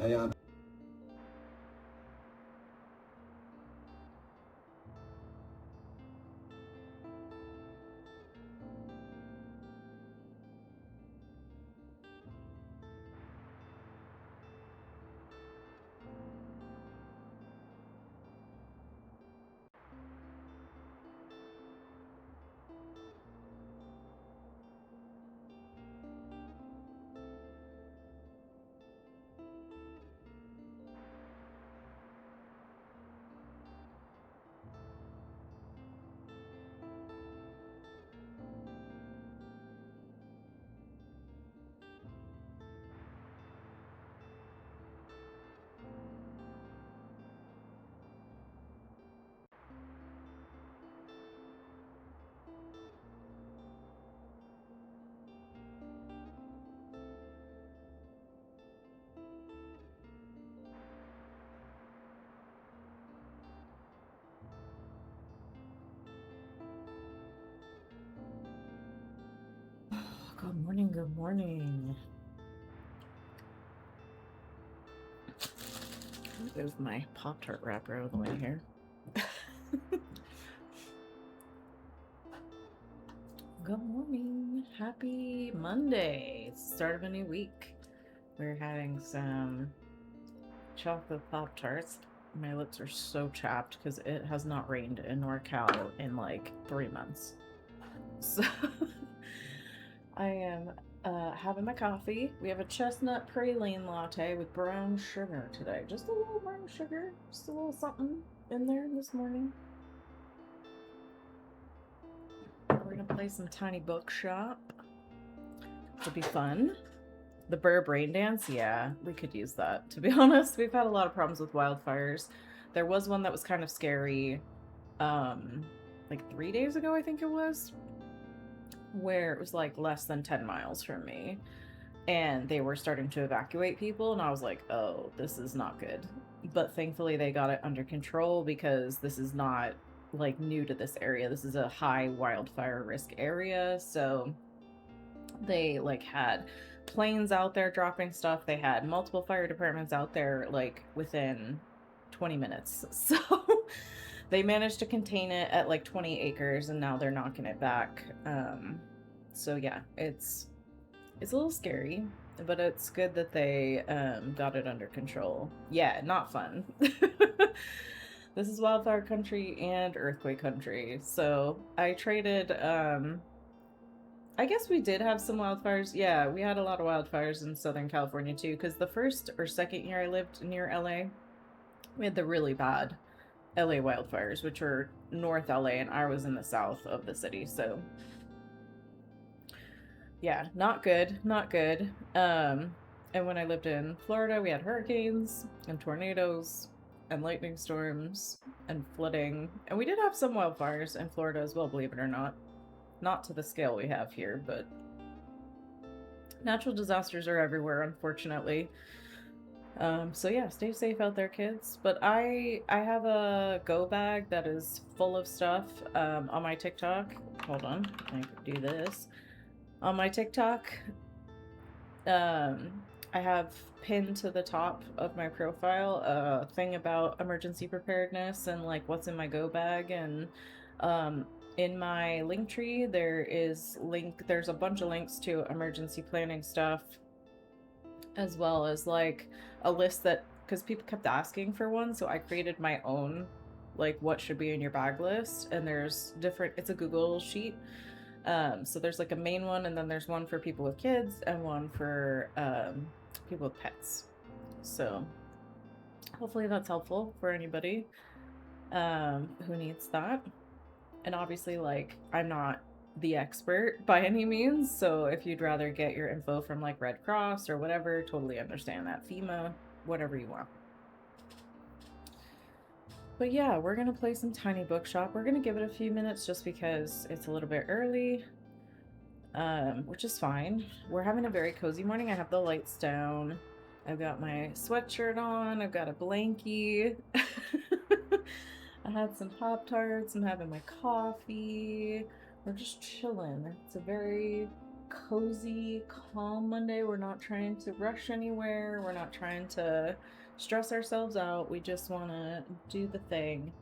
Hey, Auntie. Good morning, good morning. There's my Pop-Tart wrapper out of the way here. Good morning. Happy Monday. It's the start of a new week. We're having some chocolate Pop-Tarts. My lips are so chapped because it has not rained in NorCal in like 3 months. So I am having my coffee. We have a chestnut praline latte with brown sugar today. Just a little brown sugar, just a little something in there this morning. We're gonna play some Tiny Bookshop. It'll be fun. The Burr Brain Dance, yeah, we could use that. To be honest, we've had a lot of problems with wildfires. There was one that was kind of scary, like 3 days ago, I think it was, where it was like less than 10 miles from me. And they were starting to evacuate people, and I was like, oh, this is not good. But thankfully, they got it under control because this is not like new to this area. This is a high wildfire risk area. So they like had planes out there dropping stuff. They had multiple fire departments out there like within 20 minutes. So they managed to contain it at like 20 acres, and now they're knocking it back. So yeah, it's a little scary, but it's good that they got it under control. Yeah, not fun. This is wildfire country and earthquake country. So I traded I guess we did have some wildfires. Yeah, we had a lot of wildfires in Southern California too, because the first or second year I lived near LA, we had the really bad LA wildfires, which were North LA, and I was in the south of the city. So yeah, not good, not good. And when I lived in Florida, we had hurricanes and tornadoes and lightning storms and flooding. And we did have some wildfires in Florida as well, believe it or not. Not to the scale we have here, but natural disasters are everywhere, unfortunately. So yeah, stay safe out there, kids. But I have a go bag that is full of stuff on my TikTok. Hold on, I could do this. On my TikTok, I have pinned to the top of my profile a thing about emergency preparedness and like what's in my go bag. And um, in my link tree there's a bunch of links to emergency planning stuff, as well as like a list that, because people kept asking for one, so I created my own like what should be in your bag list. And there's different, it's a Google sheet. So there's like a main one, and then there's one for people with kids and one for people with pets. So hopefully that's helpful for anybody who needs that. And obviously, like, I'm not the expert by any means, so if you'd rather get your info from like Red Cross or whatever, totally understand that. FEMA, whatever you want. But yeah, we're gonna play some Tiny Bookshop. We're gonna give it a few minutes just because it's a little bit early, which is fine. We're having a very cozy morning. I have the lights down. I've got my sweatshirt on. I've got a blankie. I had some Pop Tarts. I'm having my coffee. We're just chilling. It's a very cozy, calm Monday. We're not trying to rush anywhere. We're not trying to stress ourselves out. We just want to do the thing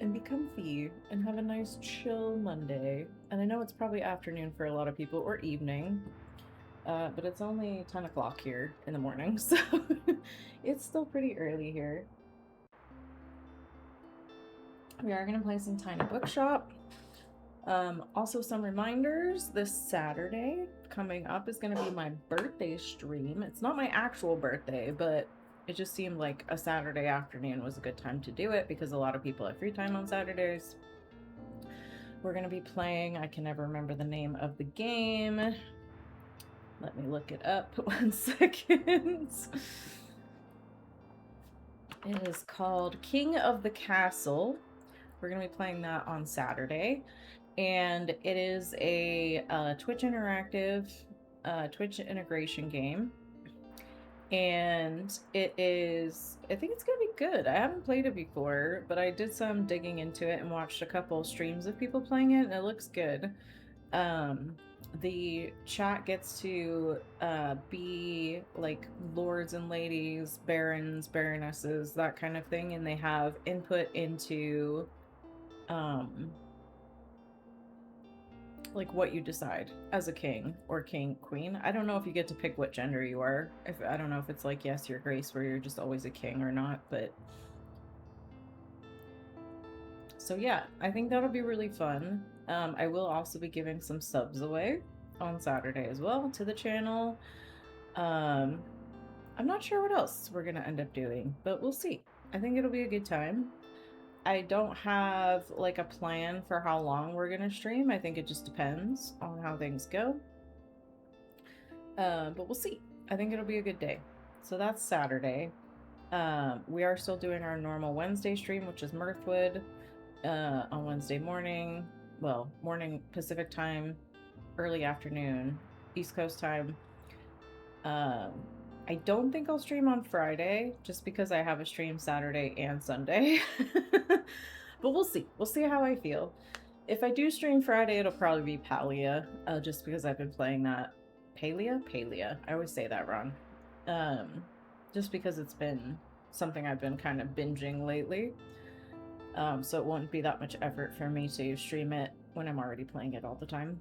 and be comfy and have a nice chill Monday. And I know it's probably afternoon for a lot of people or evening, but it's only 10 o'clock here in the morning, so it's still pretty early here. We are going to play some Tiny Bookshop. Also, some reminders. This Saturday coming up is going to be my birthday stream. It's not my actual birthday, but it just seemed like a Saturday afternoon was a good time to do it because a lot of people have free time on Saturdays. We're going to be playing, I can never remember the name of the game. Let me look it up. 1 second. It is called King of the Castle. We're going to be playing that on Saturday. And it is a Twitch interactive, Twitch integration game. And it is, I think it's going to be good. I haven't played it before, but I did some digging into it and watched a couple streams of people playing it, and it looks good. The chat gets to be like lords and ladies, barons, baronesses, that kind of thing, and they have input into like what you decide as a king or queen. I don't know if you get to pick what gender you are. I don't know if it's like yes, your grace, where you're just always a king or not, but so yeah, I think that'll be really fun. I will also be giving some subs away on Saturday as well to the channel. I'm not sure what else we're gonna end up doing, but we'll see. I think it'll be a good time. I don't have like a plan for how long we're gonna stream. I think it just depends on how things go. But we'll see. I think it'll be a good day. So that's Saturday. We are still doing our normal Wednesday stream, which is Mirthwood, on Wednesday morning. Well, morning Pacific time, early afternoon, East Coast time. I don't think I'll stream on Friday just because I have a stream Saturday and Sunday. But we'll see. We'll see how I feel. If I do stream Friday, it'll probably be Palia, just because I've been playing that. Palia. I always say that wrong. Just because it's been something I've been kind of binging lately. So it won't be that much effort for me to stream it when I'm already playing it all the time.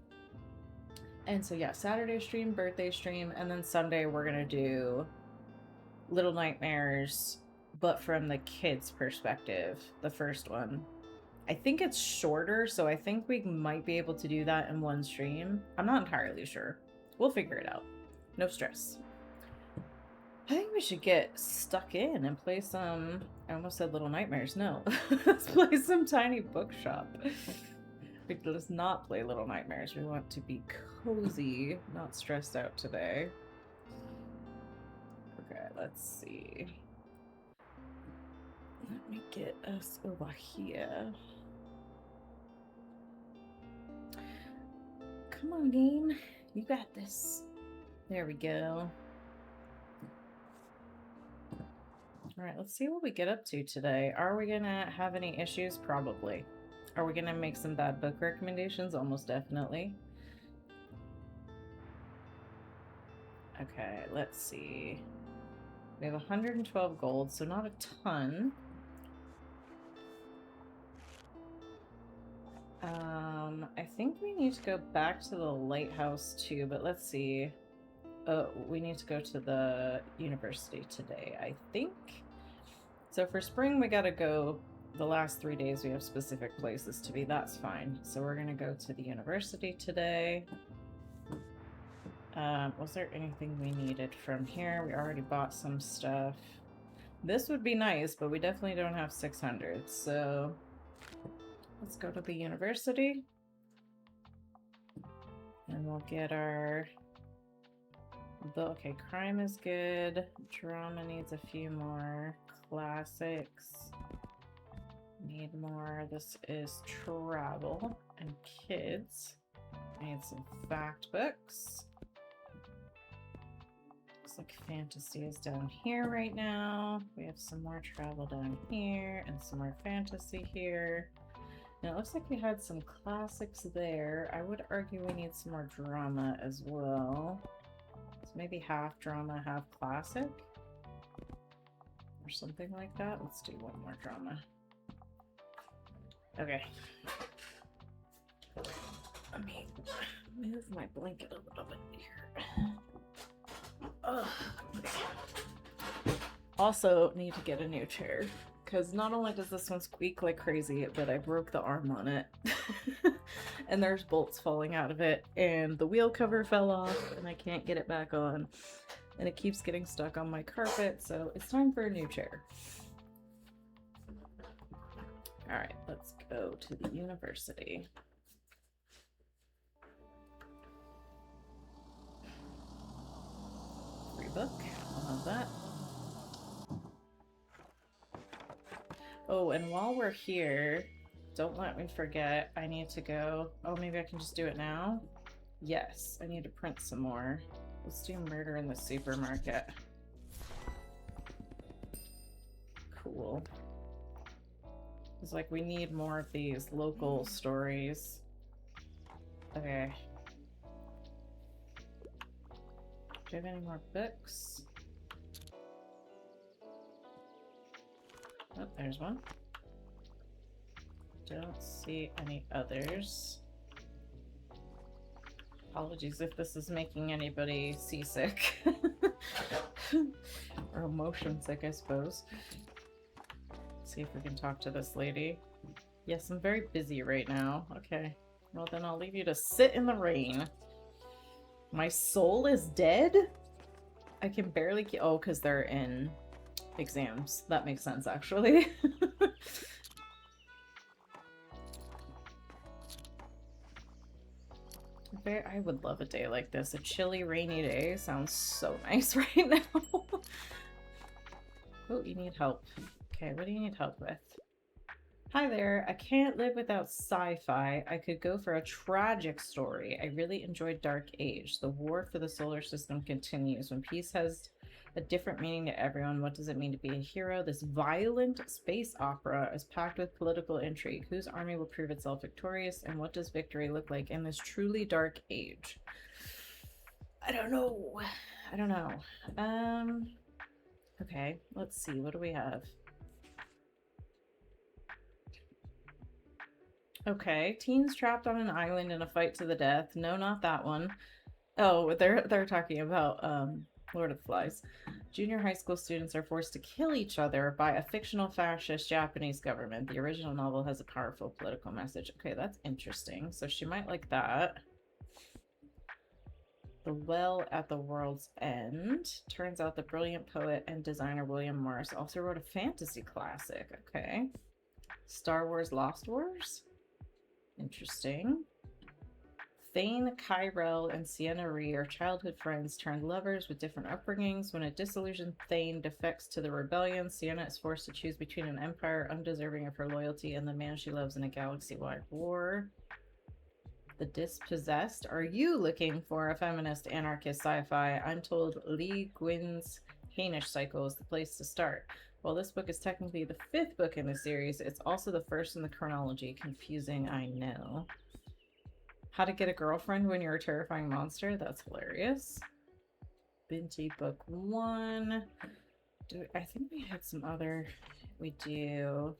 And so yeah, Saturday stream, birthday stream, and then Sunday we're gonna do Little Nightmares, but from the kids' perspective, the first one. I think it's shorter, so I think we might be able to do that in one stream. I'm not entirely sure. We'll figure it out. No stress. I think we should get stuck in and play some, I almost said Little Nightmares, no. Let's play some Tiny Bookshop. Let's not play Little Nightmares. We want to be cozy, not stressed out today. Okay, let's see. Let me get us over here. Come on, game. You got this. There we go. All right, let's see what we get up to today. Are we gonna have any issues? Probably. Are we gonna make some bad book recommendations? Almost definitely. Okay, let's see. We have 112 gold, so not a ton. I think we need to go back to the lighthouse too, but let's see. Oh, we need to go to the university today, I think. So for spring, we gotta go. The last 3 days we have specific places to be. That's fine. So we're gonna go to the university today. Was there anything we needed from here? We already bought some stuff. This would be nice, but we definitely don't have 600. So let's go to the university. And we'll get our... Okay, crime is good. Drama needs a few more. Classics. Need more. This is travel and kids. Need some fact books. Looks like fantasy is down here right now. We have some more travel down here and some more fantasy here. Now, it looks like we had some classics there. I would argue we need some more drama as well. So maybe half drama, half classic. Or something like that. Let's do one more drama. Okay. Let me move my blanket a little bit here. Ugh. Okay. Also need to get a new chair. Because not only does this one squeak like crazy, but I broke the arm on it. And there's bolts falling out of it. And the wheel cover fell off and I can't get it back on. And it keeps getting stuck on my carpet, so it's time for a new chair. Alright, let's go to the university. Free book. I love that. Oh, and while we're here, don't let me forget, I need to go. Oh, maybe I can just do it now? Yes, I need to print some more. Let's do Murder in the Supermarket. Cool. It's like we need more of these local stories. Okay. Do you have any more books? Oh, there's one. Don't see any others. Apologies if this is making anybody seasick. Or motion sick, I suppose. Let's see if we can talk to this lady. Yes, I'm very busy right now. Okay. Well, then I'll leave you to sit in the rain. My soul is dead? I can barely keep... Oh, because they're in exams. That makes sense, actually. I would love a day like this. A chilly, rainy day sounds so nice right now. Oh, you need help. Okay, what do you need help with? Hi there. I can't live without sci-fi. I could go for a tragic story. I really enjoyed Dark Age. The war for the solar system continues. When peace has a different meaning to everyone, what does it mean to be a hero? This violent space opera is packed with political intrigue. Whose army will prove itself victorious, and what does victory look like in this truly dark age? I don't know. I don't know. Okay, let's see. What do we have? Okay, teens trapped on an island in a fight to the death. No, not that one. Oh, they're talking about Lord of the Flies. Junior high school students are forced to kill each other by a fictional fascist Japanese government. The original novel has a powerful political message. Okay, that's interesting. So she might like that. The Well at the World's End. Turns out the brilliant poet and designer William Morris also wrote a fantasy classic. Okay. Star Wars Lost Wars? Interesting. Thane, Kyrell, and Sienna Rhee are childhood friends turned lovers with different upbringings. When a disillusioned Thane defects to the rebellion, Sienna is forced to choose between an empire undeserving of her loyalty and the man she loves in a galaxy-wide war. The Dispossessed. Are you looking for a feminist anarchist sci-fi? I'm told Lee Gwyn's Hainish Cycle is the place to start. While this book is technically the 5th book in the series, it's also the first in the chronology. Confusing, I know. How to Get a Girlfriend When You're a Terrifying Monster? That's hilarious. Binti Book 1. I think we had some other... We do.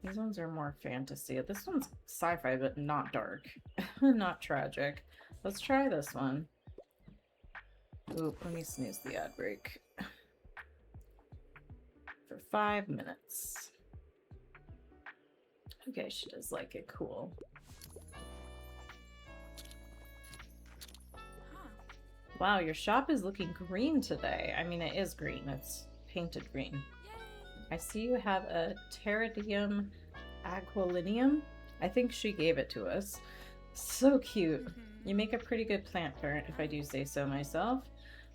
These ones are more fantasy. This one's sci-fi, but not dark. Not tragic. Let's try this one. Oop, let me snooze the ad break. For 5 minutes. Okay, she does like it. Cool. Wow, your shop is looking green today. I mean, it is green. It's painted green. I see you have a Pteridinium aquilinium. I think she gave it to us. So cute. You make a pretty good plant parent, if I do say so myself.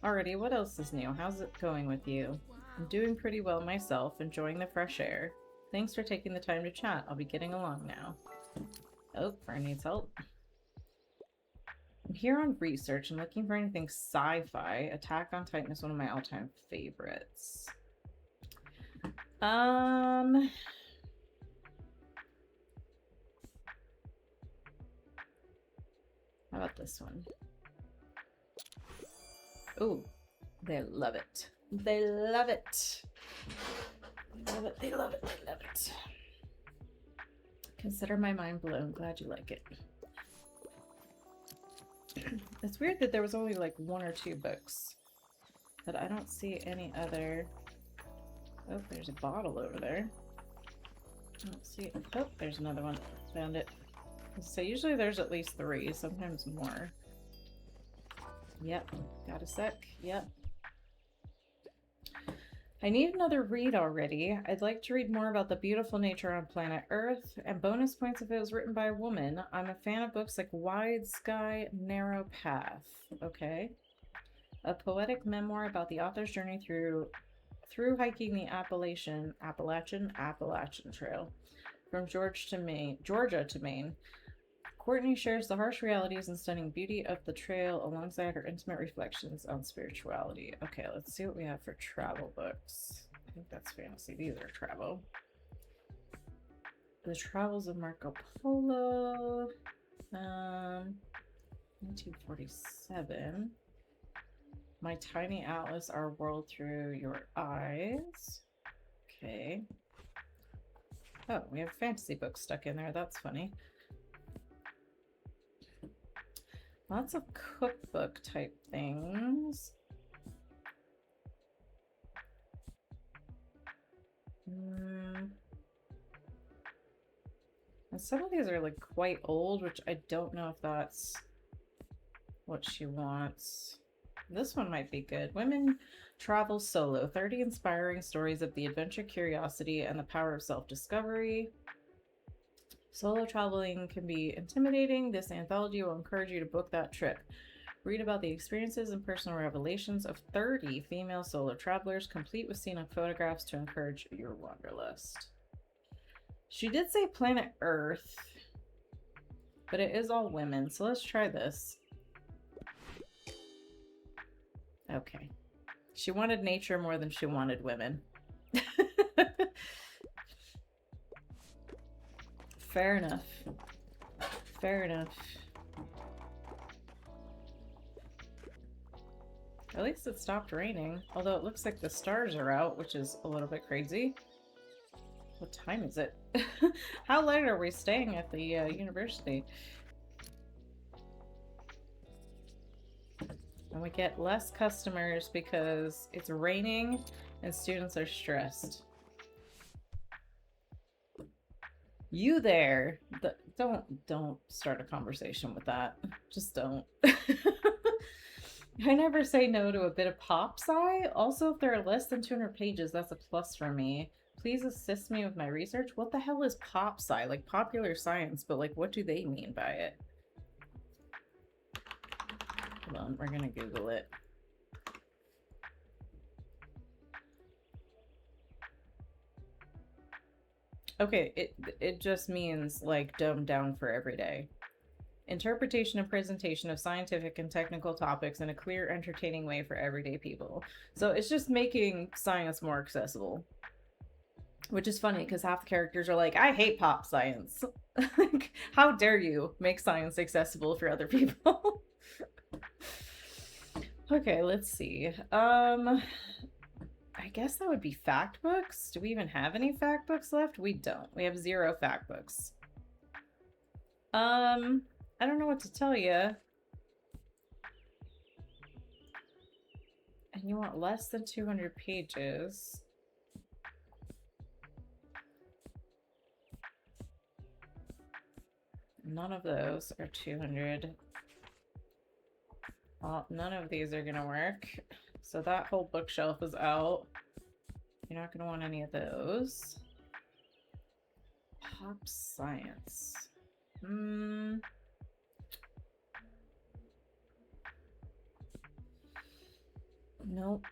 Alrighty, what else is new? How's it going with you? I'm doing pretty well myself, enjoying the fresh air. Thanks for taking the time to chat. I'll be getting along now. Oh, Fern needs help. I'm here on research and looking for anything sci-fi. Attack on Titan is one of my all-time favorites. How about this one? Ooh, they love it. They love it. They love it. They love it. They love it. Consider my mind blown. Glad you like it. It's weird that there was only like 1 or 2 books. But I don't see any other. Oh, there's a bottle over there. I don't see it. Oh, there's another one. Found it. So usually there's at least 3, sometimes more. Yep. Got a sec. Yep. I need another read already. I'd like to read more about the beautiful nature on planet Earth, and bonus points if it was written by a woman. I'm a fan of books like Wide Sky, Narrow Path. Okay. A poetic memoir about the author's journey through hiking the Appalachian Trail from Georgia to Maine. Courtney shares the harsh realities and stunning beauty of the trail alongside her intimate reflections on spirituality. Okay, let's see what we have for travel books. I think that's fantasy. These are travel. The Travels of Marco Polo. 1947. My Tiny Atlas, Our World Through Your Eyes. Okay. Oh, we have fantasy books stuck in there. That's funny. Lots of cookbook type things. And some of these are like quite old, which I don't know if that's what she wants. This one might be good. Women Travel Solo. 30 inspiring stories of the adventure, curiosity, and the power of self-discovery. Solo traveling can be intimidating. This anthology will encourage you to book that trip. Read about the experiences and personal revelations of 30 female solo travelers, complete with scenic photographs to encourage your wanderlust. She did say planet Earth, but it is all women, so let's try this. Okay. She wanted nature more than she wanted women. Fair enough. Fair enough. At least it stopped raining, although it looks like the stars are out, which is a little bit crazy. What time is it? How late are we staying at the university? And we get less customers because it's raining and students are stressed. You there. Don't start a conversation with that. Just don't. I never say no to a bit of pop sci. Also, if there are less than 200 pages, that's a plus for me. Please assist me with my research. What the hell is pop sci? Like popular science, but like what do they mean by it? Hold on, we're gonna Google it. Okay, it just means like dumbed down for every day. Interpretation and presentation of scientific and technical topics in a clear, entertaining way for everyday people. So it's just making science more accessible. Which is funny because half the characters are like, I hate pop science. Like, how dare you make science accessible for other people? Okay, let's see. I guess that would be fact books. Do we even have any fact books left? We don't. We have 0 fact books. I don't know what to tell you. And you want less than 200 pages. None of those are 200. Well, none of these are gonna work. So that whole bookshelf is out. You're not gonna want any of those. Pop science. Nope.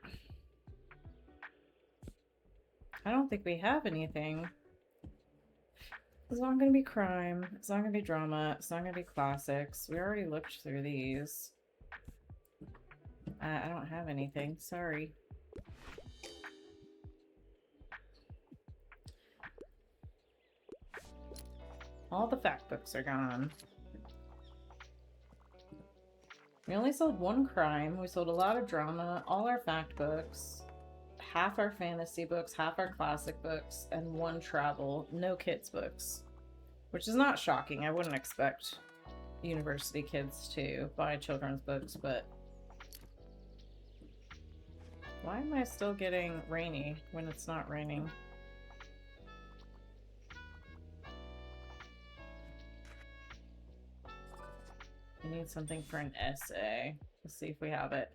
I don't think we have anything. It's not gonna be crime. It's not gonna be drama. It's not gonna be classics. We already looked through these. I don't have anything. Sorry. All the fact books are gone. We only sold one crime. We sold a lot of drama, all our fact books, half our fantasy books, half our classic books, and one travel. No kids books, which is not shocking. I wouldn't expect university kids to buy children's books, but why am I still getting rainy when it's not raining? I need something for an essay. Let's see if we have it.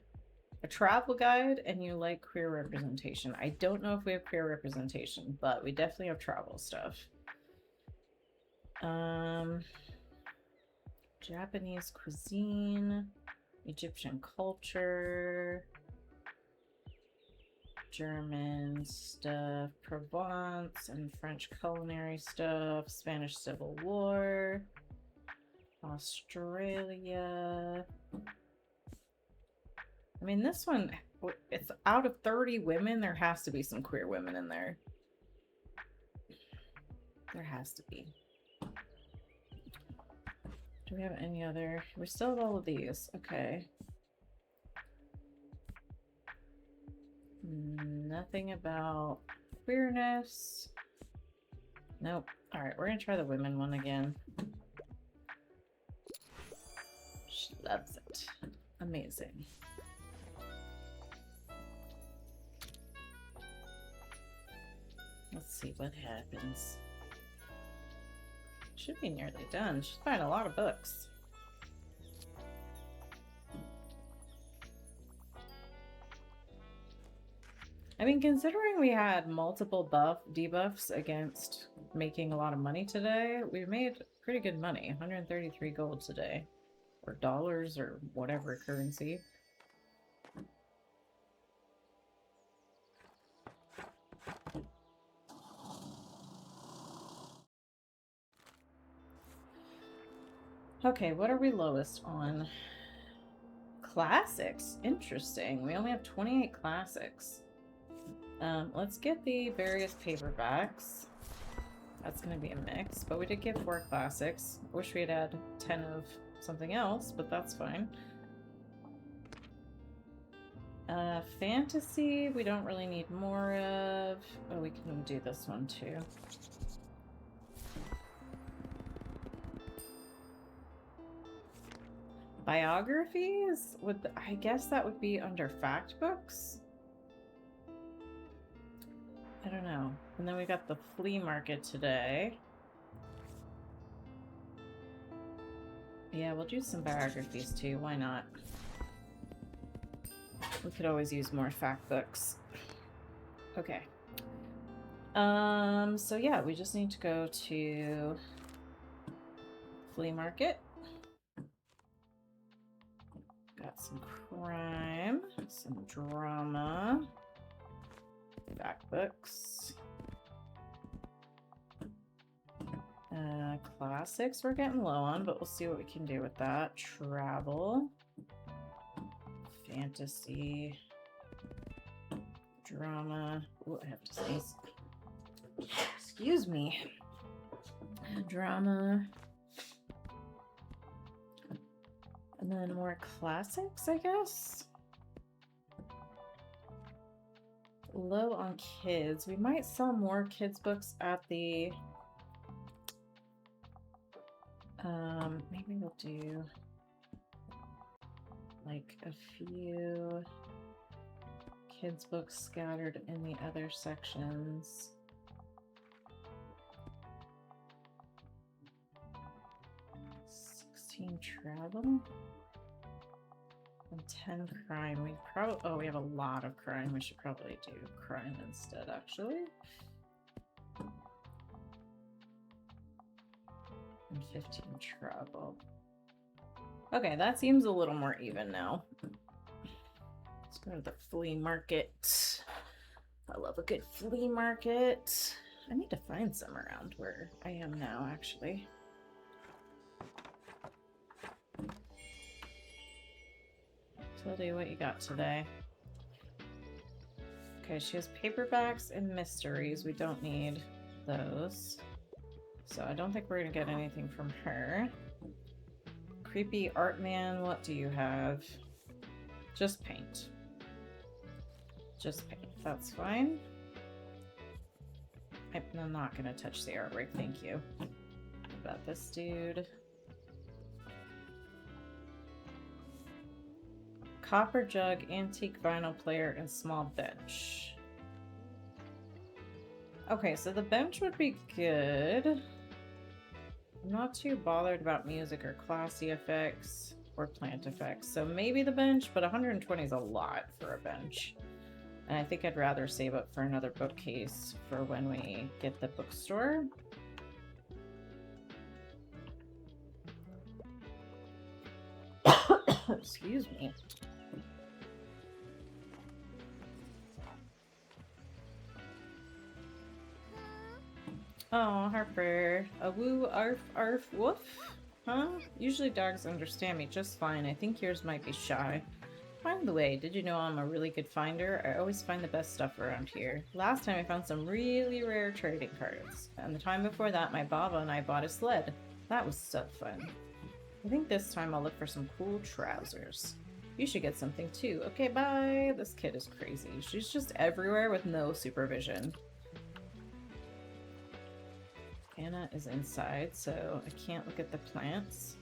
A travel guide, and you like queer representation. I don't know if we have queer representation, but we definitely have travel stuff. Japanese cuisine, Egyptian culture, German stuff, Provence and French culinary stuff, Spanish Civil War, Australia. I mean, this one, it's out of 30 women, there has to be some queer women in there. There has to be. Do we have any other? We still have all of these. Okay. Nothing about queerness. Nope. All right, we're gonna try the women one again. She loves it. Amazing. Let's see what happens. Should be nearly done. She's buying a lot of books. I mean, considering we had multiple debuffs against making a lot of money today, we made pretty good money. 133 gold today. Or dollars, or whatever currency. Okay, what are we lowest on? Classics. Interesting. We only have 28 classics. Let's get the various paperbacks. That's going to be a mix, but we did get 4 classics. Wish we had had 10 of something else, but that's fine. Fantasy, we don't really need more of. Oh, we can do this one too. Biographies? I guess that would be under fact books? I don't know. And then we got the flea market today. Yeah, we'll do some biographies too. Why not? We could always use more fact books. Okay. So yeah, we just need to go to flea market. Got some crime, some drama, fact books, classics we're getting low on, but we'll see what we can do with that. Travel, fantasy, drama. Ooh, I have to sneeze. Excuse me. Drama. And then more classics, I guess. Low on kids. We might sell more kids books at the maybe we'll do like a few kids books scattered in the other sections. 16 travel and 10 crime. We probably, oh, we have a lot of crime. We should probably do crime instead, actually. And 15 travel. Okay, that seems a little more even now. Let's go to the flea market. I love a good flea market. I need to find some around where I am now, actually. Tildy, what you got today? Okay, she has paperbacks and mysteries. We don't need those. So I don't think we're gonna get anything from her. Creepy art man, what do you have? Just paint. Just paint, that's fine. I'm not gonna touch the artwork, thank you. What about this dude? Copper jug, antique vinyl player, and small bench. Okay, so the bench would be good. I'm not too bothered about music or classy effects or plant effects, so maybe the bench, but 120 is a lot for a bench. And I think I'd rather save up for another bookcase for when we get the bookstore. Excuse me. Oh, Harper. A woo, arf, arf, woof? Huh? Usually dogs understand me just fine. I think yours might be shy. By the way, did you know I'm a really good finder? I always find the best stuff around here. Last time I found some really rare trading cards. And the time before that, my Baba and I bought a sled. That was so fun. I think this time I'll look for some cool trousers. You should get something too. Okay, bye. This kid is crazy. She's just everywhere with no supervision. Anna is inside, so I can't look at the plants.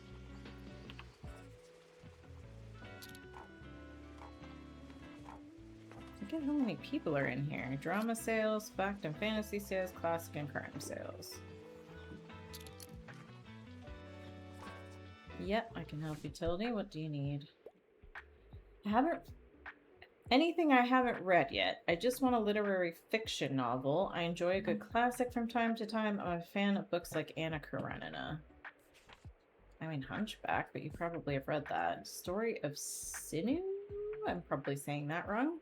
Look at how many people are in here. Drama sales, fact and fantasy sales, classic and crime sales. Yep, I can help you, Tildy. What do you need? I haven't... Anything I haven't read yet. I just want a literary fiction novel. I enjoy a good classic from time to time. I'm a fan of books like Anna Karenina. I mean, Hunchback, but you probably have read that. Story of Sinu? I'm probably saying that wrong.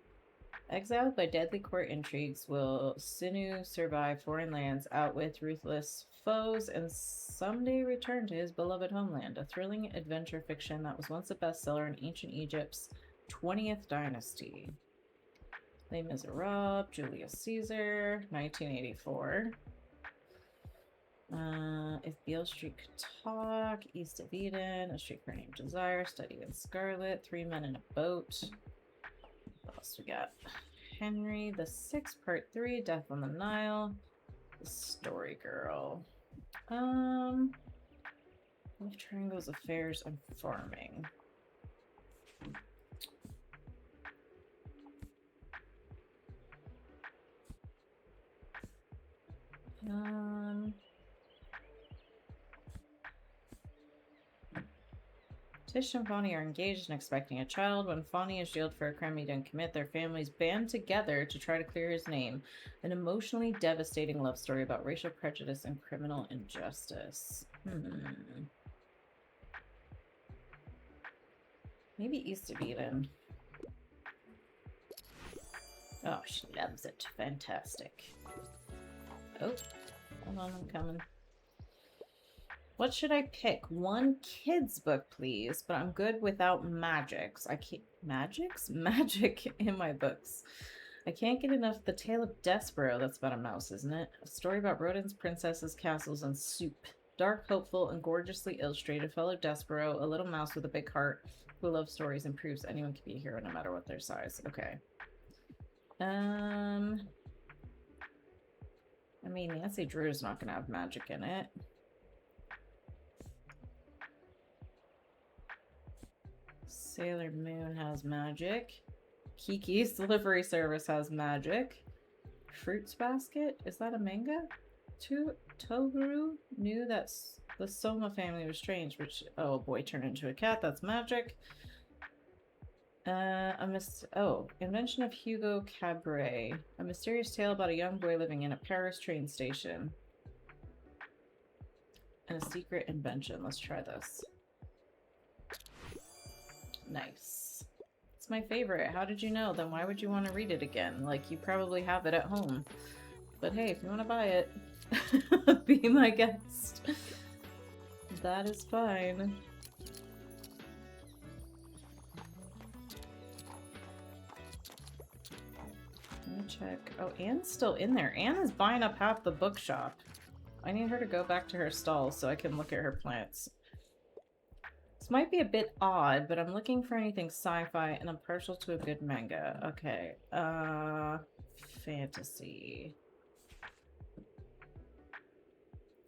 Exiled by deadly court intrigues, will Sinu survive foreign lands, outwit ruthless foes, and someday return to his beloved homeland? A thrilling adventure fiction that was once a bestseller in ancient Egypt's 20th dynasty. Les Miserables, Julius Caesar, 1984. If Beale Street Could Talk, East of Eden, A Streetcar Named Desire, Study in Scarlet, Three Men in a Boat. What else we got? Henry the Sixth, Part 3, Death on the Nile, The Story Girl. Love Triangles, Affairs, and Farming. Tish and Fonny are engaged and expecting a child. When Fonny is jailed for a crime he didn't commit, their families band together to try to clear his name. An emotionally devastating love story about racial prejudice and criminal injustice. Maybe East of Eden. Oh, she loves it. Fantastic. Oh, hold on, I'm coming. What should I pick? One kid's book, please, but I'm good without magics. I can't... Magics? Magic in my books. I can't get enough. The Tale of Despero. That's about a mouse, isn't it? A story about rodents, princesses, castles, and soup. Dark, hopeful, and gorgeously illustrated. Fellow Despero, a little mouse with a big heart who loves stories and proves anyone can be a hero no matter what their size. Okay. I mean, Nancy Drew's not going to have magic in it. Sailor Moon has magic. Kiki's Delivery Service has magic. Fruits Basket? Is that a manga? Toguru knew that the Soma family was strange, which... Oh, a boy turned into a cat. That's magic. Invention of Hugo Cabret. A mysterious tale about a young boy living in a Paris train station. And a secret invention. Let's try this. Nice. It's my favorite. How did you know? Then why would you want to read it again? Like, you probably have it at home. But hey, if you want to buy it, be my guest. That is fine. Let me check. Oh, Anne's still in there. Anne is buying up half the bookshop. I need her to go back to her stall so I can look at her plants. This might be a bit odd, but I'm looking for anything sci-fi and I'm partial to a good manga. Okay. Fantasy.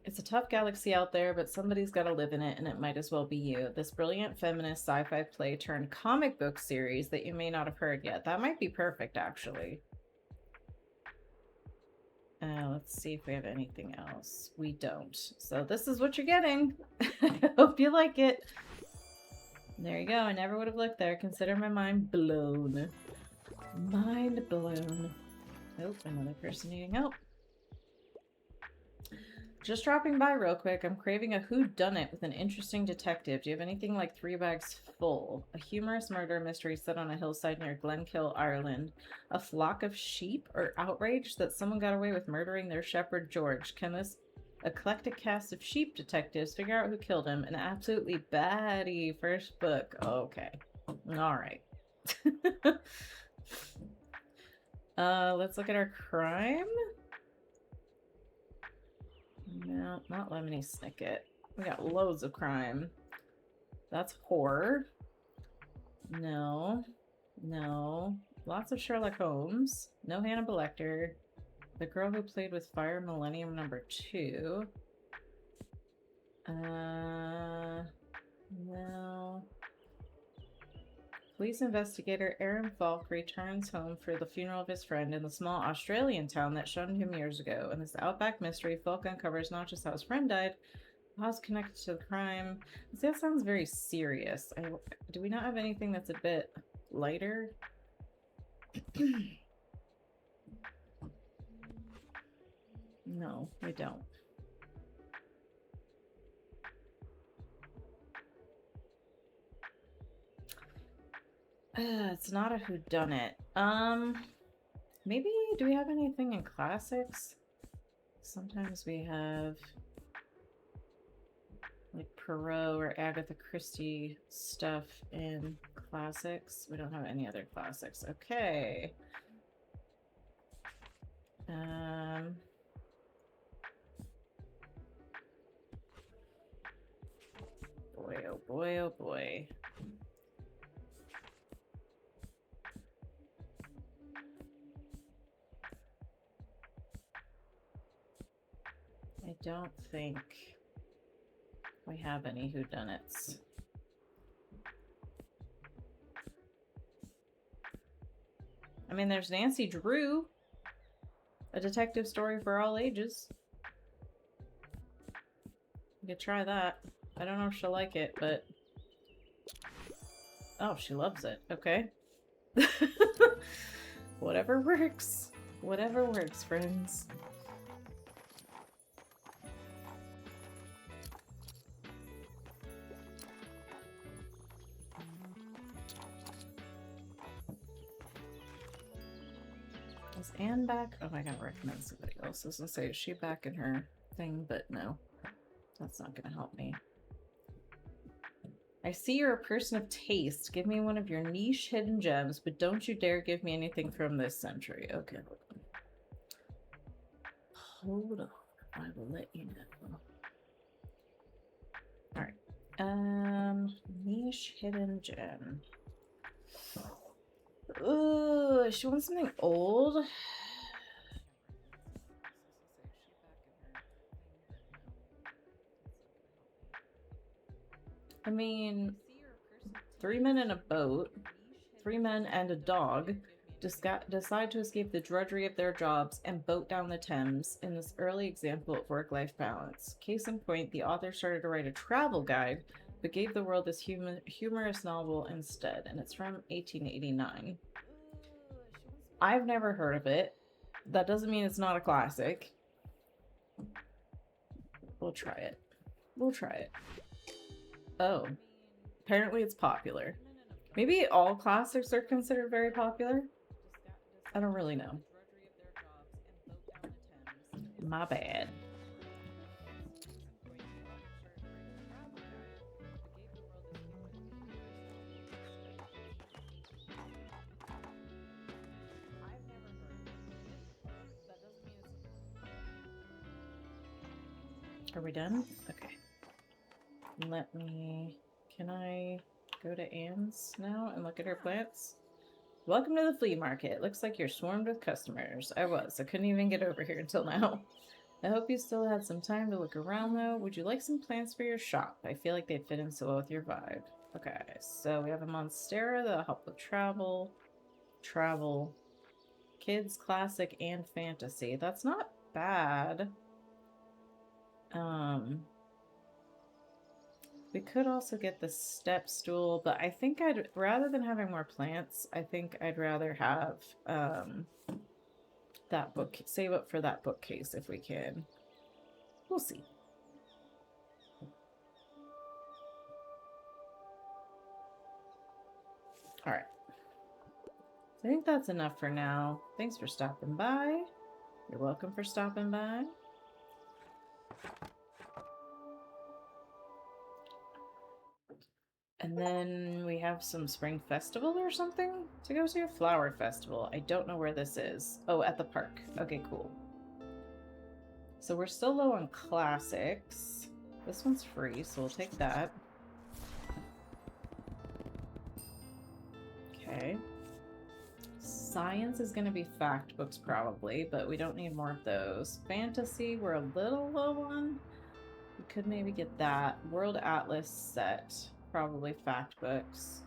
It's a tough galaxy out there, but somebody's got to live in it, and it might as well be you. This brilliant feminist sci-fi play turned comic book series that you may not have heard yet. That might be perfect, actually. Let's see if we have anything else. We don't. So this is what you're getting. I hope you like it. There you go. I never would have looked there. Consider my mind blown. Mind blown. Oh, another person needing help. Just dropping by real quick. I'm craving a whodunit with an interesting detective. Do you have anything like 3 Bags Full? A humorous murder mystery set on a hillside near Glenkill, Ireland. A flock of sheep are outraged that someone got away with murdering their shepherd George. Can this eclectic cast of sheep detectives figure out who killed him? An absolutely baddie first book. Okay. Alright. Let's look at our crime. No, not Lemony Snicket. We got loads of crime. That's horror. No. No. Lots of Sherlock Holmes. No Hannibal Lecter. The Girl Who Played with Fire, Millennium #2. No. Police investigator Aaron Falk returns home for the funeral of his friend in the small Australian town that shunned him years ago. In this outback mystery, Falk uncovers not just how his friend died, but how it's connected to the crime. See, that sounds very serious. Do we not have anything that's a bit lighter? No, we don't. It's not a whodunit. Maybe, do we have anything in classics? Sometimes we have like Perot or Agatha Christie stuff in classics. We don't have any other classics. Okay. Boy, oh boy, oh boy. I don't think we have any whodunits. I mean, there's Nancy Drew, a detective story for all ages. You could try that. I don't know if she'll like it, but... Oh, she loves it. Okay. Whatever works. Whatever works, friends. Is Anne back? Oh, I gotta recommend somebody else. I was gonna say, is she back in her thing? But no. That's not gonna help me. I see you're a person of taste. Give me one of your niche hidden gems, but don't you dare give me anything from this century. Okay, hold on. Hold on. I will let you know. Alright. Niche hidden gem. Ooh, she wants something old. I mean, 3 men in a boat, 3 men and a dog decide to escape the drudgery of their jobs and boat down the Thames in this early example of work-life balance. Case in point, the author started to write a travel guide, but gave the world this humorous novel instead, and it's from 1889. I've never heard of it. That doesn't mean it's not a classic. We'll try it. We'll try it. Oh. Apparently it's popular. Maybe all classics are considered very popular? I don't really know. My bad. Are we done? Okay. Can I go to Anne's now and look at her plants? Welcome to the flea market. Looks like you're swarmed with customers. I couldn't even get over here until now. I hope you still had some time to look around though. Would you like some plants for your shop? I feel like they'd fit in so well with your vibe. Okay, so we have a Monstera that'll help with travel, kids, classic, and fantasy. That's not bad. We could also get the step stool, but I think rather than having more plants, I think I'd rather have that book, save up for that bookcase if we can. We'll see. All right. I think that's enough for now. Thanks for stopping by. You're welcome for stopping by. And then we have some spring festival or something to go to. Flower festival. I don't know where this is. Oh, at the park. Okay, cool. So we're still low on classics. This one's free, so we'll take that. Okay. Science is going to be fact books probably, but we don't need more of those. Fantasy, we're a little low on. We could maybe get that. World Atlas set. Probably fact books.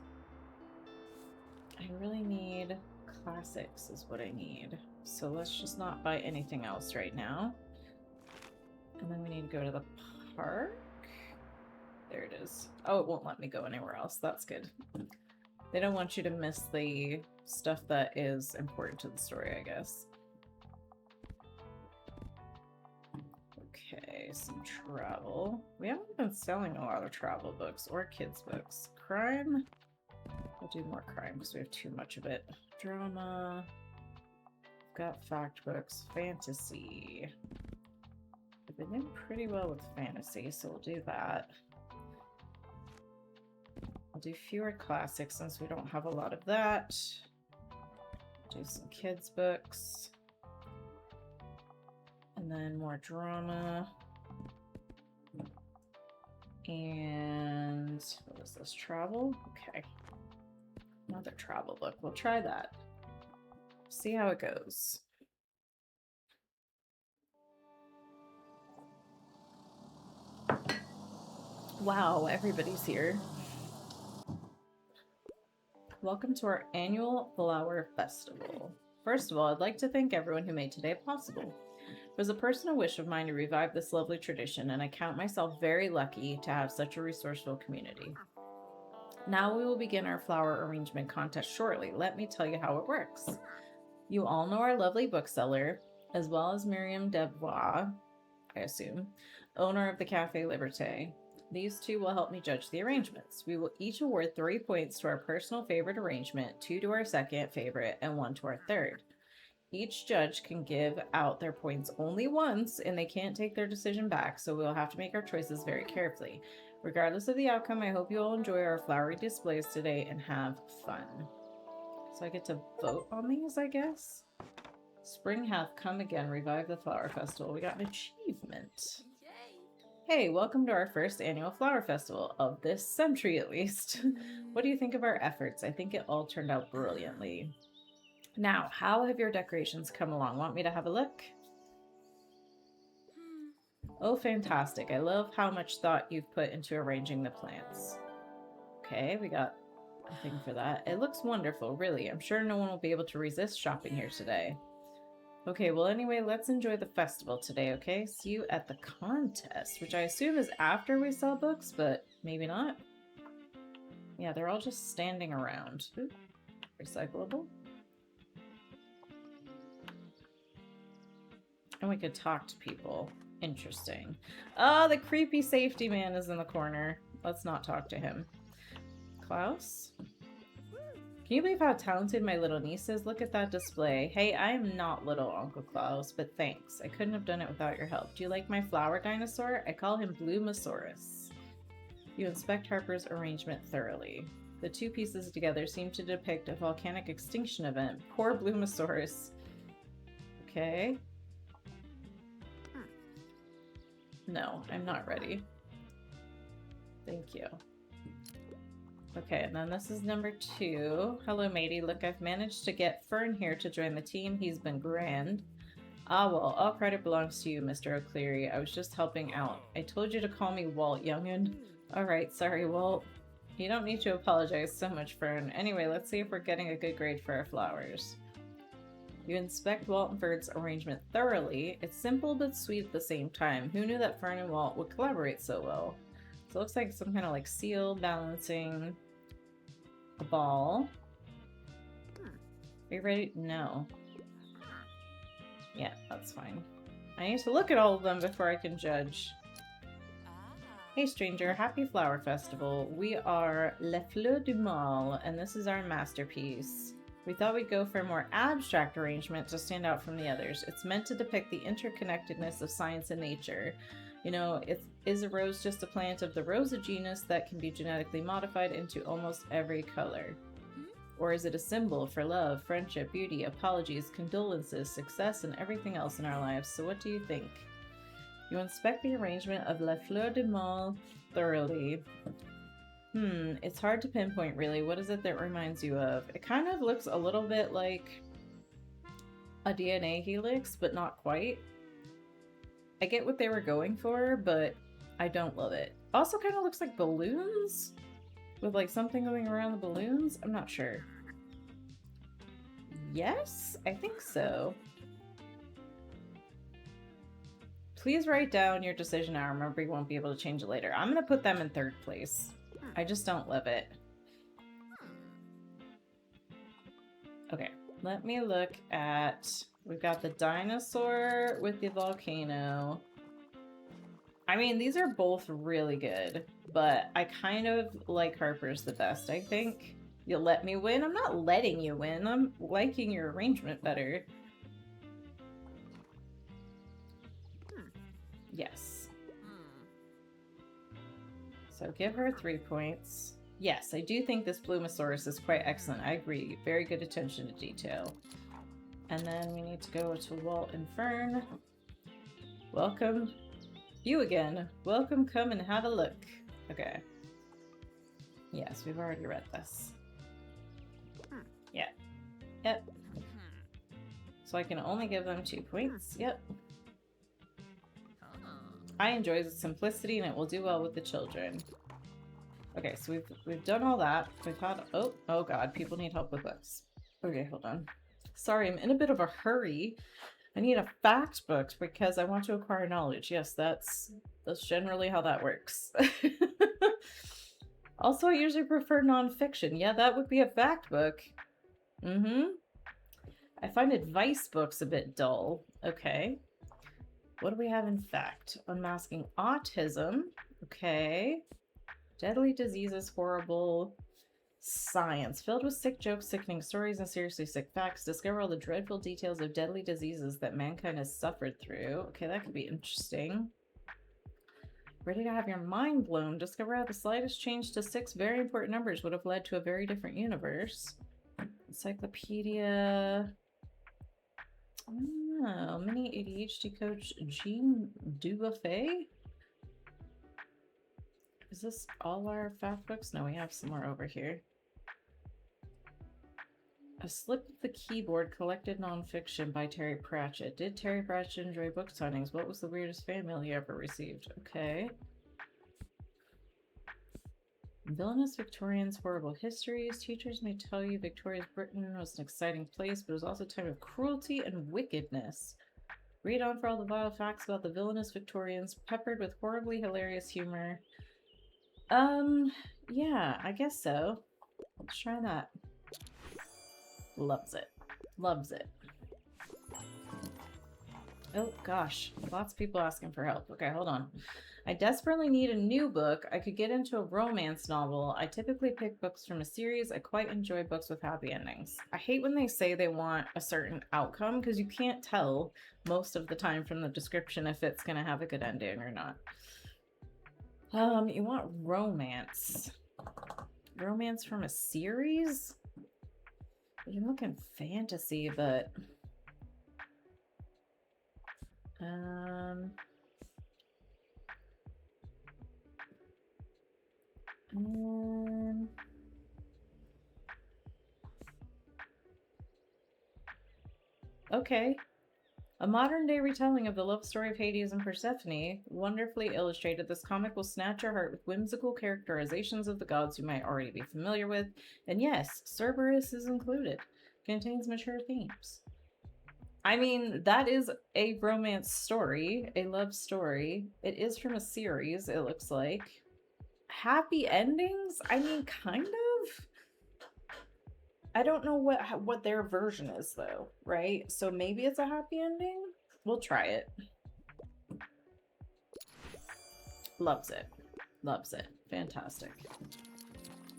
I really need classics is what I need. So let's just not buy anything else right now. And then we need to go to the park. There it is. Oh, it won't let me go anywhere else. That's good. They don't want you to miss the stuff that is important to the story, I guess. Okay, some travel. We haven't been selling a lot of travel books or kids books. Crime. We'll do more crime because we have too much of it. Drama. We've got fact books. Fantasy. We've been doing pretty well with fantasy, so we'll do that. I'll do fewer classics since we don't have a lot of that. Do some kids books. And then more drama. And what is this? Travel? Okay. Another travel book. We'll try that. See how it goes. Wow, everybody's here. Welcome to our annual flower festival. First of all, I'd like to thank everyone who made today possible. It was a personal wish of mine to revive this lovely tradition, and I count myself very lucky to have such a resourceful community. Now we will begin our flower arrangement contest shortly. Let me tell you how it works. You all know our lovely bookseller, as well as Miriam Debois, I assume, owner of the Café Liberté. These two will help me judge the arrangements. We will each award 3 points to our personal favorite arrangement, 2 to our second favorite, and 1 to our third. Each judge can give out their points only once, and they can't take their decision back, so we'll have to make our choices very carefully. Regardless of the outcome, I hope you all enjoy our flowery displays today and have fun. So I get to vote on these, I guess? Spring hath come again, revive the flower festival. We got an achievement. Hey, welcome to our first annual flower festival, of this century at least. What do you think of our efforts? I think it all turned out brilliantly. Now, how have your decorations come along? Want me to have a look? Oh, fantastic. I love how much thought you've put into arranging the plants. Okay, we got a thing for that. It looks wonderful, really. I'm sure no one will be able to resist shopping here today. Okay, well, anyway, let's enjoy the festival today, okay? See you at the contest, which I assume is after we sell books, but maybe not. Yeah, they're all just standing around. Ooh, recyclable. And we could talk to people. Interesting. Oh, the creepy safety man is in the corner. Let's not talk to him. Klaus? Can you believe how talented my little niece is? Look at that display. Hey, I am not little Uncle Klaus, but thanks. I couldn't have done it without your help. Do you like my flower dinosaur? I call him Bloomosaurus. You inspect Harper's arrangement thoroughly. The two pieces together seem to depict a volcanic extinction event. Poor Bloomosaurus. Okay. No, I'm not ready. Thank you. Okay, and then this is number 2. Hello, matey. Look, I've managed to get Fern here to join the team. He's been grand. Ah, well, all credit belongs to you, Mr. O'Cleary. I was just helping out. I told you to call me Walt, young'un. Alright, sorry, Walt. You don't need to apologize so much, Fern. Anyway, let's see if we're getting a good grade for our flowers. You inspect Walt and Fern's arrangement thoroughly. It's simple but sweet at the same time. Who knew that Fern and Walt would collaborate so well? So it looks like some kind of like seal balancing a ball. Are you ready? No. Yeah, that's fine. I need to look at all of them before I can judge. Hey stranger, happy flower festival. We are Les Fleurs du Mal, and this is our masterpiece. We thought we'd go for a more abstract arrangement to stand out from the others. It's meant to depict the interconnectedness of science and nature. You know, is a rose just a plant of the rosa genus that can be genetically modified into almost every color? Or is it a symbol for love, friendship, beauty, apologies, condolences, success, and everything else in our lives? So what do you think? You inspect the arrangement of La Fleur du Mal thoroughly. It's hard to pinpoint really. What is it that reminds you of? It kind of looks a little bit like a DNA helix, but not quite. I get what they were going for, but I don't love it. Also kind of looks like balloons with like something going around the balloons. I'm not sure. Yes, I think so. Please write down your decision now. Remember, you won't be able to change it later. I'm going to put them in 3rd place. I just don't love it. Okay, let me look at... We've got the dinosaur with the volcano. I mean, these are both really good, but I kind of like Harper's the best, I think. You'll let me win? I'm not letting you win. I'm liking your arrangement better. Yes. So give her 3 points. Yes, I do think this Bloomosaurus is quite excellent. I agree. Very good attention to detail. And then we need to go to Walt and Fern. Welcome. You again. Welcome, come and have a look. Okay. Yes, we've already read this. Yeah. Yep. So I can only give them 2 points. Yep. I enjoy the simplicity and it will do well with the children. Okay, so we've done all that. We've had oh god, people need help with books. Okay, hold on. Sorry, I'm in a bit of a hurry. I need a fact book because I want to acquire knowledge. Yes, that's generally how that works. Also, I usually prefer nonfiction. Yeah, that would be a fact book. I find advice books a bit dull. Okay. What do we have in fact? Unmasking autism. Okay. Deadly diseases, horrible science. Filled with sick jokes, sickening stories, and seriously sick facts. Discover all the dreadful details of deadly diseases that mankind has suffered through. Okay, that could be interesting. Ready to have your mind blown. Discover how the slightest change to 6 very important numbers would have led to a very different universe. Encyclopedia. Oh, mini ADHD coach Jean Dubuffet? Is this all our fact books? No, we have some more over here. A Slip of the Keyboard, collected nonfiction by Terry Pratchett. Did Terry Pratchett enjoy book signings? What was the weirdest fan mail he ever received? Okay. Villainous Victorians' horrible histories. Teachers may tell you Victoria's Britain was an exciting place, but it was also a time of cruelty and wickedness. Read on for all the vile facts about the villainous Victorians, peppered with horribly hilarious humor. Yeah, I guess so. Let's try that. Loves it. Loves it. Oh gosh, lots of people asking for help. Okay, hold on. I desperately need a new book. I could get into a romance novel. I typically pick books from a series. I quite enjoy books with happy endings. I hate when they say they want a certain outcome because you can't tell most of the time from the description if it's going to have a good ending or not. You want romance. Romance from a series? You're looking fantasy, but... Okay. A modern-day retelling of the love story of Hades and Persephone, wonderfully illustrated, this comic will snatch your heart with whimsical characterizations of the gods you might already be familiar with. And yes, Cerberus is included. Contains mature themes. I mean, that is a romance story, a love story. It is from a series, it looks like. Happy endings? I mean, kind of. I don't know what their version is though, right? So maybe it's a happy ending. We'll try it. Loves it. Loves it. Fantastic.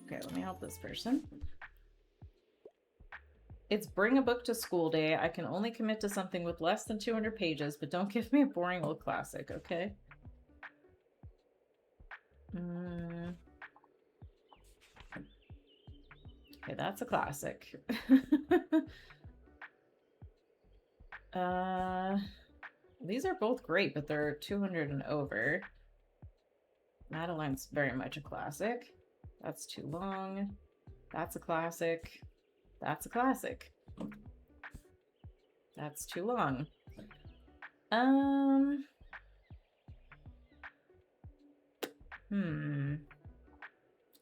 Okay, let me help this person. It's bring a book to school day. I can only commit to something with less than 200 pages, but don't give me a boring old classic, okay? Okay, that's a classic. These are both great, but they're 200 and over. Madeline's very much a classic. That's too long. That's a classic. That's a classic. That's too long.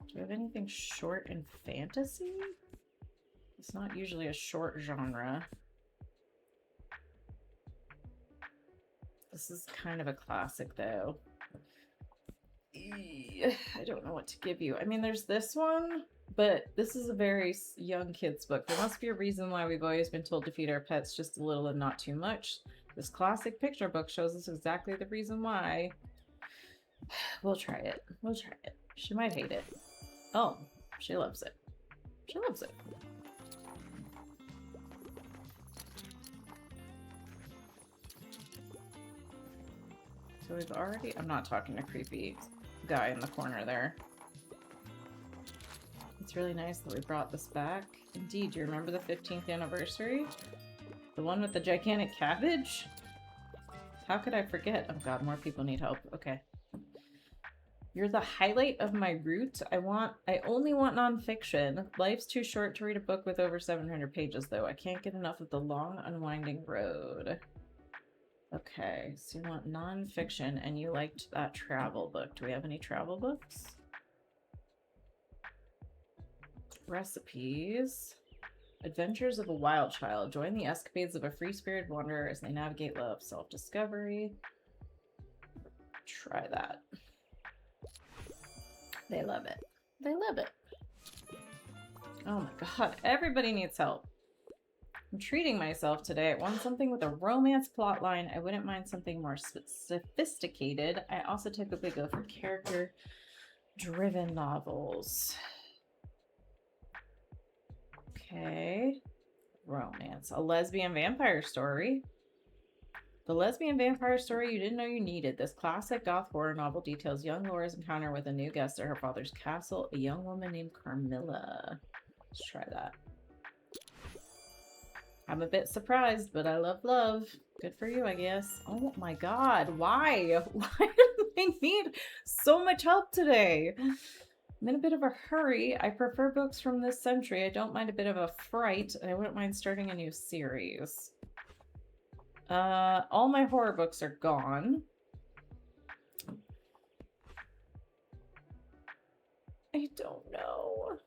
Do we have anything short in fantasy? It's not usually a short genre. This is kind of a classic, though. I don't know what to give you. I mean, there's this one, but this is a very young kid's book. There must be a reason why we've always been told to feed our pets just a little and not too much. This classic picture book shows us exactly the reason why. We'll try it. We'll try it. She might hate it. Oh, she loves it. She loves it. So we've already... I'm not talking to creepy guy in the corner there. It's really nice that we brought this back. Indeed, do you remember the 15th anniversary? The one with the gigantic cabbage? How could I forget? Oh god, more people need help. Okay. You're the highlight of my route. I only want nonfiction. Life's too short to read a book with over 700 pages, though. I can't get enough of the long, unwinding road. Okay, so you want nonfiction, and you liked that travel book. Do we have any travel books? Recipes. Adventures of a Wild Child. Join the escapades of a free-spirited wanderer as they navigate love, self-discovery. Try that. They love it. They love it. Oh my god, everybody needs help. I'm treating myself today. I want something with a romance plotline. I wouldn't mind something more sophisticated. I also typically go for character-driven novels. Okay. Romance. A lesbian vampire story. The lesbian vampire story you didn't know you needed. This classic goth horror novel details young Laura's encounter with a new guest at her father's castle, a young woman named Carmilla. Let's try that. I'm a bit surprised, but I love love. Good for you, I guess. Oh my god, why? Why do I need so much help today? I'm in a bit of a hurry. I prefer books from this century. I don't mind a bit of a fright, and I wouldn't mind starting a new series. All my horror books are gone. I don't know.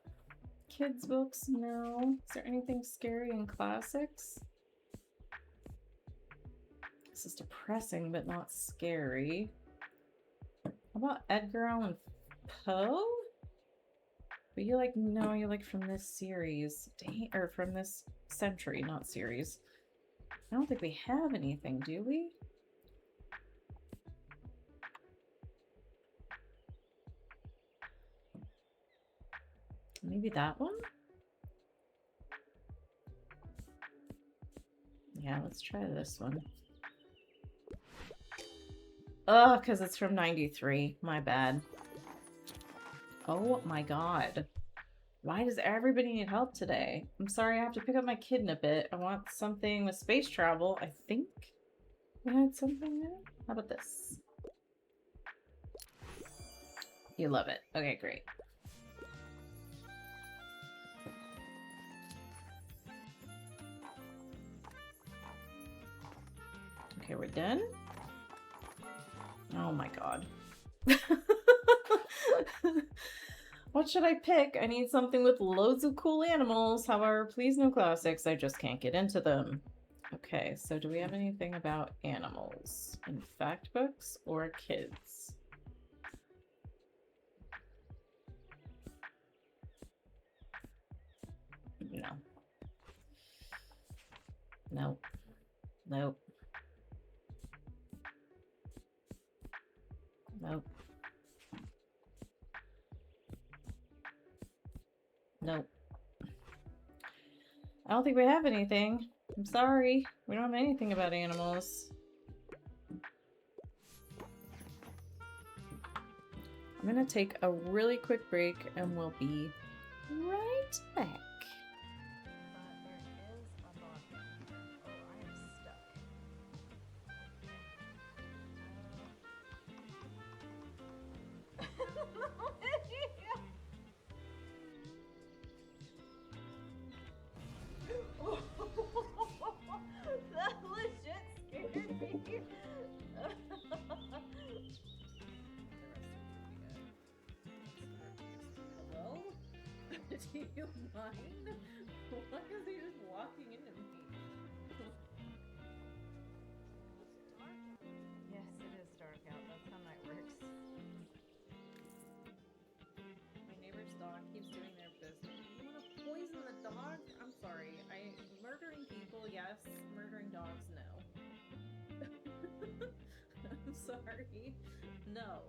Kids books, no. Is there anything scary in classics? This is depressing, but not scary. How about Edgar Allan Poe? But you like, no, you like from this series. Or from this century, not series. I don't think we have anything, do we? Maybe that one? Yeah, let's try this one. Oh, because it's from 93. My bad. Oh my god. Why does everybody need help today? I'm sorry, I have to pick up my kid in a bit. I want something with space travel. I think we had something there. How about this? You love it. Okay, great. done? Oh my god. What should I pick? I need something with loads of cool animals. However, please no classics. I just can't get into them. Okay, so do we have anything about animals in fact books or kids? No. Nope. Nope. Nope. Nope. I don't think we have anything. I'm sorry. We don't have anything about animals. I'm gonna take a really quick break and we'll be right back. That legit scared me. Hello? Do you mind? Why is he just walking into me? Yes, it is dark out. That's how night works. My neighbor's dog keeps doing their business. You want to poison the dog? I'm sorry. Murdering people, yes. Murdering dogs, no. I'm sorry. No.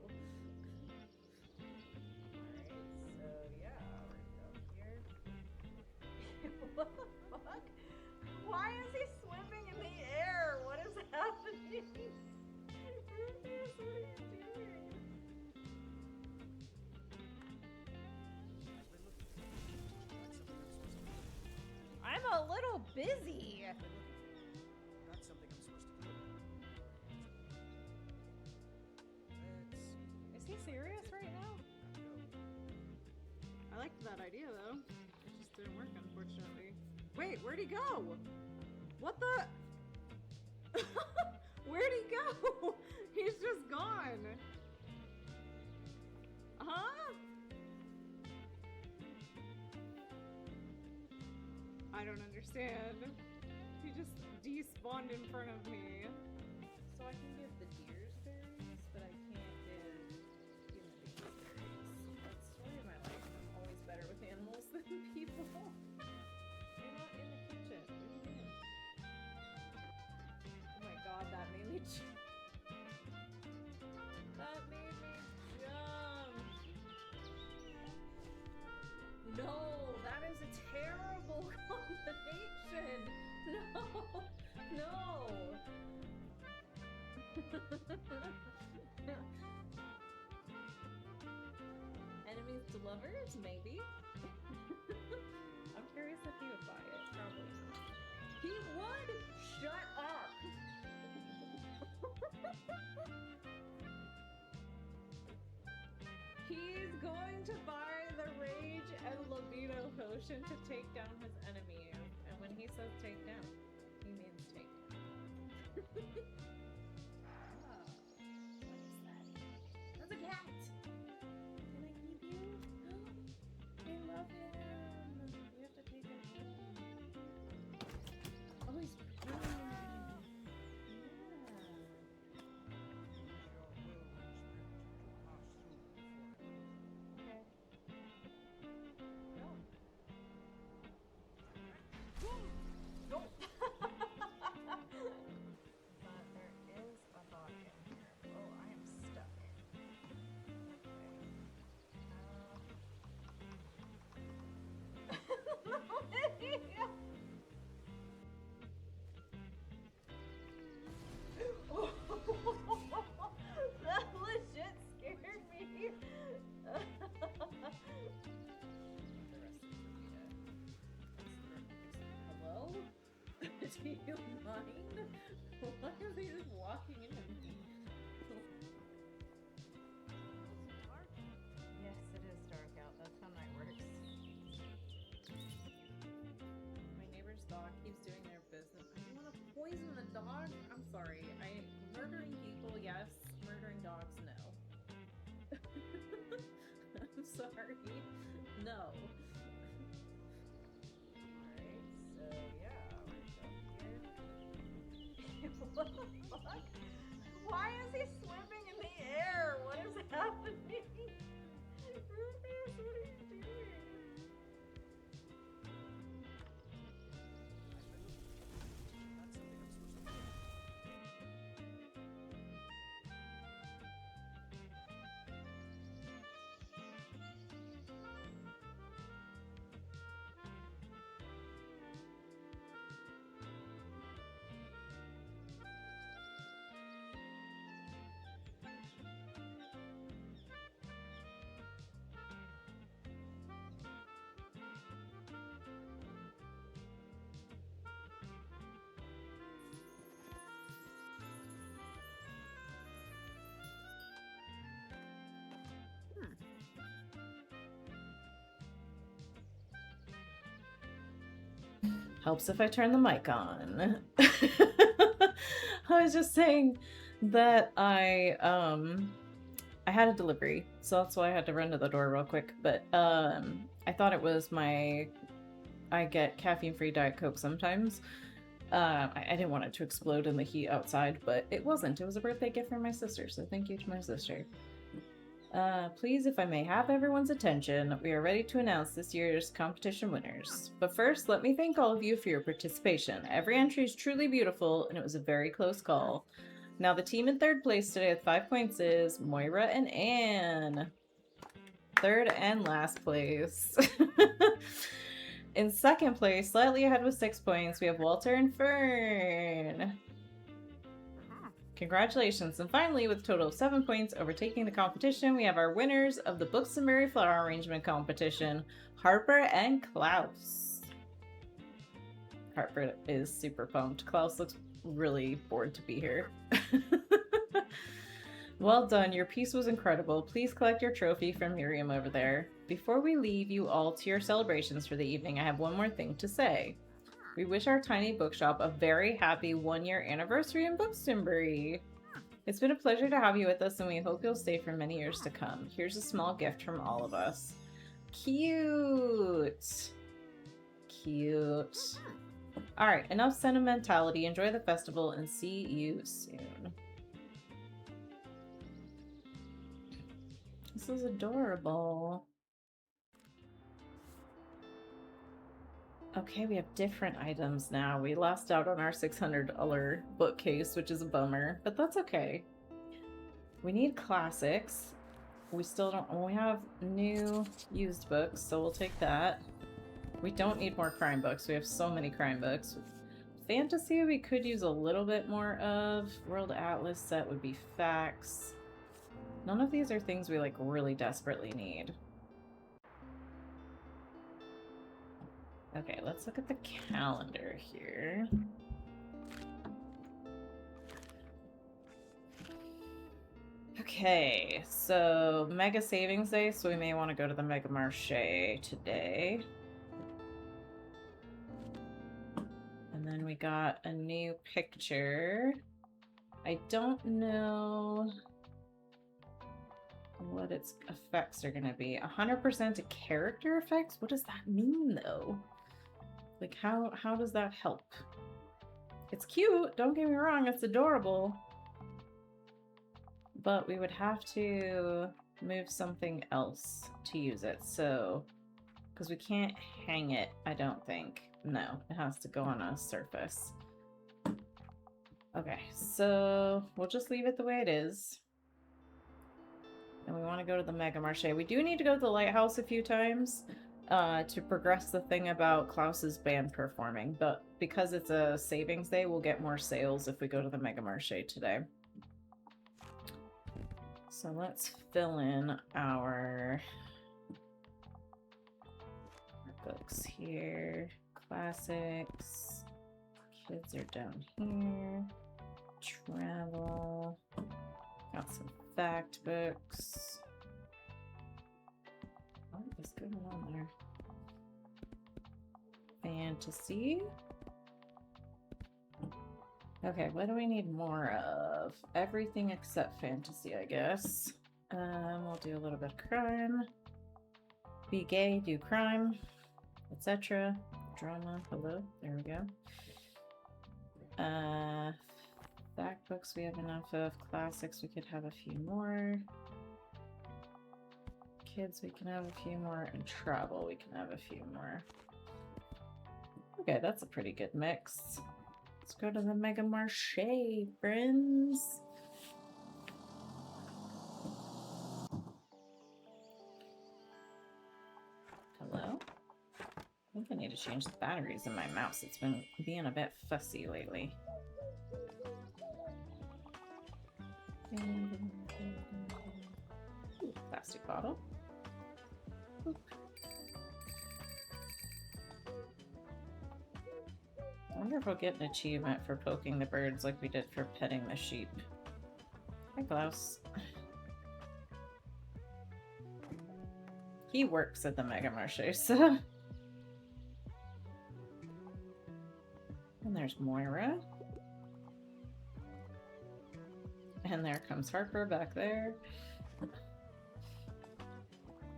Alright, so yeah, we're gonna go here. What the fuck? Why is he swimming in the air? What is happening? Rufus, what are you doing? I'm a little busy. That's something I'm supposed to do. Is he serious right now? I liked that idea though. It just didn't work, unfortunately. Wait, where'd he go? What the? Where'd he go? He's just gone. Huh? I don't understand. He just despawned in front of me. So I can give the deers berries, but I can't give human beings berries. That's the story of my life. I'm always better with animals than people. You're not in the kitchen. What do you mean? Oh my god, that made me jump. That made me jump. No, that is a terrible combination. No, no. Enemies to lovers, maybe. I'm curious if he would buy it. Probably not. He would. Shut up. He's going to buy the rage and libido potion to take down his enemy. And when he says take down, he means take down. Ah, what is that? That's a cat! Can I keep you? I love him! We have to take him home. Oh, he's purring. Nope. But there is a bot in here. Oh, I am stuck. Okay. That legit scared me. Hello? Do you mind? Why is he just walking into me? Yes, it is dark out. That's how night works. My neighbor's dog keeps doing their business. You want to poison the dog? I'm sorry. sorry. No. Alright, so yeah, we're here. What the fuck? Why is he swimming in the air? What is happening? Rufus, what are you doing? That's something I'm supposed to do. Helps if I turn the mic on. I was just saying that I had a delivery, so that's why I had to run to the door real quick. But I thought it was I get caffeine-free Diet Coke sometimes. I didn't want it to explode in the heat outside, but it wasn't. It was a birthday gift from my sister, so thank you to my sister. Please, if I may have everyone's attention, we are ready to announce this year's competition winners. But first, let me thank all of you for your participation. Every entry is truly beautiful, and it was a very close call. Now, the team in third place today with 5 points is Moira and Anne. Third and last place. In second place, slightly ahead with 6 points, we have Walter and Fern. Congratulations. And finally, with a total of 7 points, overtaking the competition, we have our winners of the Books-a-Mary Flower Arrangement Competition, Harper and Klaus. Harper is super pumped. Klaus looks really bored to be here. Well done. Your piece was incredible. Please collect your trophy from Miriam over there. Before we leave you all to your celebrations for the evening, I have one more thing to say. We wish our Tiny Bookshop a very happy 1-year anniversary in Bookstonbury. It's been a pleasure to have you with us, and we hope you'll stay for many years to come. Here's a small gift from all of us. Cute! Cute. Alright, enough sentimentality. Enjoy the festival, and see you soon. This is adorable. Okay, we have different items now. We lost out on our $600 bookcase, which is a bummer, but that's okay. We need classics. We still don't... We have new used books, so we'll take that. We don't need more crime books. We have so many crime books. Fantasy we could use a little bit more of. World Atlas set would be facts. None of these are things we, like, really desperately need. Okay, let's look at the calendar here. Okay, so Mega Savings Day, so we may want to go to the Mega Marché today. And then we got a new picture. I don't know what its effects are going to be. 100% to character effects? What does that mean, though? Like, how does that help? It's cute, don't get me wrong, it's adorable. But we would have to move something else to use it, so... Because we can't hang it, I don't think. No, it has to go on a surface. Okay, so we'll just leave it the way it is. And we want to go to the Mega Marché. We do need to go to the lighthouse a few times to progress the thing about Klaus's band performing. But because it's a savings day, we'll get more sales if we go to the Mega Marché today. So let's fill in our books here. Classics. Kids are down here. Travel. Got some fact books. What is going on there? Fantasy. Okay, what do we need more of? Everything except fantasy, I guess. We'll do a little bit of crime. Be gay, do crime, etc. Drama. Hello. There we go. Fact books we have enough of. Classics we could have a few more. Kids we can have a few more. And travel we can have a few more. Okay, that's a pretty good mix. Let's go to the Mega Marché, friends. Hello? I think I need to change the batteries in my mouse. It's been being a bit fussy lately. Ooh, plastic bottle. Oop. I wonder if we'll get an achievement for poking the birds like we did for petting the sheep. Hi, Klaus. He works at the Mega Marché, so... And there's Moira. And there comes Harper back there.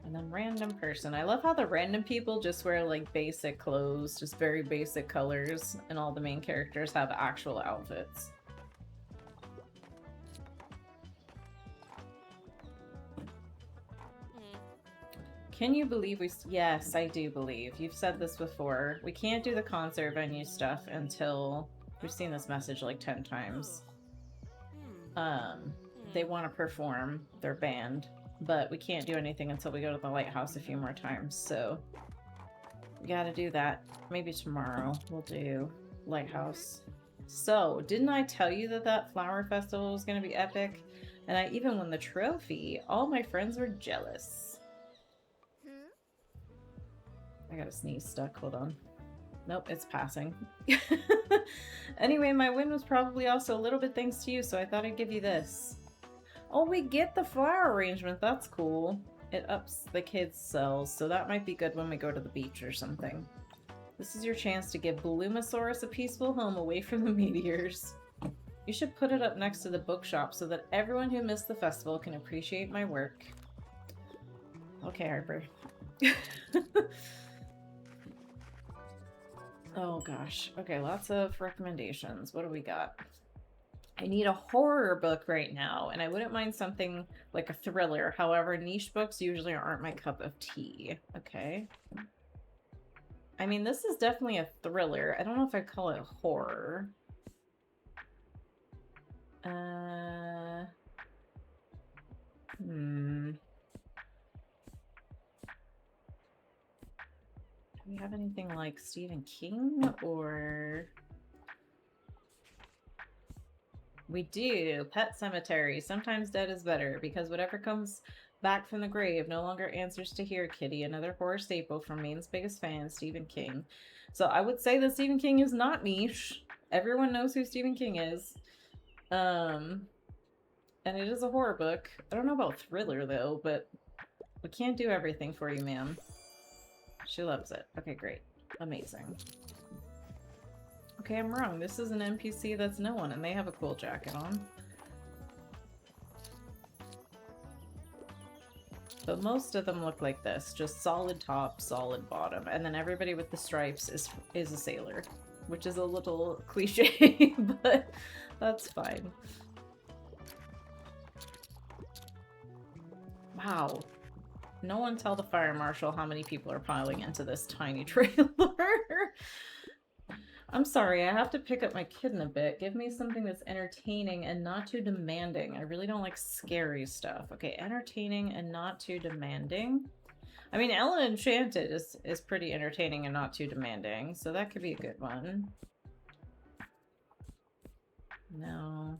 And then random person. I love how the random people just wear like basic clothes, just very basic colors, and all the main characters have actual outfits. Can you believe we... Yes, I do believe. You've said this before. We can't do the concert venue stuff until... We've seen this message like 10 times. They want to perform their band, but we can't do anything until we go to the lighthouse a few more times, so... We gotta do that. Maybe tomorrow we'll do lighthouse. So, didn't I tell you that that flower festival was gonna be epic? And I even won the trophy. All my friends were jealous. I got a sneeze stuck. Hold on. Nope, it's passing. Anyway, my win was probably also a little bit thanks to you, so I thought I'd give you this. Oh, we get the flower arrangement. That's cool. It ups the kids' cells, so that might be good when we go to the beach or something. This is your chance to give Bloomosaurus a peaceful home away from the meteors. You should put it up next to the bookshop so that everyone who missed the festival can appreciate my work. Okay, Harper. Oh gosh. Okay, lots of recommendations. What do we got? I need a horror book right now, and I wouldn't mind something like a thriller. However, niche books usually aren't my cup of tea. Okay. I mean, this is definitely a thriller. I don't know if I'd call it horror. Do we have anything like Stephen King or... We do. Pet Cemetery. Sometimes dead is better because whatever comes back from the grave no longer answers to Here Kitty. Another horror staple from Maine's biggest fan, Stephen King. So I would say that Stephen King is not niche. Everyone knows who Stephen King is. And it is a horror book. I don't know about thriller though, but we can't do everything for you, ma'am. She loves it. Okay, great. Amazing. Okay, I'm wrong. This is an NPC that's no one, and they have a cool jacket on. But most of them look like this. Just solid top, solid bottom. And then everybody with the stripes is a sailor. Which is a little cliche, but that's fine. Wow. No one tell the fire marshal how many people are piling into this tiny trailer. I'm sorry, I have to pick up my kid in a bit. Give me something that's entertaining and not too demanding. I really don't like scary stuff. Okay, entertaining and not too demanding. I mean, Ella Enchanted is pretty entertaining and not too demanding, so that could be a good one. No.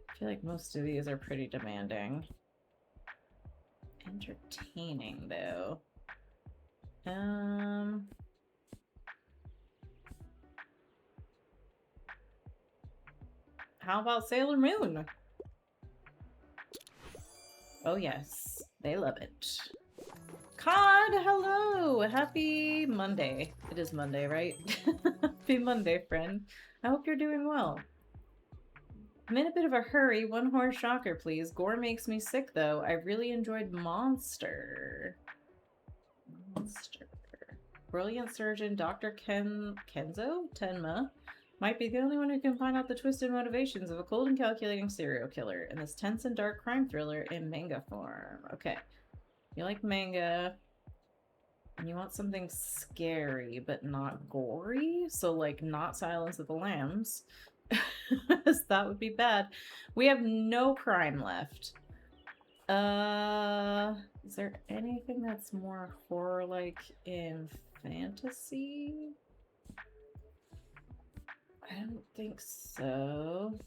I feel like most of these are pretty demanding. Entertaining, though. How about Sailor Moon? Oh yes, they love it. Cod, hello! Happy Monday. It is Monday, right? Happy Monday, friend. I hope you're doing well. I'm in a bit of a hurry. One horror shocker, please. Gore makes me sick, though. I really enjoyed Monster. Monster. Brilliant surgeon Dr. Kenzo Tenma might be the only one who can find out the twisted motivations of a cold and calculating serial killer in this tense and dark crime thriller in manga form. Okay. You like manga. And you want something scary, but not gory? So, like, not Silence of the Lambs. That would be bad. We have no crime left. Is there anything that's more horror-like in fantasy? I don't think so.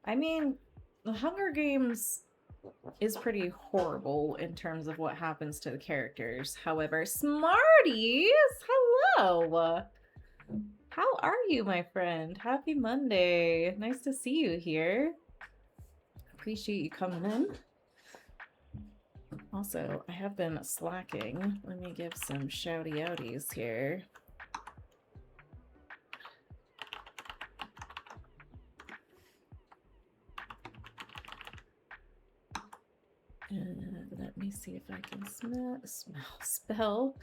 I mean, The Hunger Games is pretty horrible in terms of what happens to the characters. However, Smarties! Hello! How are you, my friend? Happy Monday. Nice to see you here. Appreciate you coming in. Also, I have been slacking. Let me give some shouty outies here. Let me see if I can spell.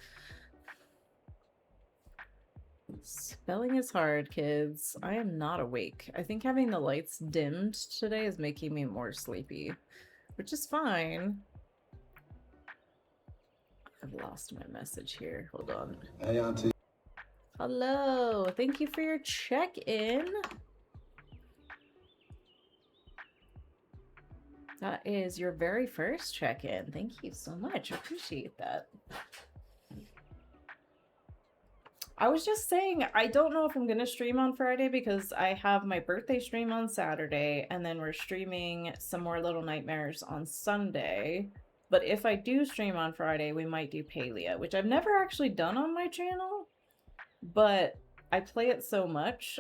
Spelling is hard, kids. I am not awake. I think having the lights dimmed today is making me more sleepy, which is fine. I've lost my message here. Hold on. Hey, Auntie. Hello. Thank you for your check-in. That is your very first check-in. Thank you so much. I appreciate that. I was just saying, I don't know if I'm going to stream on Friday because I have my birthday stream on Saturday, and then we're streaming some more Little Nightmares on Sunday. But if I do stream on Friday, we might do Palia, which I've never actually done on my channel, but I play it so much.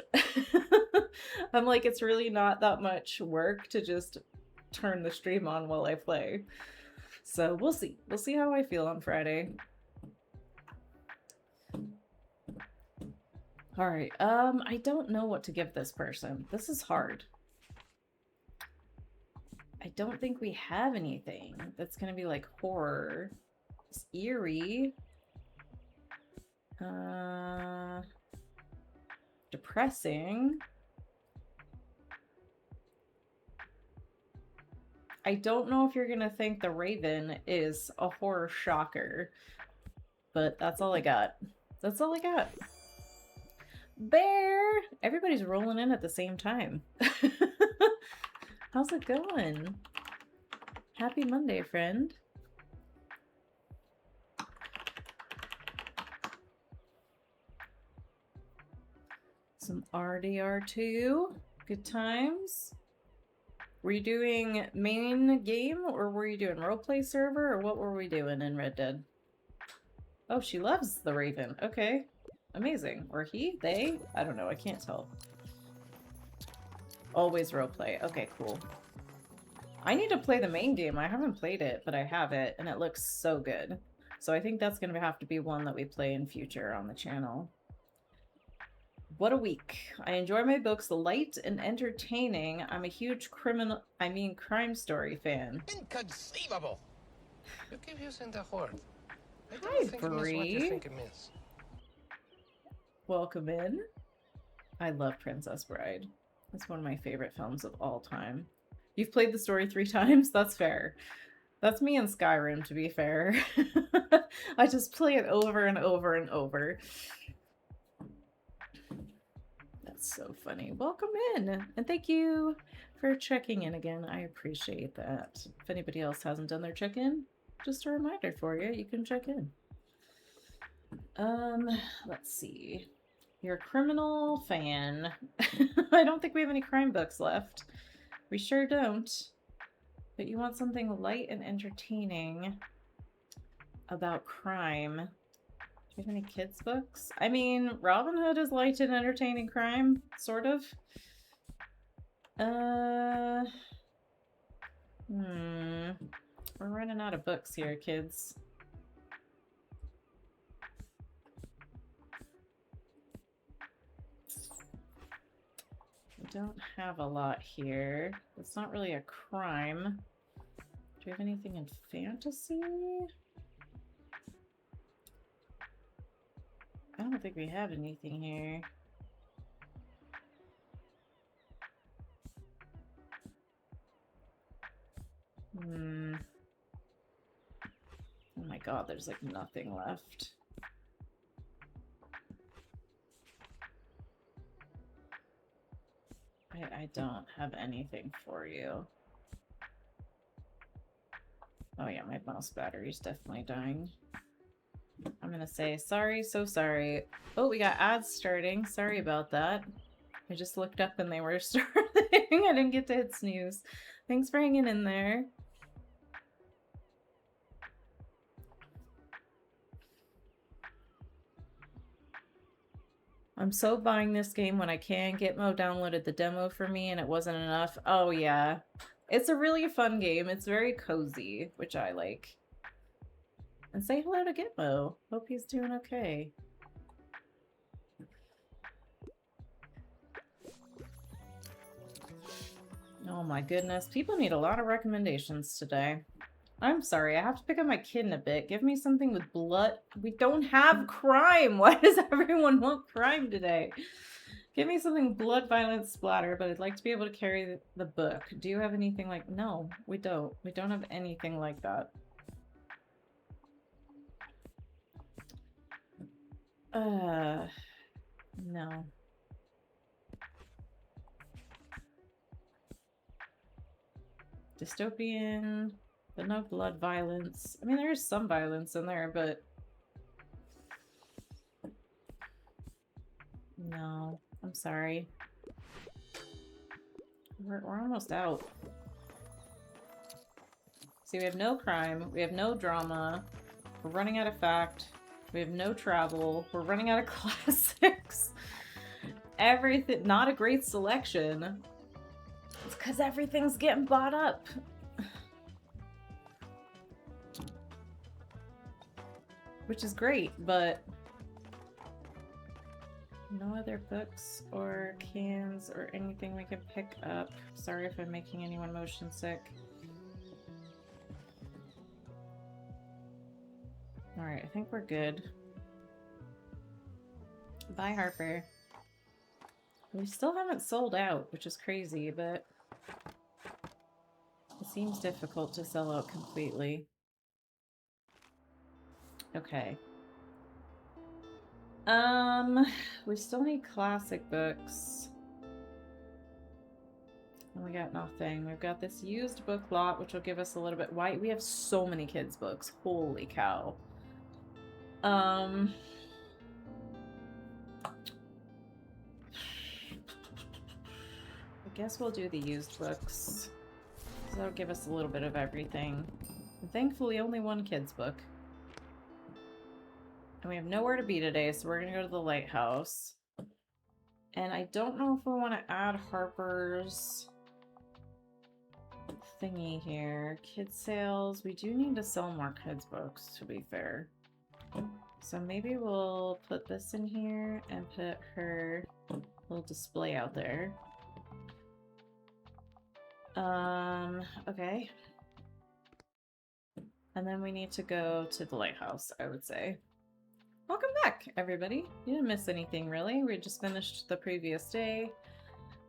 I'm like, it's really not that much work to just turn the stream on while I play. So we'll see. We'll see how I feel on Friday. All right. I don't know what to give this person. This is hard. I don't think we have anything that's gonna be like horror. It's eerie. Depressing. I don't know if you're gonna think The Raven is a horror shocker, but that's all I got. That's all I got. Bear! Everybody's rolling in at the same time. How's it going? Happy Monday, friend. Some RDR2. Good times. Were you doing main game, or were you doing roleplay server, or what were we doing in Red Dead? Oh, she loves the Raven. Okay. Amazing. Or he? They? I don't know. I can't tell. Always roleplay. Okay, cool. I need to play the main game. I haven't played it, but I have it, and it looks so good. So I think that's going to have to be one that we play in future on the channel. What a week. I enjoy my books light and entertaining. I'm a huge crime story fan. Inconceivable! You keep using the word. I Hi, don't think it means what you Bree. think it means. Welcome in. I love Princess Bride. It's one of my favorite films of all time. You've played the story 3 times? That's fair. That's me in Skyrim, to be fair. I just play it over and over and over. That's so funny. Welcome in, and thank you for checking in again. I appreciate that. If anybody else hasn't done their check-in, just a reminder for you, you can check in. Let's see. You're a criminal fan. I don't think we have any crime books left. We sure don't. But you want something light and entertaining about crime. Do you have any kids' books? I mean, Robin Hood is light and entertaining crime, sort of. We're running out of books here, kids. We don't have a lot here. It's not really a crime. Do we have anything in fantasy? I don't think we have anything here. Oh my god, there's like nothing left. I don't have anything for you. Oh yeah, my mouse battery's definitely dying. I'm gonna say sorry, so sorry. Oh, we got ads starting. Sorry about that. I just looked up and they were starting. I didn't get to hit snooze. Thanks for hanging in there. I'm so buying this game when I can. Gitmo downloaded the demo for me and it wasn't enough. Oh yeah. It's a really fun game. It's very cozy, which I like. And say hello to Gitmo. Hope he's doing okay. Oh my goodness. People need a lot of recommendations today. I'm sorry, I have to pick up my kid in a bit. Give me something with blood. We don't have crime. Why does everyone want crime today? Give me something blood, violence, splatter, but I'd like to be able to carry the book. Do you have anything like... No, we don't. We don't have anything like that. No. Dystopian, but no blood violence. I mean, there is some violence in there, but... No, I'm sorry. We're almost out. See, we have no crime, we have no drama, we're running out of fact, we have no travel, we're running out of classics. Everything, not a great selection. It's because everything's getting bought up. Which is great, but no other books or cans or anything we can pick up. Sorry if I'm making anyone motion sick. Alright, I think we're good. Bye, Harper. We still haven't sold out, which is crazy, but it seems difficult to sell out completely. Okay. We still need classic books. And we got nothing. We've got this used book lot, which will give us a little bit. Why we have so many kids' books. Holy cow. I guess we'll do the used books. So that'll give us a little bit of everything. And thankfully, only one kid's book. And we have nowhere to be today, so we're gonna go to the lighthouse. And I don't know if we want to add Harper's thingy here. Kids sales. We do need to sell more kids books, to be fair. So maybe we'll put this in here and put her little display out there. Okay. And then we need to go to the lighthouse, I would say. Welcome back, everybody. You didn't miss anything, really. We just finished the previous day.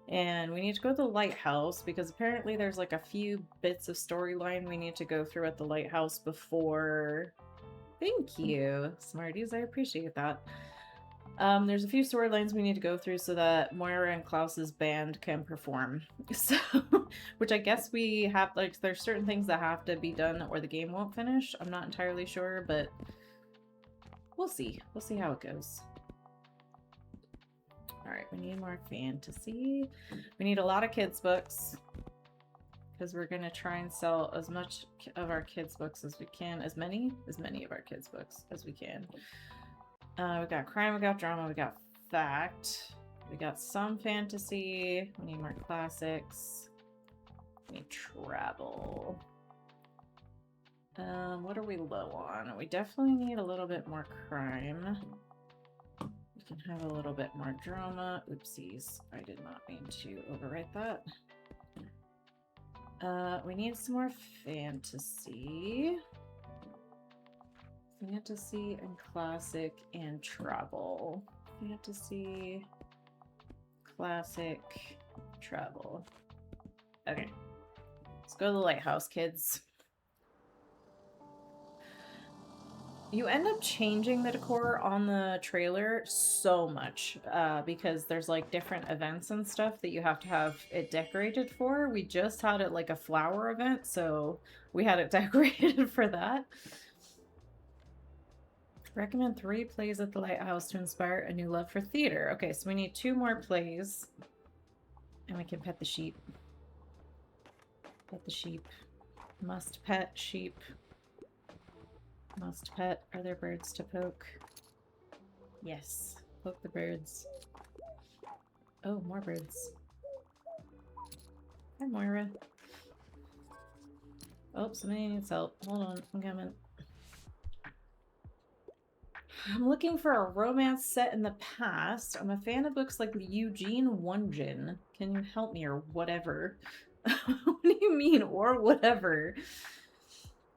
And we need to go to the lighthouse because apparently there's like a few bits of storyline we need to go through at the lighthouse before... Thank you, Smarties. I appreciate that. There's a few storylines we need to go through so that Moira and Klaus's band can perform. So, which I guess we have, like, there's certain things that have to be done or the game won't finish. I'm not entirely sure, but we'll see. We'll see how it goes. Alright, we need more fantasy. We need a lot of kids' books. Because we're going to try and sell as much of our kids' books as we can. As many of our kids' books as we can. We got crime, we got drama, we got fact. We got some fantasy. We need more classics. We need travel. What are we low on? We definitely need a little bit more crime. We can have a little bit more drama. Oopsies. I did not mean to overwrite that. We need some more fantasy. Fantasy and classic and travel. Fantasy, classic, travel. Okay. Let's go to the lighthouse, kids. You end up changing the decor on the trailer so much because there's like different events and stuff that you have to have it decorated for. We just had it like a flower event, so we had it decorated for that. Recommend 3 plays at the lighthouse to inspire a new love for theater. Okay, so we need 2 more plays. And we can pet the sheep. Pet the sheep. Must pet sheep. Must pet. Are there birds to poke? Yes. Poke the birds. Oh, more birds. Hi, Moira. Oh, somebody needs help. Hold on, I'm coming. I'm looking for a romance set in the past. I'm a fan of books like Eugene Onegin. Can you help me or whatever? What do you mean, or whatever?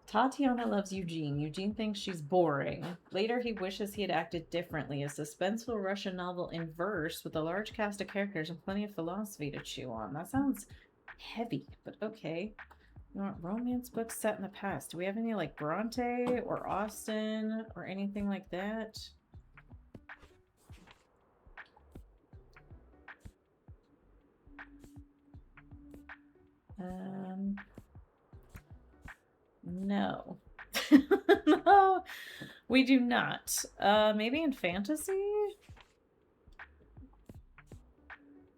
Tatiana loves Eugene. Eugene thinks she's boring. Later, he wishes he had acted differently. A suspenseful Russian novel in verse with a large cast of characters and plenty of philosophy to chew on. That sounds heavy, but okay. You want romance books set in the past? Do we have any like Bronte or Austen or anything like that? No. No, we do not. Maybe in fantasy?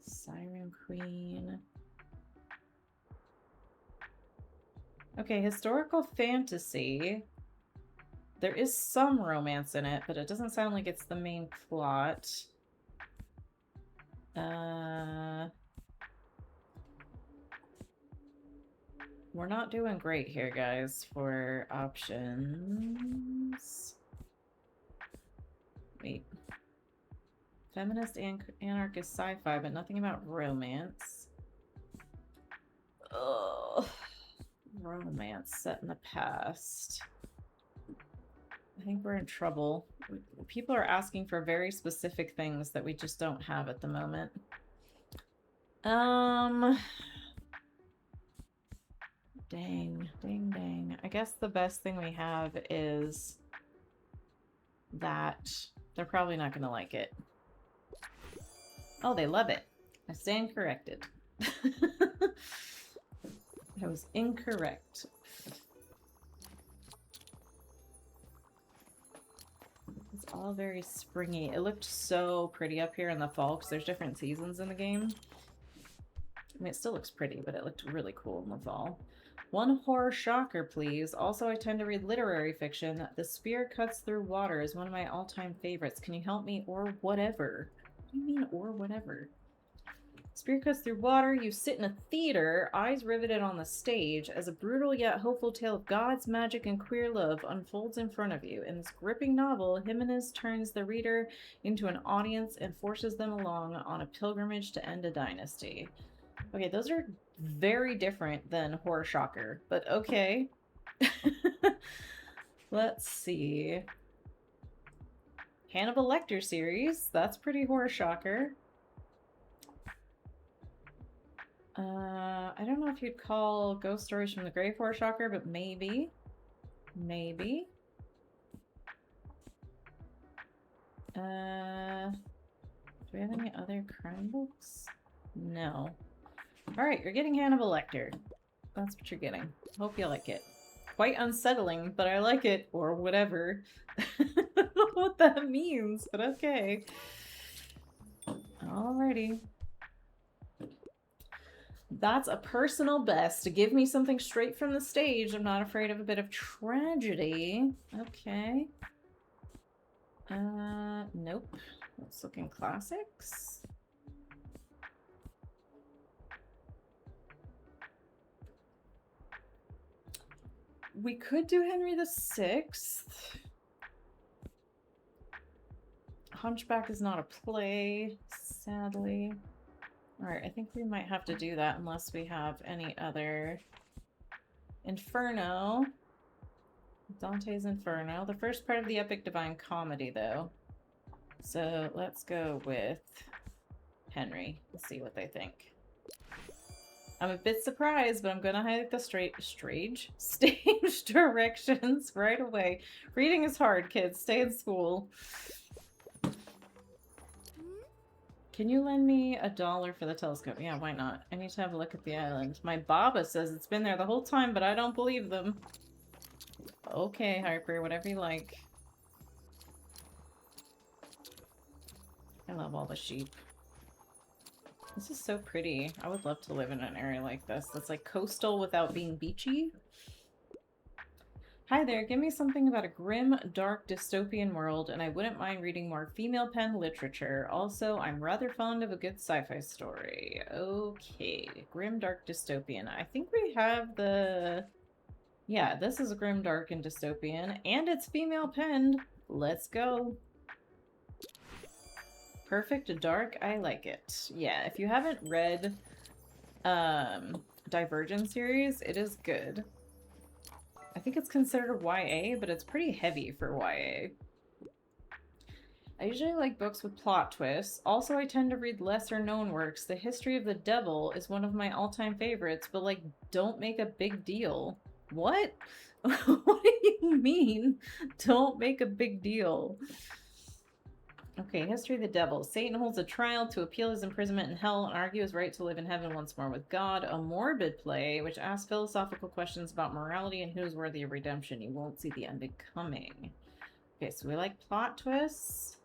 Siren Queen. Okay, historical fantasy. There is some romance in it, but it doesn't sound like it's the main plot. We're not doing great here, guys, for options. Wait. Feminist and anarchist sci-fi, but nothing about romance. Ugh. Romance set in the past. I think we're in trouble. People are asking for very specific things that we just don't have at the moment. Dang. I guess the best thing we have is that they're probably not going to like it. Oh, they love it. I stand corrected. I was incorrect. It's all very springy. It looked so pretty up here in the fall because there's different seasons in the game. I mean, it still looks pretty, but it looked really cool in the fall. One horror shocker, please. Also, I tend to read literary fiction. The Spear Cuts Through Water is one of my all-time favorites. Can you help me? Or whatever. What do you mean, or whatever? Spear Cuts Through Water. You sit in a theater, eyes riveted on the stage, as a brutal yet hopeful tale of gods, magic, and queer love unfolds in front of you. In this gripping novel, Jimenez turns the reader into an audience and forces them along on a pilgrimage to end a dynasty. Okay, those are very different than Horror Shocker, but okay. Let's see. Hannibal Lecter series. That's pretty Horror Shocker. I don't know if you'd call Ghost Stories from the Grave Horror Shocker, but maybe. Maybe. Do we have any other crime books? No. Alright, you're getting Hannibal Lecter. That's what you're getting. Hope you like it. Quite unsettling, but I like it, or whatever. I don't know what that means, but okay. Alrighty. That's a personal best. Give me something straight from the stage. I'm not afraid of a bit of tragedy. Okay. Nope. Let's look in classics. We could do Henry VI. Hunchback is not a play, sadly. Alright, I think we might have to do that unless we have any other... Inferno. Dante's Inferno. The first part of the Epic Divine Comedy, though. So let's go with Henry. Let's see what they think. I'm a bit surprised, but I'm gonna highlight the stage directions right away. Reading is hard, kids. Stay in school. Can you lend me $1 for the telescope? Yeah, why not? I need to have a look at the island. My Baba says it's been there the whole time, but I don't believe them. Okay, Harper, whatever you like. I love all the sheep. This is so pretty. I would love to live in an area like this. That's like coastal without being beachy. Hi there, give me something about a grim, dark, dystopian world, and I wouldn't mind reading more female-penned literature. Also, I'm rather fond of a good sci-fi story. Okay, grim, dark, dystopian. I think we have the... Yeah, this is grim, dark, and dystopian, and it's female-penned. Let's go. Perfect dark, I like it. Yeah, if you haven't read Divergent series, it is good. I think it's considered YA, but it's pretty heavy for YA. I usually like books with plot twists. Also, I tend to read lesser known works. The History of the Devil is one of my all-time favorites, but like, don't make a big deal. What? What do you mean? Don't make a big deal. Okay, History of the Devil. Satan holds a trial to appeal his imprisonment in hell and argue his right to live in heaven once more with God. A morbid play, which asks philosophical questions about morality and who is worthy of redemption. You won't see the ending coming. Okay, so we like plot twists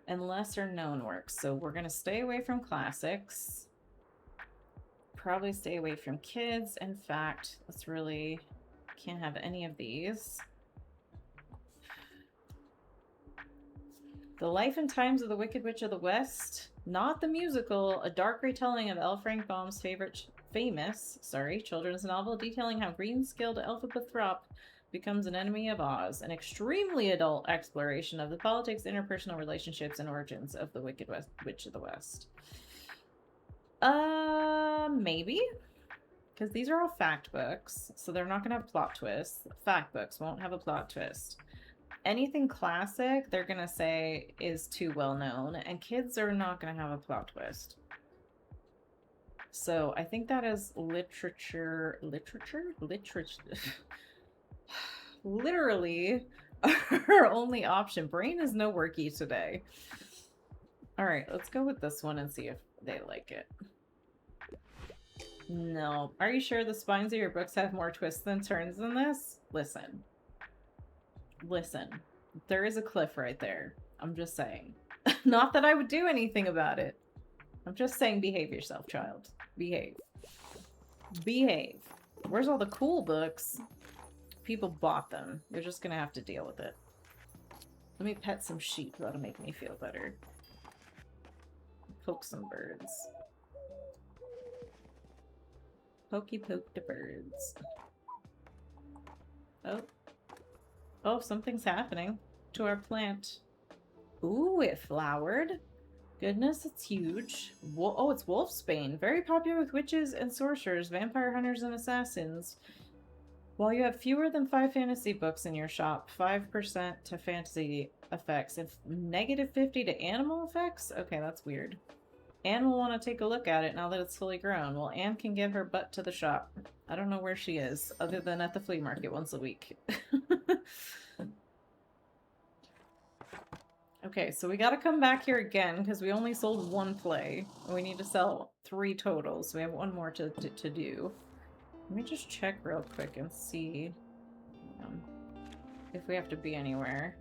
and lesser known works. So we're going to stay away from classics. Probably stay away from kids. In fact, let's really... Can't have any of these. The Life and Times of the Wicked Witch of the West, not the musical, a dark retelling of L. Frank Baum's famous children's novel detailing how green-skilled Elphaba becomes an enemy of Oz, an extremely adult exploration of the politics, interpersonal relationships, and origins of the Wicked Witch of the West. Maybe? Because these are all fact books, so they're not going to have plot twists. Fact books won't have a plot twist. Anything classic, they're going to say is too well known, and kids are not going to have a plot twist. So I think that is literature, literally our only option. Brain is no worky today. All right, let's go with this one and see if they like it. No. Are you sure the spines of your books have more twists than turns than this? Listen. Listen, there is a cliff right there. I'm just saying. Not that I would do anything about it. I'm just saying behave yourself, child. Behave. Behave. Where's all the cool books? People bought them. You're just gonna have to deal with it. Let me pet some sheep. That'll make me feel better. Poke some birds. Pokey poke the birds. Oh. Oh, something's happening to our plant. Ooh, it flowered. Goodness, it's huge. Oh, it's Wolfsbane. Very popular with witches and sorcerers, vampire hunters, and assassins. While you have fewer than 5 fantasy books in your shop, 5% to fantasy effects, and -50 to animal effects? Okay, that's weird. Anne will want to take a look at it now that it's fully grown. Well, Anne can get her butt to the shop. I don't know where she is, other than at the flea market once a week. Okay, so we gotta come back here again, because we only sold 1 play. We need to sell 3 total, so we have 1 more to do. Let me just check real quick and see if we have to be anywhere.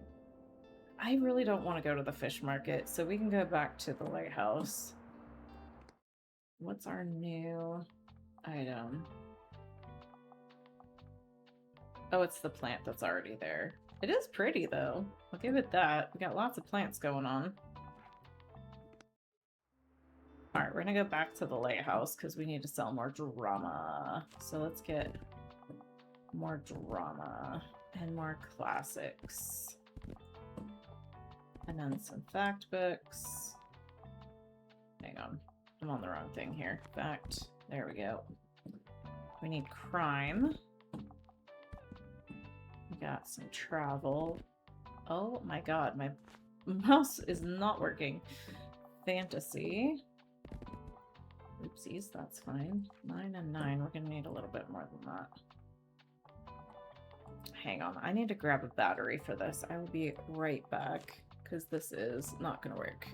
I really don't want to go to the fish market, so we can go back to the lighthouse. What's our new item? Oh, it's the plant that's already there. It is pretty, though. I'll give it that. We got lots of plants going on. Alright, we're gonna go back to the lighthouse because we need to sell more drama. So let's get more drama and more classics. And then some fact books. Hang on. I'm on the wrong thing here. Fact. There we go. We need crime. We got some travel. Oh my god, my mouse is not working. Fantasy. Oopsies, that's fine. 9 and 9. We're gonna need a little bit more than that. Hang on. I need to grab a battery for this. I will be right back because this is not gonna work.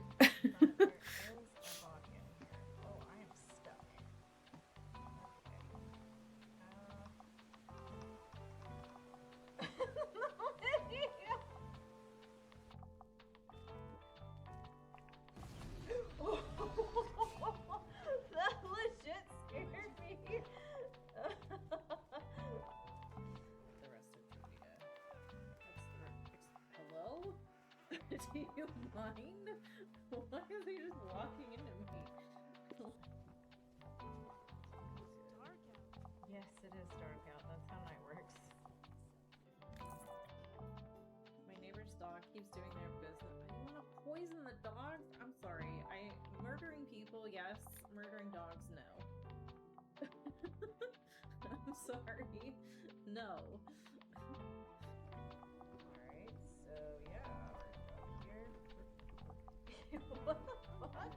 That legit scared me. The rest of trivia. Hello? Do you mind? Why is he just walking into me? Dark out. Yes, it is dark out. That's how night works. My neighbor's dog keeps doing their business. I don't want to poison the dogs. I'm sorry. Murdering people, yes. Murdering dogs, no. I'm sorry. No. Alright, so yeah, we're here. What the fuck?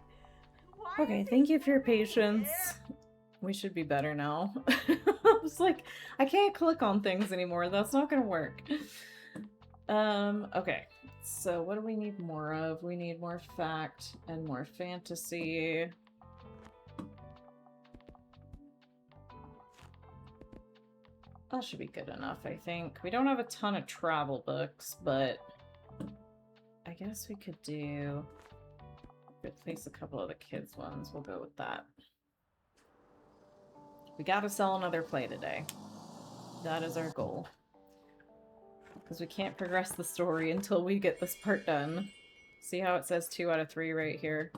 Why Okay, is he thank you for your swimming in the patience. air? We should be better now. I was like, I can't click on things anymore. That's not gonna work. Okay. So what do we need more of? We need more fact and more fantasy. That should be good enough, I think. We don't have a ton of travel books, but I guess we could replace a couple of the kids' ones. We'll go with that. We gotta sell another play today. That is our goal. Because we can't progress the story until we get this part done. See how it says 2 out of 3 right here?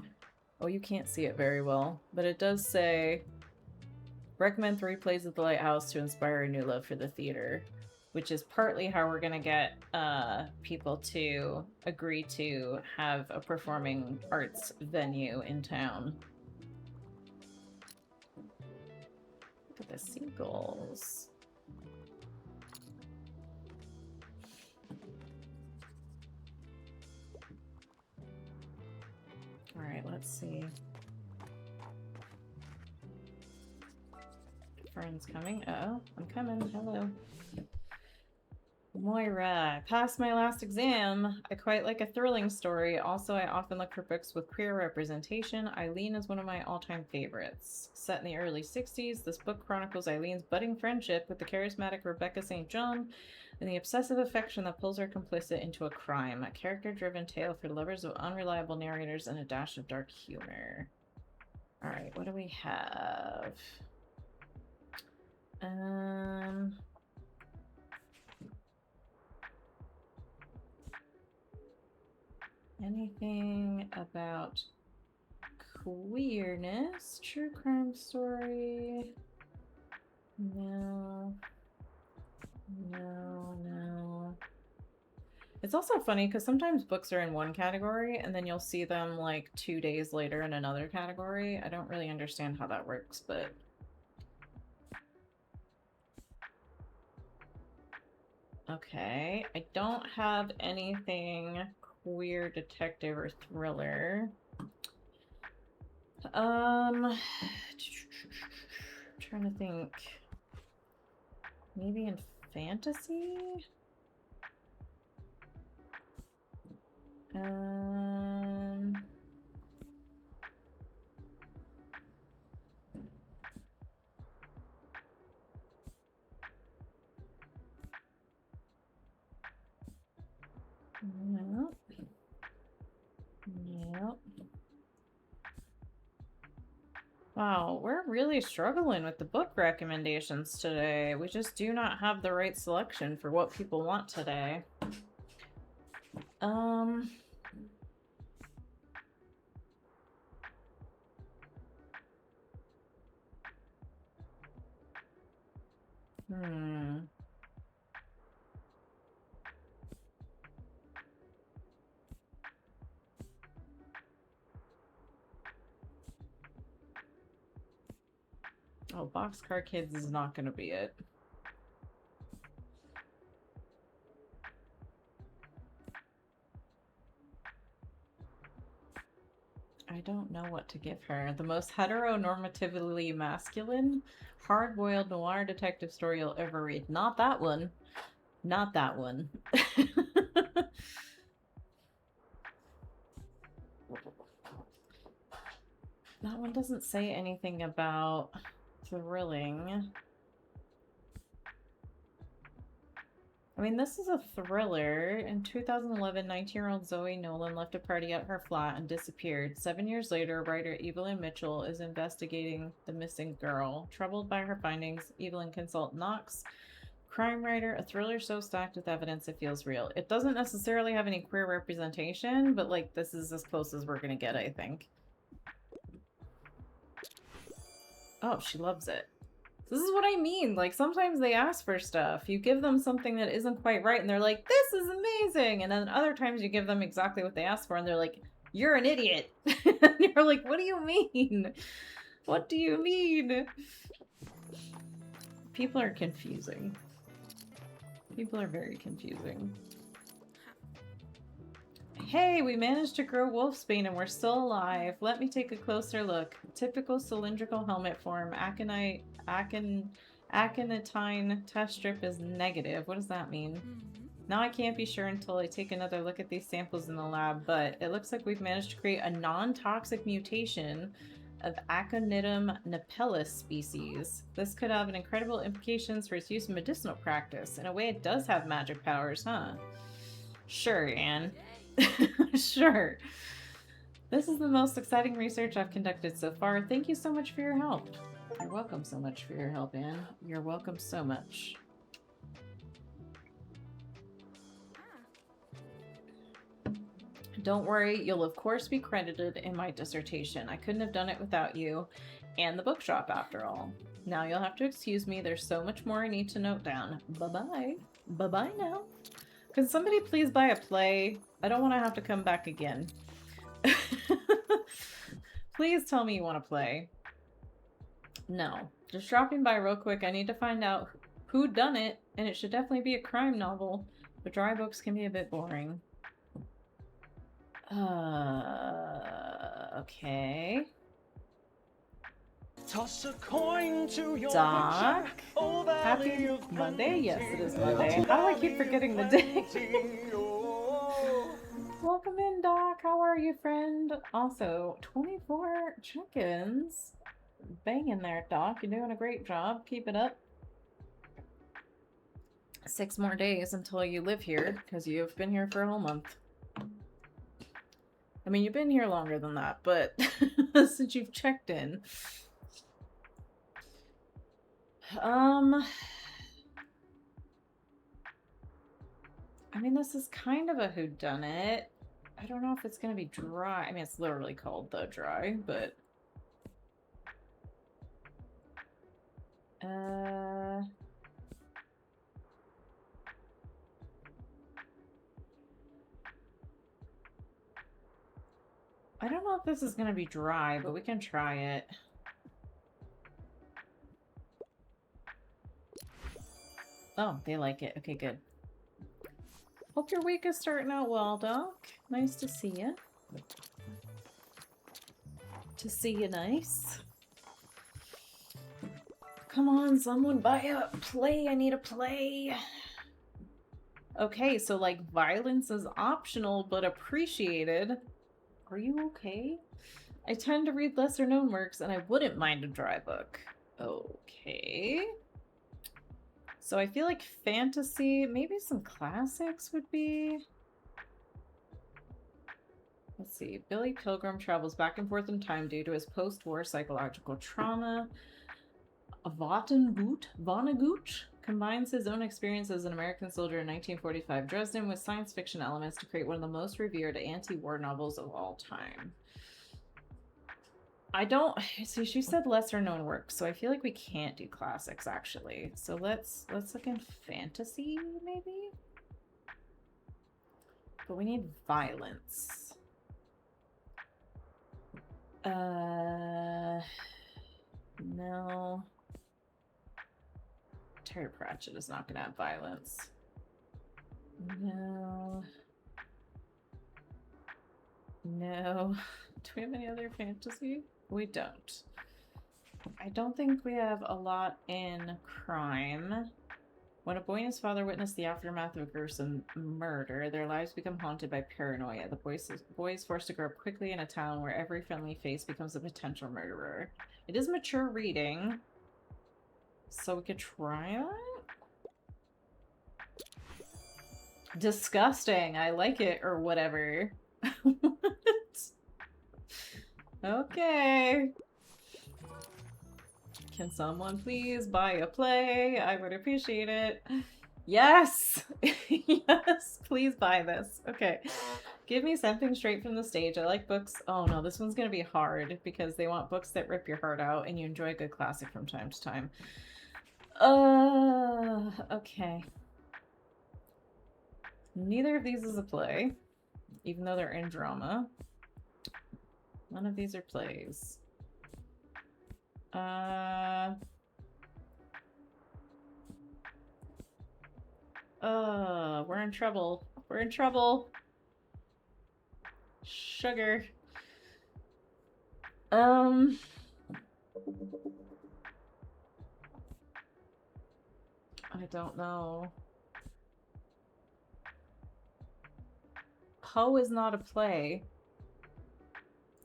Oh, you can't see it very well. But it does say, recommend 3 plays at the Lighthouse to inspire a new love for the theater. Which is partly how we're gonna get people to agree to have a performing arts venue in town. Look at the seagulls. Alright, let's see. Friend's coming. Uh-oh, I'm coming. Hello. Moira, passed my last exam. I quite like a thrilling story. Also, I often look for books with queer representation. Eileen is one of my all-time favorites. Set in the early 60s, this book chronicles Eileen's budding friendship with the charismatic Rebecca St. John and the obsessive affection that pulls her complicit into a crime. A character-driven tale for lovers of unreliable narrators and a dash of dark humor. Alright, what do we have? Anything about queerness? True crime story? No. No. It's also funny because sometimes books are in one category and then you'll see them like 2 days later in another category. I don't really understand how that works, but... Okay, I don't have anything queer, detective, or thriller. Trying to think. Maybe in fantasy? Nope. Yep. Wow, we're really struggling with the book recommendations today. We just do not have the right selection for what people want today. Oh, Boxcar Kids is not gonna be it. I don't know what to give her. The most heteronormatively masculine, hard-boiled noir detective story you'll ever read. Not that one. Not that one. That one doesn't say anything about thrilling. I mean, this is a thriller. In 2011, 19-year-old Zoe Nolan left a party at her flat and disappeared. 7 years later, writer Evelyn Mitchell is investigating the missing girl. Troubled by her findings, Evelyn consults Knox, crime writer, a thriller so stacked with evidence it feels real. It doesn't necessarily have any queer representation, but like this is as close as we're gonna get, I think. Oh, she loves it. This is what I mean. Like, sometimes they ask for stuff. You give them something that isn't quite right, and they're like, this is amazing! And then other times you give them exactly what they asked for, and they're like, you're an idiot! And you're like, what do you mean? What do you mean? People are confusing. People are very confusing. Hey, we managed to grow wolfsbane and we're still alive. Let me take a closer look. Typical cylindrical helmet form. Aconitine test strip is negative. What does that mean? Now I can't be sure until I take another look at these samples in the lab, but it looks like we've managed to create a non-toxic mutation of Aconitum napellus species. This could have an incredible implications for its use in medicinal practice. In a way, it does have magic powers, huh? Sure, Anne. Sure. This is the most exciting research I've conducted so far. Thank you so much for your help. You're welcome so much for your help, Anne. You're welcome so much. Don't worry, you'll of course be credited in my dissertation. I couldn't have done it without you and the bookshop after all. Now you'll have to excuse me, there's so much more I need to note down. Bye-bye. Bye-bye now. Can somebody please buy a play? I don't want to have to come back again. Please tell me you want to play. No. Just dropping by real quick. I need to find out who done it, and it should definitely be a crime novel. But dry books can be a bit boring. Okay. Toss a coin to your Doc, picture, oh, happy valley of Monday? Yes, it is Monday. plenty, How do I keep forgetting the day? plenty, oh. Welcome in, Doc. How are you, friend? Also, 24 chickens. Banging there, Doc. You're doing a great job. Keep it up. 6 more days until you live here, because you've been here for a whole month. I mean, you've been here longer than that, but since you've checked in. I mean, this is kind of a whodunit. I don't know if it's gonna be dry. I mean, it's literally called The Dry, but... I don't know if this is gonna be dry, but we can try it. Oh, they like it. Okay, good. Hope your week is starting out well, Doc. Nice to see you. To see you nice. Come on, someone buy a play. I need a play. Okay, so like violence is optional but appreciated. Are you okay? I tend to read lesser known works and I wouldn't mind a dry book. Okay. So I feel like fantasy, maybe some classics would be... Let's see. Billy Pilgrim travels back and forth in time due to his post-war psychological trauma. Vonnegut combines his own experience as an American soldier in 1945 Dresden with science fiction elements to create one of the most revered anti-war novels of all time. I don't... See, she said lesser known works, so I feel like we can't do classics, actually. So let's look in fantasy, maybe? But we need violence. No. Terry Pratchett is not going to have violence. No. No. Do we have any other fantasy? We don't. I don't think we have a lot in crime. When a boy and his father witness the aftermath of a gruesome murder, their lives become haunted by paranoia. The boy is forced to grow up quickly in a town where every friendly face becomes a potential murderer. It is mature reading, so we could try that? Disgusting. I like it, or whatever. What? Okay. Can someone please buy a play? I would appreciate it. Yes! Yes, please buy this. Okay. Give me something straight from the stage. I like books. Oh no, this one's gonna be hard because they want books that rip your heart out and you enjoy a good classic from time to time. Okay. Neither of these is a play, even though they're in drama. None of these are plays. We're in trouble. We're in trouble. Sugar. I don't know. Poe is not a play.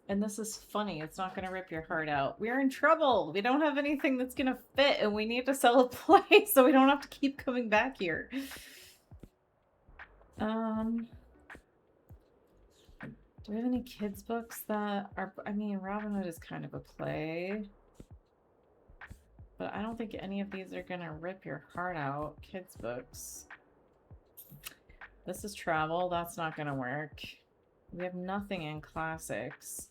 And this is funny. It's not going to rip your heart out. We're in trouble. We don't have anything that's going to fit, and we need to sell a play so we don't have to keep coming back here. Do we have any kids' books that are... I mean, Robin Hood is kind of a play. But I don't think any of these are going to rip your heart out. Kids' books. This is travel. That's not going to work. We have nothing in classics.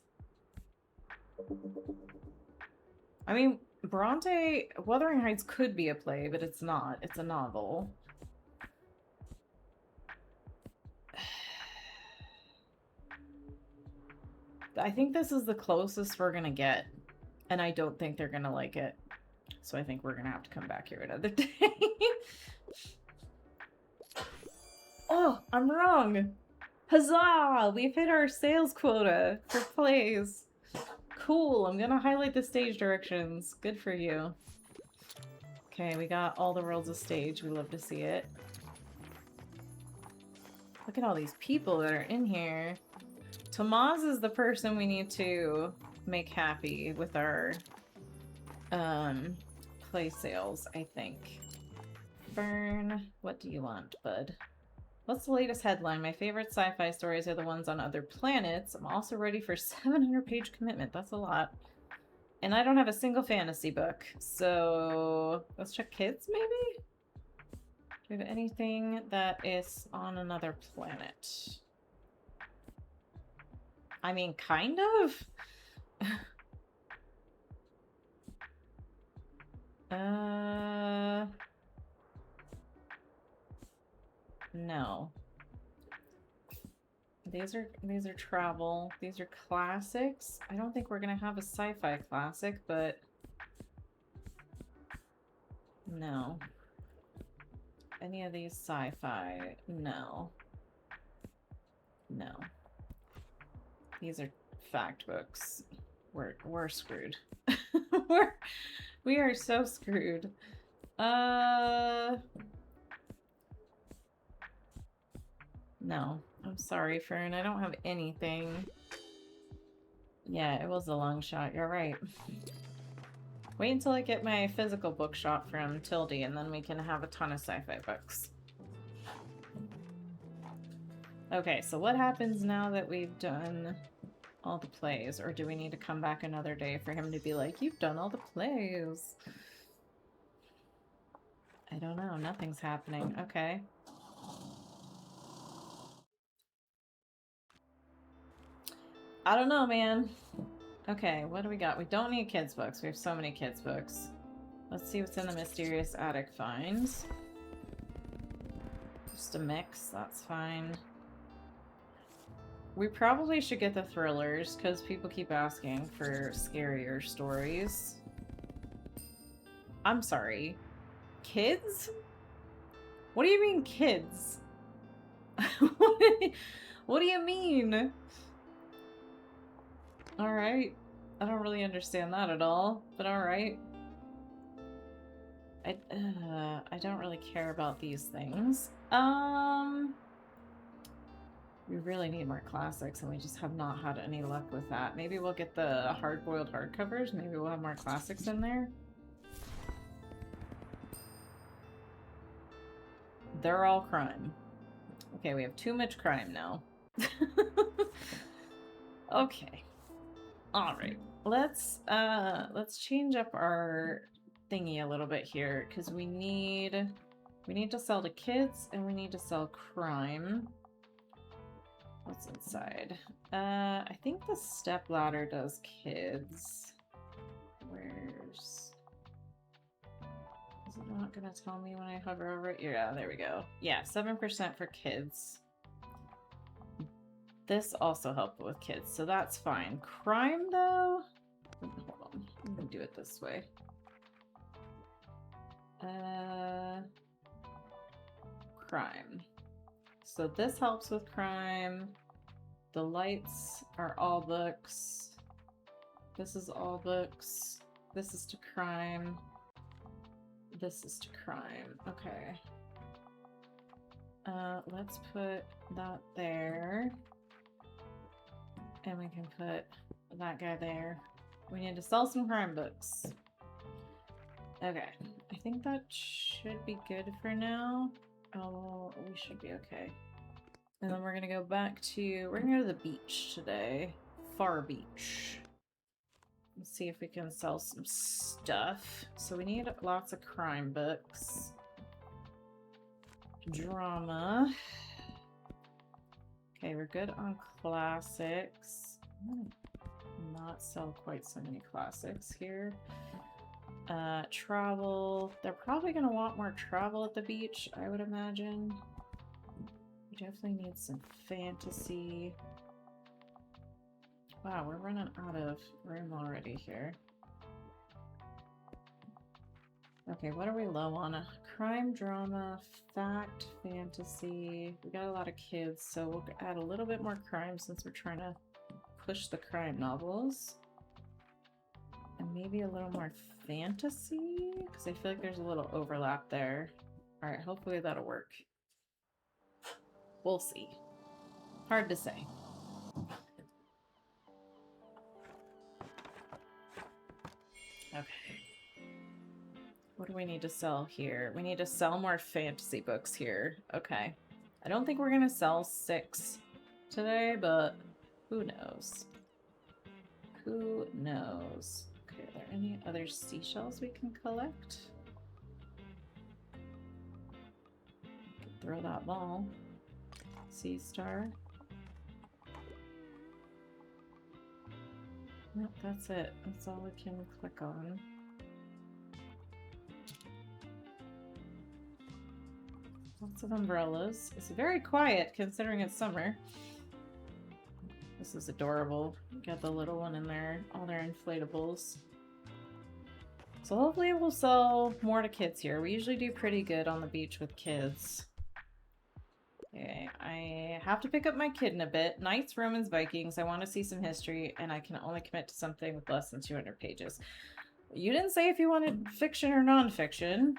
I mean, Bronte, Wuthering Heights could be a play, but it's not. It's a novel. I think this is the closest we're gonna get, and I don't think they're gonna like it. So I think we're gonna have to come back here another day. Oh, I'm wrong! Huzzah! We've hit our sales quota for plays. Cool, I'm gonna highlight the stage directions. Good for you. Okay, we got all the worlds of stage. We love to see it. Look at all these people that are in here. Tomas is the person we need to make happy with our play sales, I think. Fern, what do you want, bud? What's the latest headline? My favorite sci-fi stories are the ones on other planets. I'm also ready for 700-page commitment. That's a lot. And I don't have a single fantasy book. So let's check kids, maybe? Do we have anything that is on another planet? I mean, kind of. No. These are travel. These are classics. I don't think we're gonna have a sci-fi classic, but no. Any of these sci-fi? No. No. These are fact books. We're screwed. We are so screwed. No. I'm sorry, Fern. I don't have anything. Yeah, it was a long shot. You're right. Wait until I get my physical bookshop from Tildy, and then we can have a ton of sci-fi books. Okay, so what happens now that we've done all the plays? Or do we need to come back another day for him to be like, you've done all the plays? I don't know. Nothing's happening. Okay. I don't know, man. Okay, what do we got? We don't need kids' books. We have so many kids' books. Let's see what's in the mysterious attic finds. Just a mix. That's fine. We probably should get the thrillers, because people keep asking for scarier stories. I'm sorry. Kids? What do you mean, kids? What do you mean? Alright. I don't really understand that at all, but alright. I don't really care about these things. We really need more classics, and we just have not had any luck with that. Maybe we'll get the hard-boiled hardcovers. Maybe we'll have more classics in there. They're all crime. Okay, we have too much crime now. Okay. Alright. Let's change up our thingy a little bit here, because we need to sell to kids and we need to sell crime. What's inside? I think the step ladder does kids. Where's... Is it not gonna tell me when I hover over it? Yeah, there we go. Yeah, 7% for kids. This also helped with kids, so that's fine. Crime, though? Hold on. I'm gonna do it this way. Crime. So this helps with crime. The lights are all books. This is all books. This is to crime. This is to crime. Okay. Let's put that there. And we can put that guy there. We need to sell some crime books. Okay. I think that should be good for now. Oh, we should be okay. And then we're gonna go back to... We're gonna go to the beach today. Far Beach. Let's see if we can sell some stuff. So we need lots of crime books. Drama. Okay, we're good on classics. I'm gonna not sell quite so many classics here. Travel. They're probably gonna want more travel at the beach, I would imagine. We definitely need some fantasy. Wow, we're running out of room already here. Okay, what are we low on? Crime, drama, fact, fantasy. We got a lot of kids, so we'll add a little bit more crime since we're trying to push the crime novels. And maybe a little more fantasy? Because I feel like there's a little overlap there. Alright, hopefully that'll work. We'll see. Hard to say. Okay. What do we need to sell here? We need to sell more fantasy books here. Okay. I don't think we're gonna sell 6 today, but who knows? Who knows? Okay, are there any other seashells we can collect? Could throw that ball. Sea star. Nope, that's it. That's all we can click on. Lots of umbrellas. It's very quiet considering it's summer. This is adorable. Got the little one in there. All their inflatables. So hopefully we'll sell more to kids here. We usually do pretty good on the beach with kids. Okay, I have to pick up my kid in a bit. Knights, Romans, Vikings. I want to see some history, and I can only commit to something with less than 200 pages. You didn't say if you wanted fiction or non-fiction.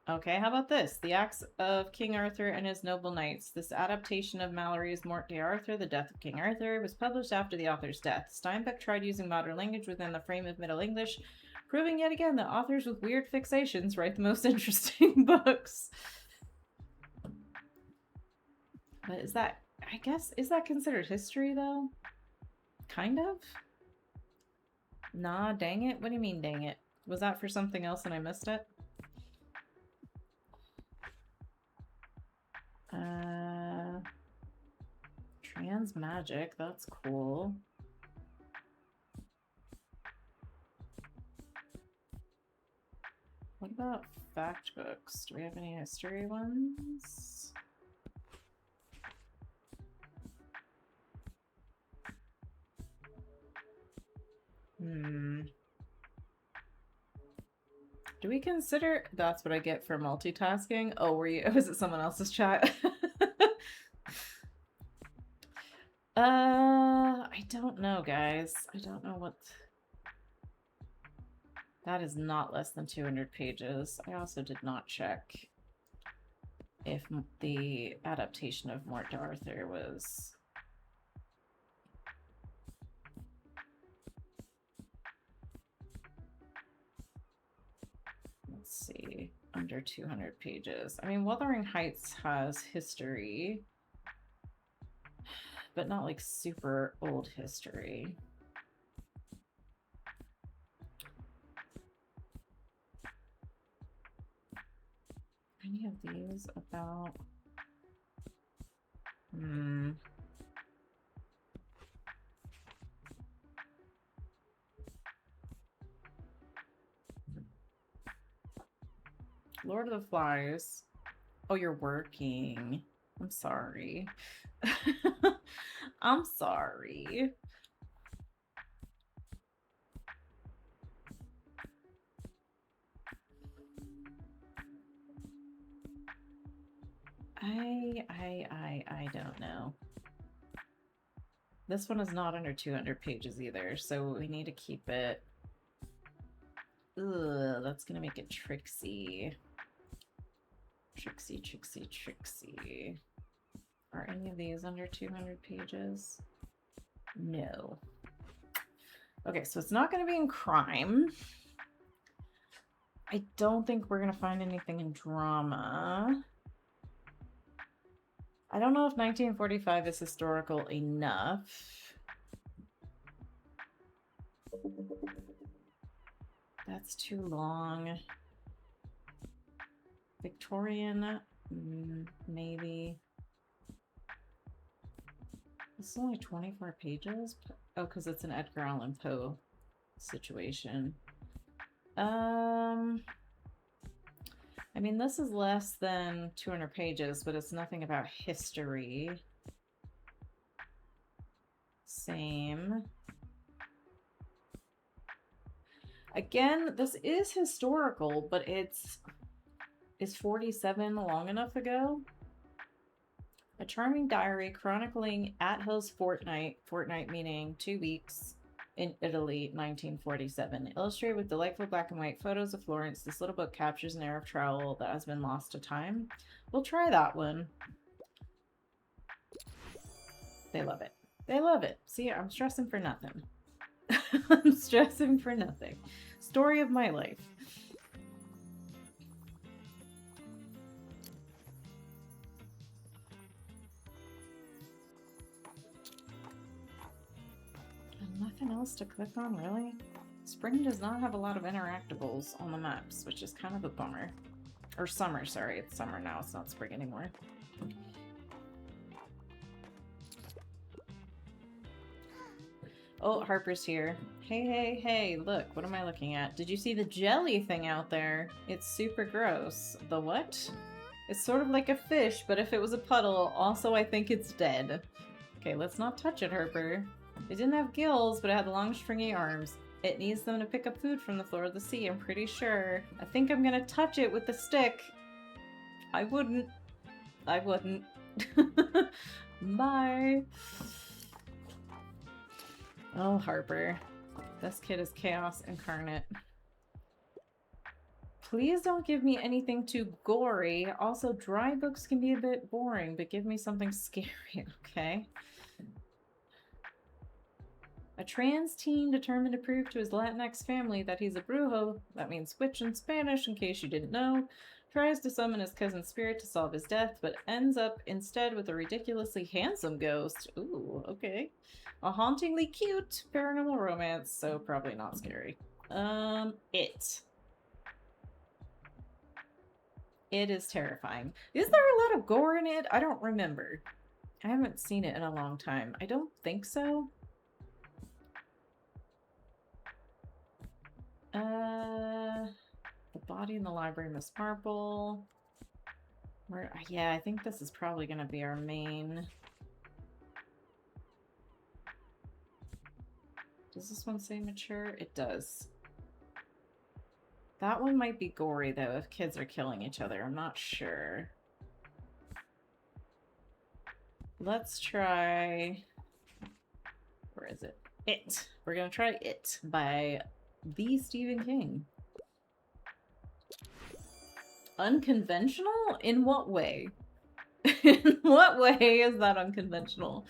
Okay, how about this? The Acts of King Arthur and His Noble Knights. This adaptation of Malory's Morte d'Arthur, The Death of King Arthur, was published after the author's death. Steinbeck tried using modern language within the frame of Middle English, proving yet again that authors with weird fixations write the most interesting books. But is that, I guess, is that considered history, though? Kind of? Nah, dang it. What do you mean, dang it? Was that for something else and I missed it? Trans magic, that's cool. What about fact books? Do we have any history ones? Do we consider that's what I get for multitasking? Oh, were you? Was it someone else's chat? I don't know, guys. I don't know what. That is not less than 200 pages. I also did not check if the adaptation of Mort to Arthur was. Let's see, under 200 pages. I mean, Wuthering Heights has history, but not like super old history. Any of these about... Lord of the Flies. Oh, you're working. I'm sorry. I'm sorry. I don't know. This one is not under 200 pages either, so we need to keep it. Ugh, that's gonna make it tricksy. Tricksy. Are any of these under 200 pages? No. Okay, so it's not gonna be in crime. I don't think we're gonna find anything in drama. I don't know if 1945 is historical enough. That's too long. Victorian, maybe. This is only 24 pages? Oh, because it's an Edgar Allan Poe situation. I mean, this is less than 200 pages, but it's nothing about history. Same. Again, this is historical, but is 47 long enough ago? A charming diary chronicling At-Hill's fortnight meaning 2 weeks, in Italy, 1947. Illustrated with delightful black and white photos of Florence, this little book captures an era of travel that has been lost to time. We'll try that one. They love it. They love it. See, I'm stressing for nothing. I'm stressing for nothing. Story of my life. Nothing else to click on, really? Spring does not have a lot of interactables on the maps, which is kind of a bummer. Or summer, sorry. It's summer now. It's not spring anymore. Oh, Harper's here. Hey, look. What am I looking at? Did you see the jelly thing out there? It's super gross. The what? It's sort of like a fish, but if it was a puddle, also I think it's dead. Okay, let's not touch it, Harper. It didn't have gills, but it had long, stringy arms. It needs them to pick up food from the floor of the sea, I'm pretty sure. I think I'm gonna touch it with the stick. I wouldn't. Bye. Oh, Harper. This kid is chaos incarnate. Please don't give me anything too gory. Also, dry books can be a bit boring, but give me something scary, okay? A trans teen determined to prove to his Latinx family that he's a brujo, that means witch in Spanish in case you didn't know, tries to summon his cousin's spirit to solve his death, but ends up instead with a ridiculously handsome ghost. Ooh, okay. A hauntingly cute paranormal romance, so probably not scary. It. It is terrifying. Is there a lot of gore in it? I don't remember. I haven't seen it in a long time. I don't think so. The body in the library, Miss Marple. Yeah, I think this is probably going to be our main. Does this one say mature? It does. That one might be gory, though, if kids are killing each other. I'm not sure. Let's try... Where is it? It. We're gonna try It by the Stephen King. Unconventional? In what way? In what way is that unconventional?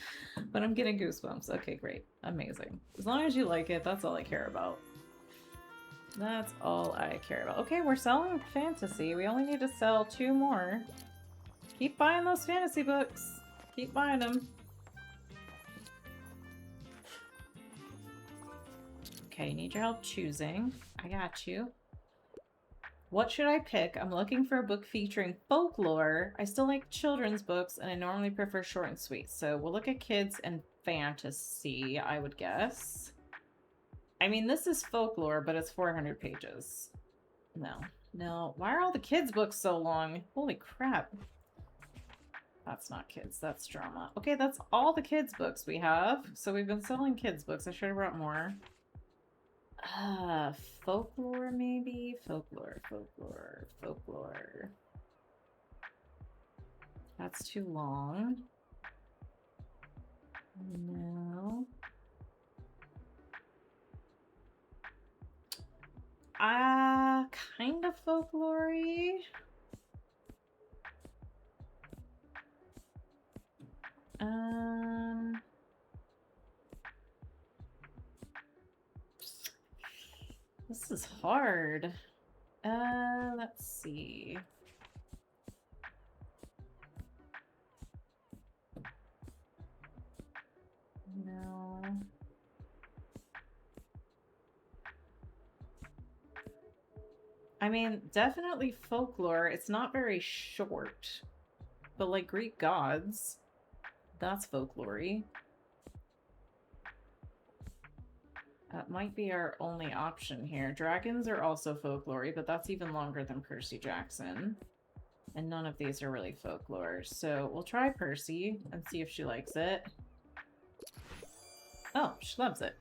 But I'm getting goosebumps. Okay, great. Amazing. As long as you like it, that's all I care about. That's all I care about. Okay, we're selling fantasy. We only need to sell 2 more. Keep buying those fantasy books. Keep buying them. Okay, need your help choosing. I got you. What should I pick? I'm looking for a book featuring folklore. I still like children's books, and I normally prefer short and sweet. So we'll look at kids and fantasy, I would guess. I mean, this is folklore, but it's 400 pages. No. No. Why are all the kids' books so long? Holy crap. That's not kids. That's drama. Okay, that's all the kids' books we have. So we've been selling kids' books. I should have brought more. Folklore maybe? Folklore. That's too long. No. Kind of folklore-y. This is hard. Let's see. No. I mean, definitely folklore. It's not very short. But like Greek gods, that's folklore-y. That might be our only option here. Dragons are also folklore, but that's even longer than Percy Jackson. And none of these are really folklore. So we'll try Percy and see if she likes it. Oh, she loves it.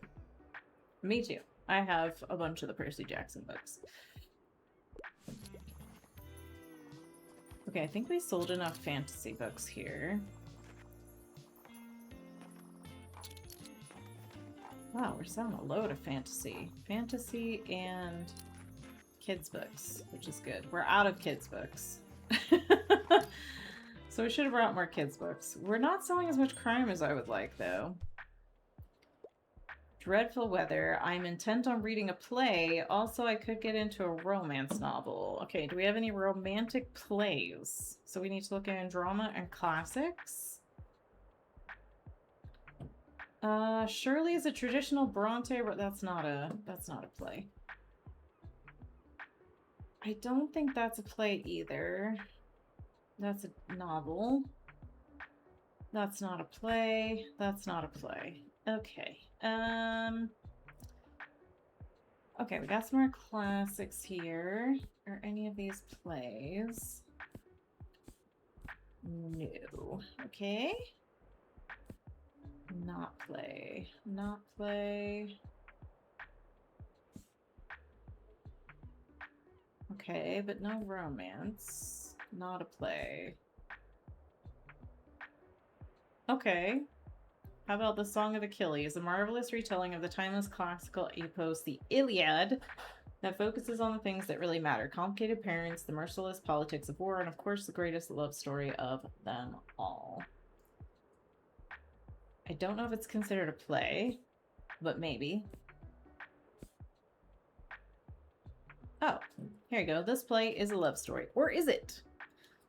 Me too. I have a bunch of the Percy Jackson books. Okay, I think we sold enough fantasy books here. Wow, we're selling a load of fantasy. Fantasy and kids' books, which is good. We're out of kids' books. So we should have brought more kids' books. We're not selling as much crime as I would like, though. Dreadful weather. I'm intent on reading a play. Also, I could get into a romance novel. Okay, do we have any romantic plays? So we need to look at drama and classics. Shirley is a traditional Bronte, but that's not a play. I don't think that's a play either. That's a novel. That's not a play. That's not a play. Okay. Okay, we got some more classics here. Are any of these plays? No. Okay. Not play. Not play. Okay, but no romance. Not a play. Okay. How about the Song of Achilles, a marvelous retelling of the timeless classical epos, the Iliad, that focuses on the things that really matter. Complicated parents, the merciless politics of war, and of course the greatest love story of them all. I don't know if it's considered a play, but maybe. Oh, here you go. This play is a love story. Or is it?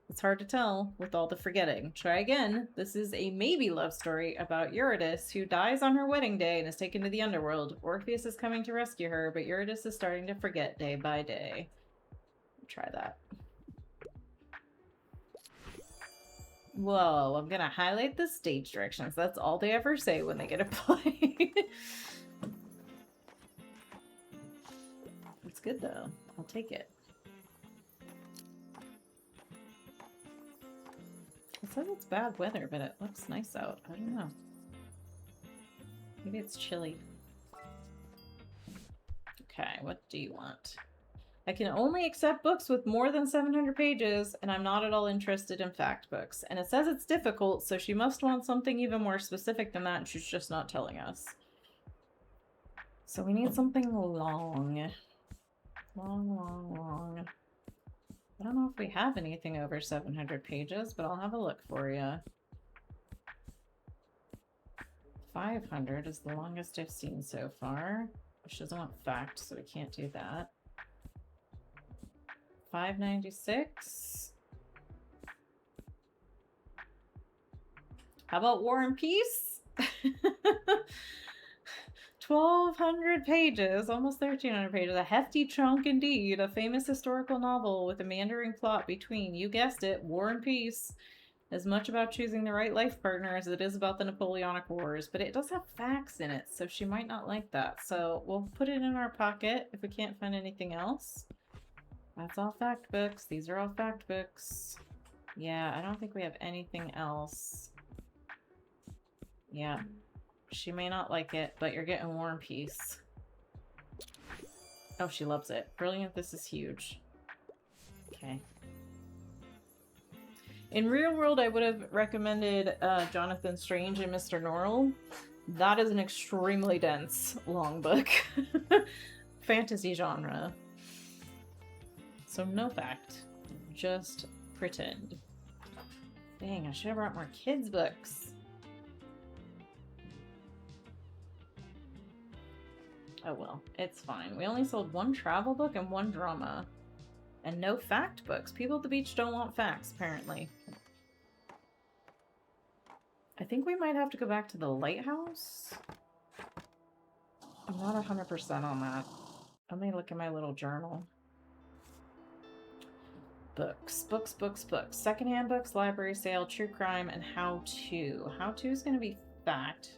It's hard to tell with all the forgetting. Try again. This is a maybe love story about Eurydice, who dies on her wedding day and is taken to the underworld. Orpheus is coming to rescue her, but Eurydice is starting to forget day by day. Try that. Whoa, I'm gonna highlight the stage directions. That's all they ever say when they get a play. It's good though. I'll take it. It says it's bad weather, but it looks nice out. I don't know. Maybe it's chilly. Okay, what do you want? I can only accept books with more than 700 pages, and I'm not at all interested in fact books. And it says it's difficult, so she must want something even more specific than that, and she's just not telling us. So we need something long. Long. I don't know if we have anything over 700 pages, but I'll have a look for you. 500 is the longest I've seen so far. She doesn't want fact, so we can't do that. 596. How about War and Peace? 1,200 pages, almost 1,300 pages. A hefty chunk indeed. A famous historical novel with a meandering plot between, you guessed it, War and Peace. As much about choosing the right life partner as it is about the Napoleonic Wars. But it does have facts in it, so she might not like that. So we'll put it in our pocket if we can't find anything else. That's all fact books. These are all fact books. Yeah, I don't think we have anything else. Yeah. She may not like it, but you're getting War and Peace. Oh, she loves it. Brilliant, this is huge. Okay. In real world, I would have recommended Jonathan Strange and Mr. Norrell. That is an extremely dense, long book. Fantasy genre. So no fact. Just pretend. Dang, I should have brought more kids' books. Oh well, it's fine. We only sold one travel book and one drama. And no fact books. People at the beach don't want facts, apparently. I think we might have to go back to the lighthouse. I'm not 100% on that. Let me look at my little journal. Books. Secondhand books, library sale, true crime, and how-to. How-to is going to be fact.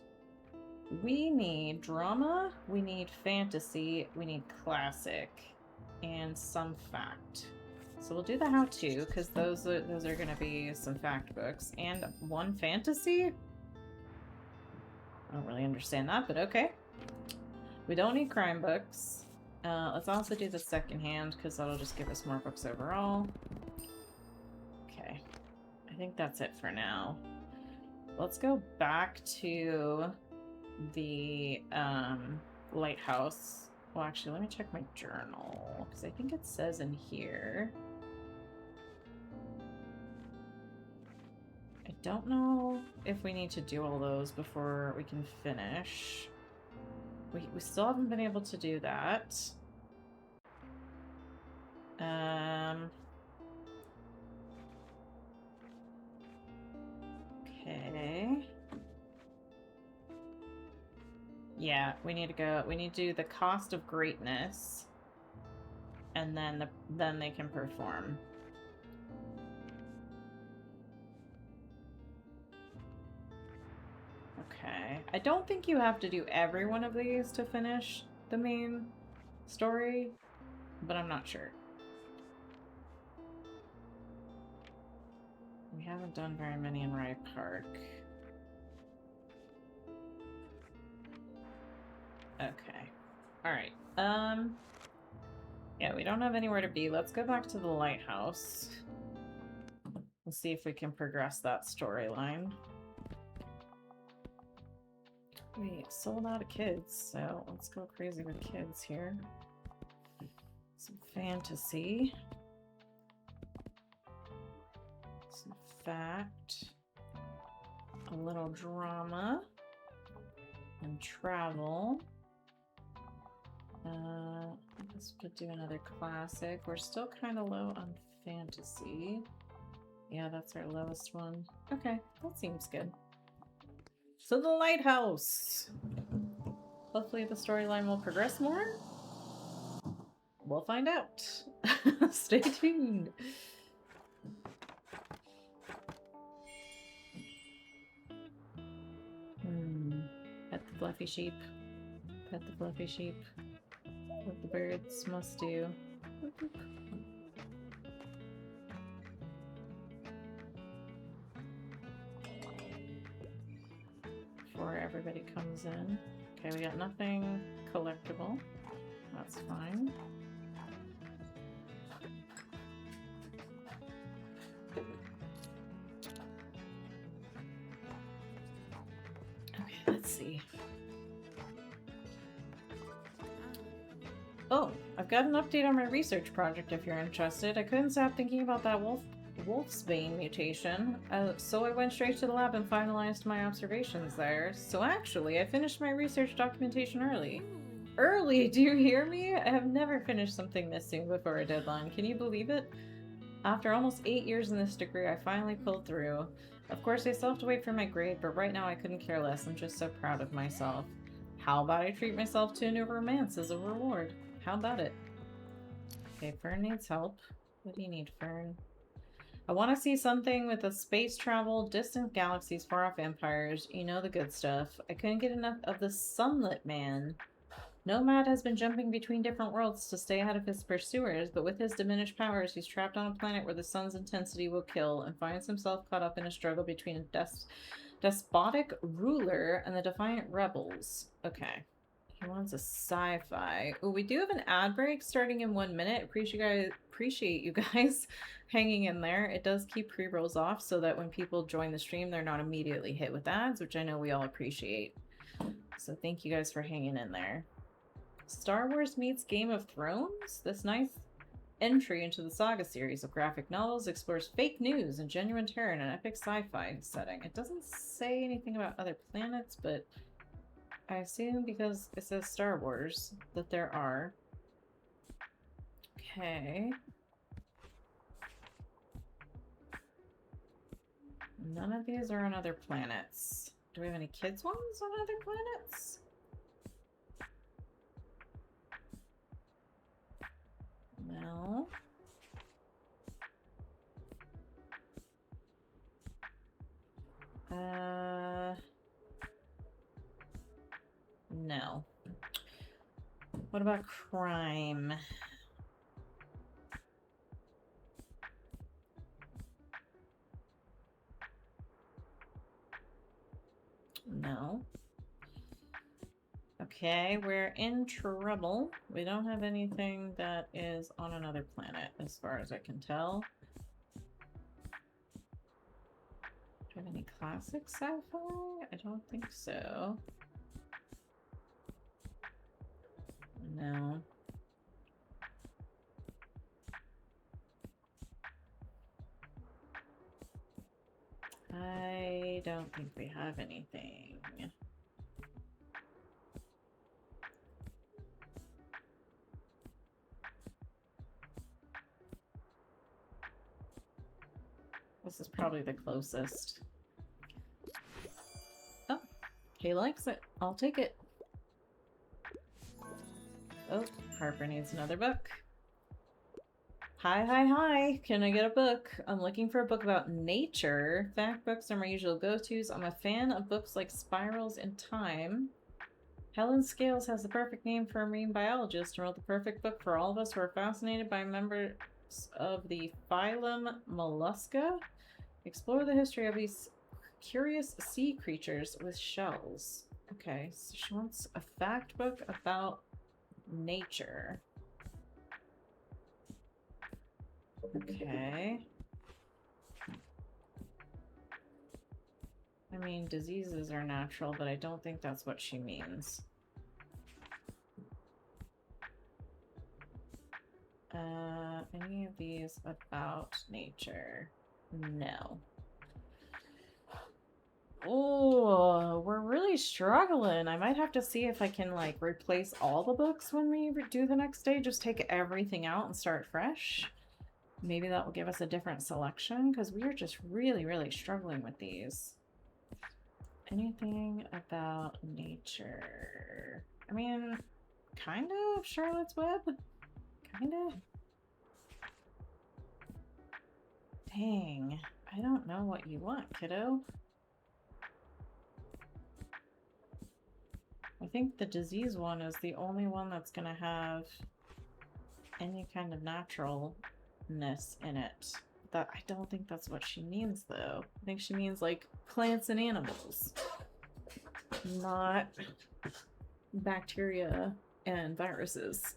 We need drama, we need fantasy, we need classic, and some fact. So we'll do the how-to, because those are going to be some fact books. And one fantasy? I don't really understand that, but okay. We don't need crime books. Let's also do the secondhand, because that'll just give us more books overall. Okay. I think that's it for now. Let's go back to the lighthouse. Well, actually, let me check my journal, because I think it says in here. I don't know if we need to do all those before we can finish. We still haven't been able to do that. Okay. Yeah, we need to do the cost of greatness, and then they can perform. Okay. I don't think you have to do every one of these to finish the main story, but I'm not sure. We haven't done very many in Rye Park. Okay. Alright. Yeah, we don't have anywhere to be. Let's go back to the lighthouse. We'll see if we can progress that storyline. We sold out of kids, so let's go crazy with kids here. Some fantasy. Some fact. A little drama. And travel. Let's do another classic. We're still kind of low on fantasy. Yeah, that's our lowest one. Okay, that seems good. So the lighthouse. Hopefully the storyline will progress more. We'll find out. Stay tuned. Pet the fluffy sheep. Pet the fluffy sheep. What the birds must do. Before everybody comes in. Okay, we got nothing collectible. That's fine. Let's see. Oh, I've got an update on my research project if you're interested. I couldn't stop thinking about that wolfsbane mutation, so I went straight to the lab and finalized my observations there. So actually, I finished my research documentation early. Early, do you hear me? I have never finished something this soon before a deadline. Can you believe it? After almost 8 years in this degree, I finally pulled through. Of course, I still have to wait for my grade, but right now I couldn't care less. I'm just so proud of myself. How about I treat myself to a new romance as a reward? How about it? Okay, Fern needs help. What do you need, Fern? I want to see something with a space travel, distant galaxies, far off empires. You know the good stuff. I couldn't get enough of the Sunlit Man. Nomad has been jumping between different worlds to stay ahead of his pursuers, but with his diminished powers, he's trapped on a planet where the sun's intensity will kill and finds himself caught up in a struggle between a despotic ruler and the defiant rebels. Okay. He wants a sci-fi. Oh, we do have an ad break starting in 1 minute. Appreciate you guys hanging in there. It does keep pre-rolls off so that when people join the stream, they're not immediately hit with ads, which I know we all appreciate. So thank you guys for hanging in there. Star Wars meets Game of Thrones? This nice entry into the saga series of graphic novels explores fake news and genuine terror in an epic sci-fi setting. It doesn't say anything about other planets, but I assume because it says Star Wars that there are. Okay. None of these are on other planets. Do we have any kids ones on other planets? No. No. What about crime? No. Okay, we're in trouble. We don't have anything that is on another planet, as far as I can tell. Do we have any classic sci-fi? I don't think so. No. I don't think we have anything. This is probably the closest. Oh, he likes it. I'll take it. Oh, Harper needs another book. Hi, hi, hi. Can I get a book? I'm looking for a book about nature. Fact books are my usual go-tos. I'm a fan of books like Spirals in Time. Helen Scales has the perfect name for a marine biologist and wrote the perfect book for all of us who are fascinated by members of the phylum Mollusca. Explore the history of these curious sea creatures with shells. Okay, so she wants a fact book about nature. Okay. I mean, diseases are natural, but I don't think that's what she means. Any of these about nature? No. Oh, we're really struggling. I might have to see if I can, like, replace all the books when we do the next day. Just take everything out and start fresh. Maybe that will give us a different selection, because we are just really, really struggling with these. Anything about nature? I mean, kind of Charlotte's Web? Kind of? Dang. I don't know what you want, kiddo. I think the disease one is the only one that's going to have any kind of naturalness in it. That I don't think that's what she means, though. I think she means, like, plants and animals. Not bacteria and viruses.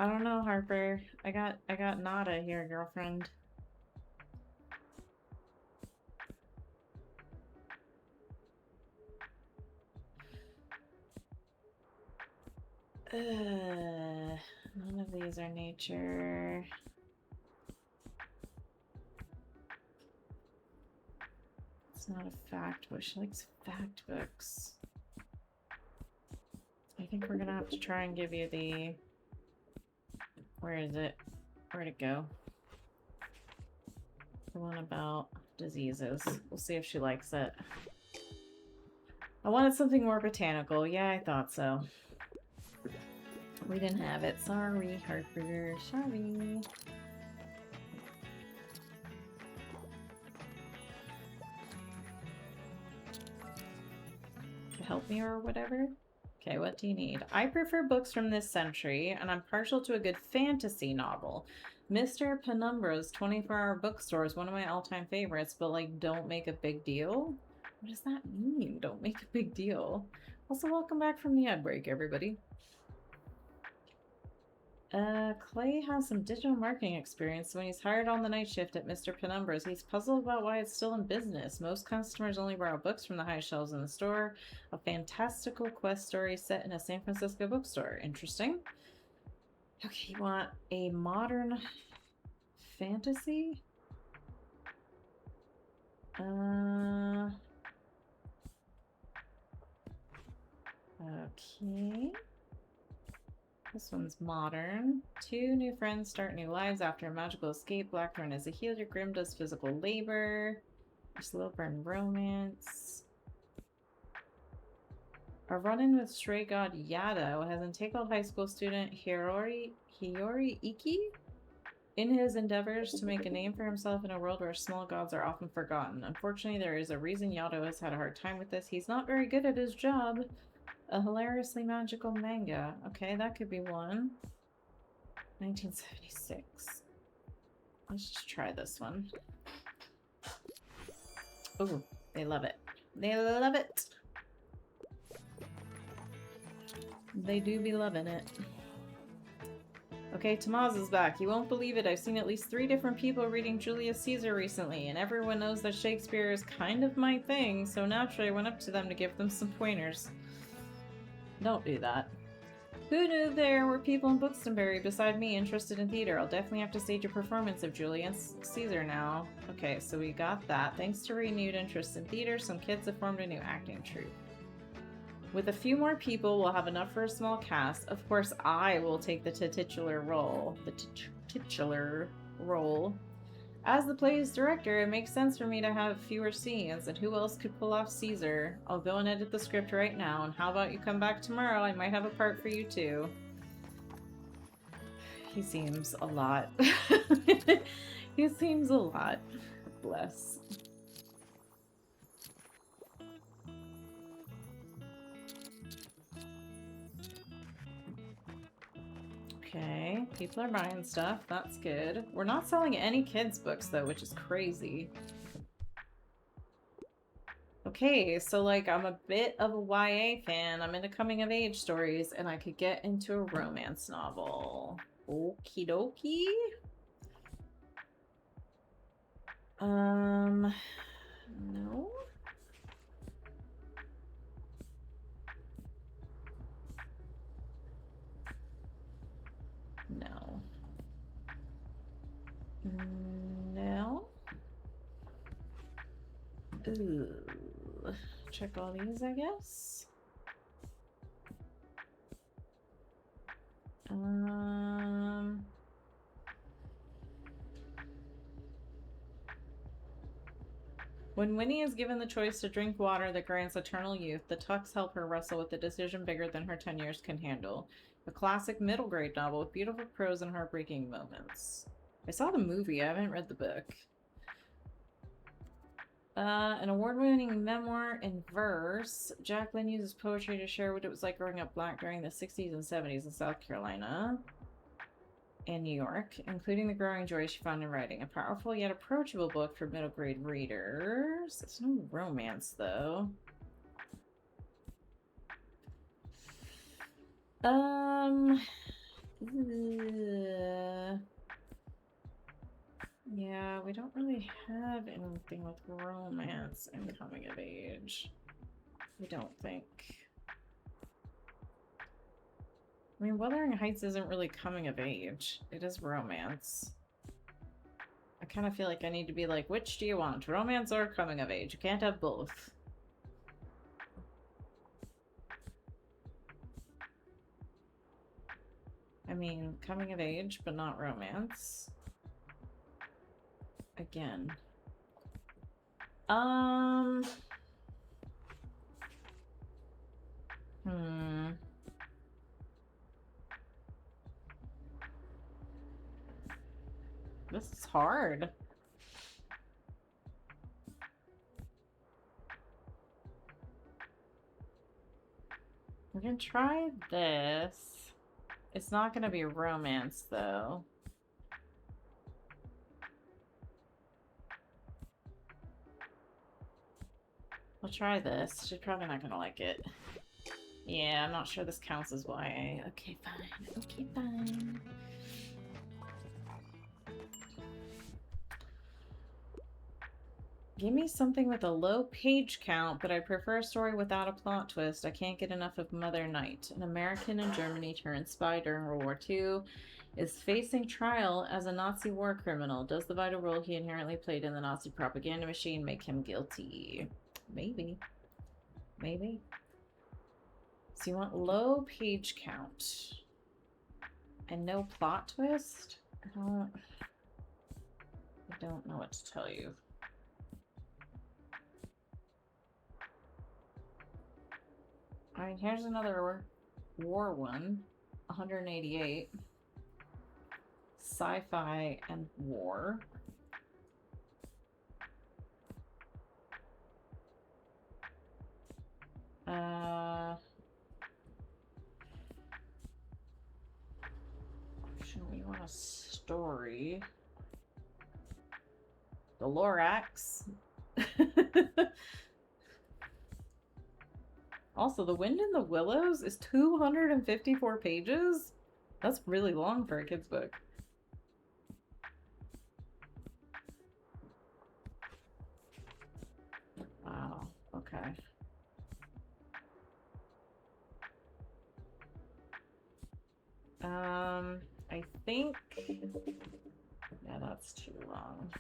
I don't know, Harper. I got nada here, girlfriend. None of these are nature. It's not a fact book. She likes fact books. I think we're gonna have to try and give you the... Where is it? Where'd it go? The one about diseases. We'll see if she likes it. I wanted something more botanical. Yeah, I thought so. We didn't have it. Sorry, Harper. Sorry. Help me or whatever? Okay, what do you need? I prefer books from this century, and I'm partial to a good fantasy novel. Mr. Penumbra's 24-hour bookstore is one of my all-time favorites, but, like, don't make a big deal? What does that mean, don't make a big deal? Also, welcome back from the ad break, everybody. Clay has some digital marketing experience. When he's hired on the night shift at Mr. Penumbra's, he's puzzled about why it's still in business. Most customers only borrow books from the high shelves in the store. A fantastical quest story set in a San Francisco bookstore. Interesting. Okay, you want a modern fantasy? Okay. This one's modern. Two new friends start new lives after a magical escape. Blackthorn is a healer. Grim does physical labor. Slow burn romance. A run-in with stray god Yado has entailed high school student Hiyori Iki in his endeavors to make a name for himself in a world where small gods are often forgotten. Unfortunately, there is a reason Yado has had a hard time with this. He's not very good at his job. A hilariously magical manga. Okay, that could be one. 1976. Let's just try this one. Oh, they love it. They love it. They do be loving it. Okay, Tamaz is back. You won't believe it. I've seen at least 3 different people reading Julius Caesar recently, and everyone knows that Shakespeare is kind of my thing, so naturally I went up to them to give them some pointers. Don't do that. Who knew there were people in Buxtonbury beside me interested in theater? I'll definitely have to stage a performance of Julius Caesar now. Okay, so we got that. Thanks to renewed interest in theater, some kids have formed a new acting troupe. With a few more people, we'll have enough for a small cast. Of course, I will take the titular role. The titular role. As the play's director, it makes sense for me to have fewer scenes, and who else could pull off Caesar? I'll go and edit the script right now, and how about you come back tomorrow? I might have a part for you too. He seems a lot. He seems a lot. Bless. Okay, people are buying stuff. That's good. We're not selling any kids' books, though, which is crazy. Okay, so, like, I'm a bit of a YA fan. I'm into coming-of-age stories, and I could get into a romance novel. Okie dokie. No? No. No. Ooh. Check all these, I guess. When Winnie is given the choice to drink water that grants eternal youth, the Tucks help her wrestle with a decision bigger than her 10 years can handle. A classic middle grade novel with beautiful prose and heartbreaking moments. I saw the movie, I haven't read the book. An award-winning memoir in verse. Jacqueline uses poetry to share what it was like growing up black during the 60s and 70s in South Carolina and New York, including the growing joy she found in writing. A powerful yet approachable book for middle grade readers. It's no romance, though. Yeah, we don't really have anything with romance and coming of age. I don't think. I mean, Wuthering Heights isn't really coming of age. It is romance. I kind of feel like I need to be like, which do you want? Romance or coming of age? You can't have both. I mean, coming of age, but not romance. Again. This is hard. We can try this. It's not gonna be romance, though. We'll try this. She's probably not gonna like it. Yeah, I'm not sure this counts as YA. Okay, fine. Okay, fine. Give me something with a low page count, but I prefer a story without a plot twist. I can't get enough of Mother Night. An American in Germany turned spy during World War II is facing trial as a Nazi war criminal. Does the vital role he inherently played in the Nazi propaganda machine make him guilty? Maybe. Maybe. So you want low page count and no plot twist? I don't know what to tell you. I mean, here's another war one. 188. Sci-fi and war. Should we want a story? The Lorax. Also, The Wind in the Willows is 254 pages? That's really long for a kid's book. Wow, okay. I think... Yeah, that's too long.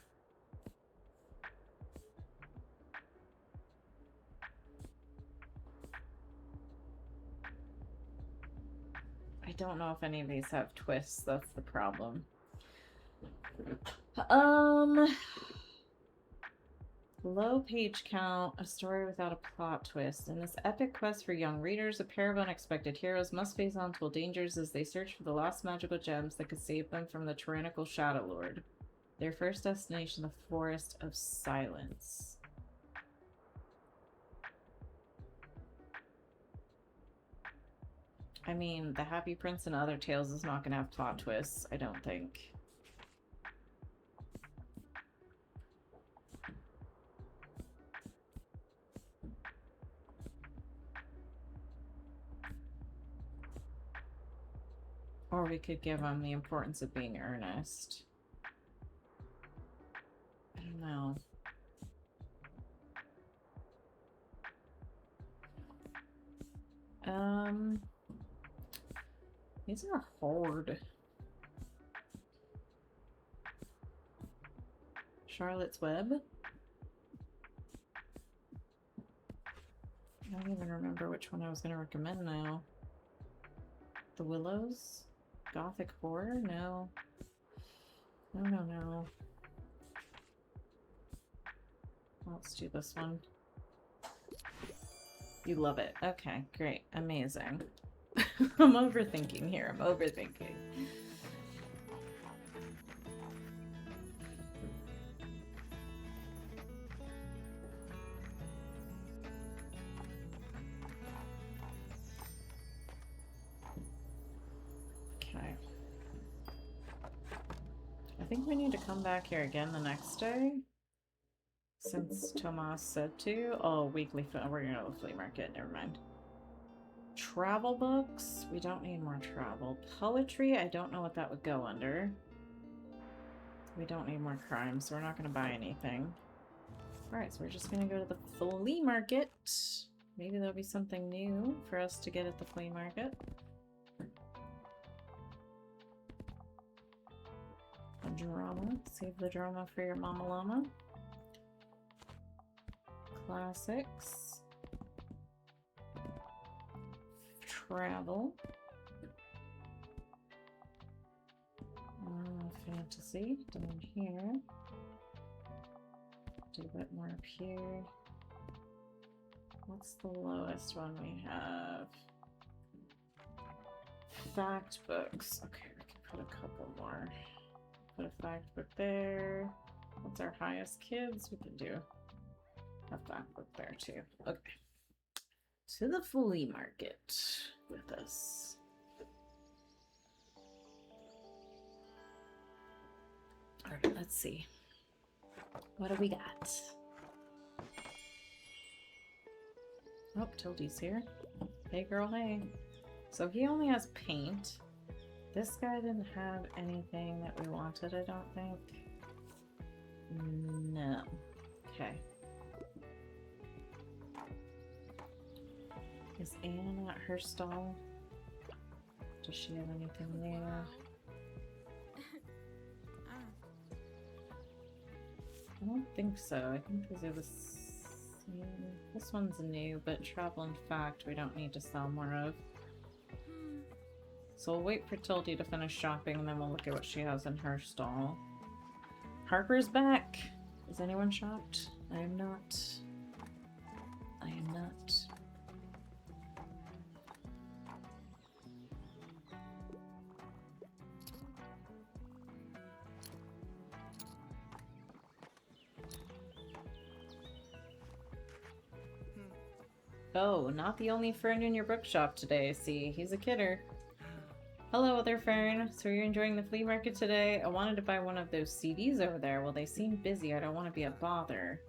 I don't know if any of these have twists, that's the problem. Low page count, a story without a plot twist. In this epic quest for young readers, a pair of unexpected heroes must face untold dangers as they search for the lost magical gems that could save them from the tyrannical Shadow Lord. Their first destination, the Forest of Silence. I mean, The Happy Prince and Other Tales is not going to have plot twists, I don't think. Or we could give him the importance of being earnest. I don't know. These are hard. Charlotte's Web? I don't even remember which one I was going to recommend now. The Willows? Gothic horror? No. No. Let's do this one. You love it. Okay, great. Amazing. I'm overthinking here. I'm overthinking. Okay. I think we need to come back here again the next day. Since Tomas said to. Oh, weekly. We're going to the flea market. Never mind. Travel books. We don't need more travel. Poetry. I don't know what that would go under. We don't need more crime, so we're not going to buy anything. Alright, so we're just going to go to the flea market. Maybe there'll be something new for us to get at the flea market. A drama. Save the drama for your mama llama. Classics. Travel. Fantasy. Down here. Do a bit more up here. What's the lowest one we have? Fact books. Okay, we can put a couple more. Put a fact book there. What's our highest? Kids? We can do a fact book there too. Okay. To the flea market with us. Alright, let's see. What do we got? Oh, Tildy's here. Hey girl, hey. So he only has paint. This guy didn't have anything that we wanted, I don't think. No. Okay. Is Anne at her stall? Does she have anything there? I don't think so. I think because it was... This one's new, but travel and fact we don't need to sell more of. So we'll wait for Tildy to finish shopping and then we'll look at what she has in her stall. Harper's back! Has anyone shopped? I am not. I am not. Oh, not the only Fern in your bookshop today, see. He's a kidder. Hello there, Fern. So you're enjoying the flea market today? I wanted to buy one of those CDs over there. Well, they seem busy. I don't want to be a bother.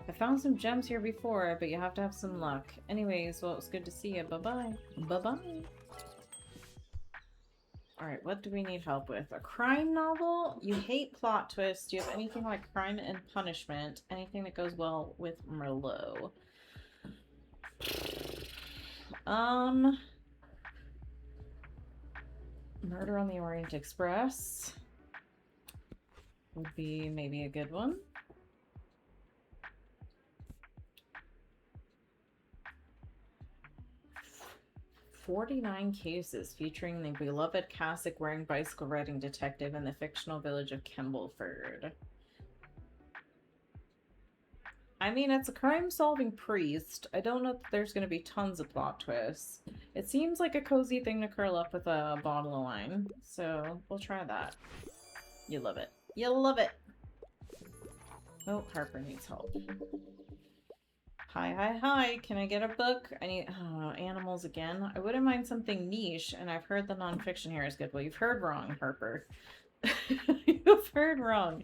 I found some gems here before, but you have to have some luck. Anyways, well, it was good to see you. Bye-bye. Bye-bye. Alright, what do we need help with? A crime novel? You hate plot twists. Do you have anything like Crime and Punishment? Anything that goes well with Merlot? Murder on the Orient Express would be maybe a good one. "49 cases featuring the beloved cassock-wearing bicycle-riding detective in the fictional village of Kembleford." I mean, it's a crime-solving priest. I don't know if there's going to be tons of plot twists. It seems like a cozy thing to curl up with a bottle of wine. So, we'll try that. You love it. You love it! Oh, Harper needs help. Hi, hi, hi! Can I get a book? I need... animals again. I wouldn't mind something niche, and I've heard the nonfiction here is good. Well, you've heard wrong, Harper. You've heard wrong.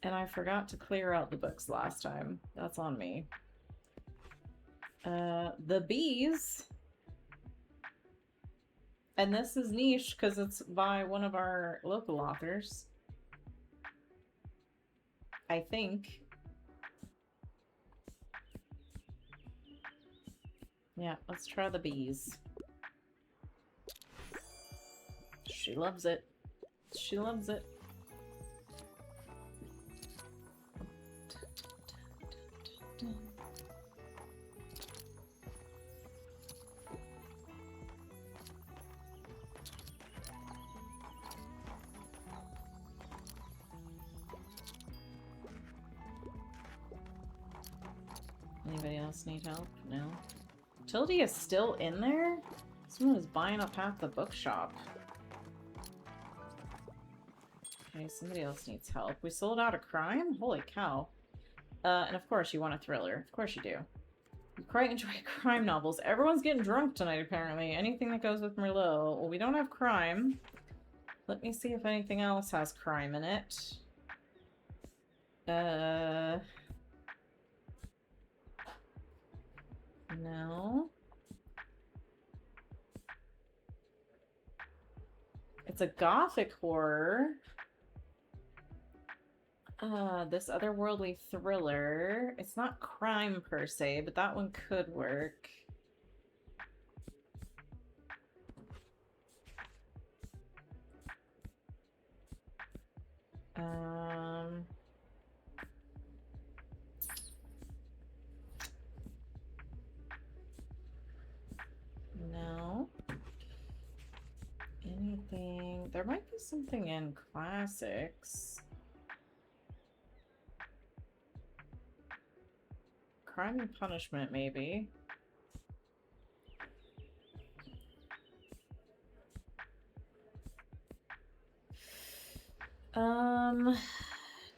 And I forgot to clear out the books last time. That's on me. The Bees. And this is niche because it's by one of our local authors. I think. Yeah, let's try The Bees. She loves it. She loves it. Anybody else need help? No. Tildy is still in there? Someone is buying up half the bookshop. Okay, somebody else needs help. We sold out a crime? Holy cow. And of course you want a thriller. Of course you do. You quite enjoy crime novels. Everyone's getting drunk tonight, apparently. Anything that goes with Merlot. Well, we don't have crime. Let me see if anything else has crime in it. No. It's a gothic horror. This otherworldly thriller. It's not crime per se, but that one could work. No. Anything? There might be something in classics. Crime and Punishment, maybe.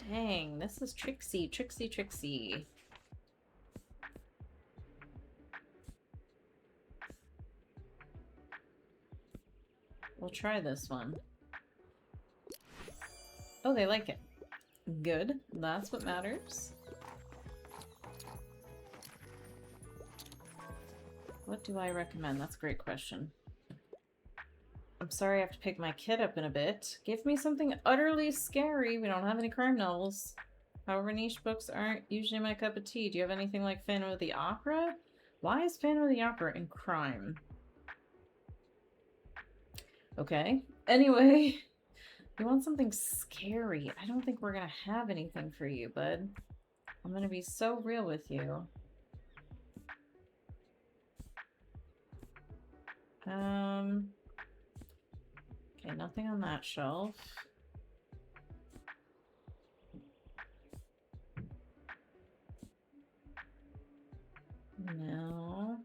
Dang, this is tricksy, tricksy, tricksy. We'll try this one. Oh, they like it. Good. That's what matters. What do I recommend? That's a great question. I'm sorry I have to pick my kid up in a bit. Give me something utterly scary. We don't have any crime novels. However, niche books aren't usually my cup of tea. Do you have anything like Phantom of the Opera? Why is Phantom of the Opera in crime? Okay. Anyway, you want something scary. I don't think we're gonna have anything for you, bud. I'm gonna be so real with you. Okay, nothing on that shelf. No.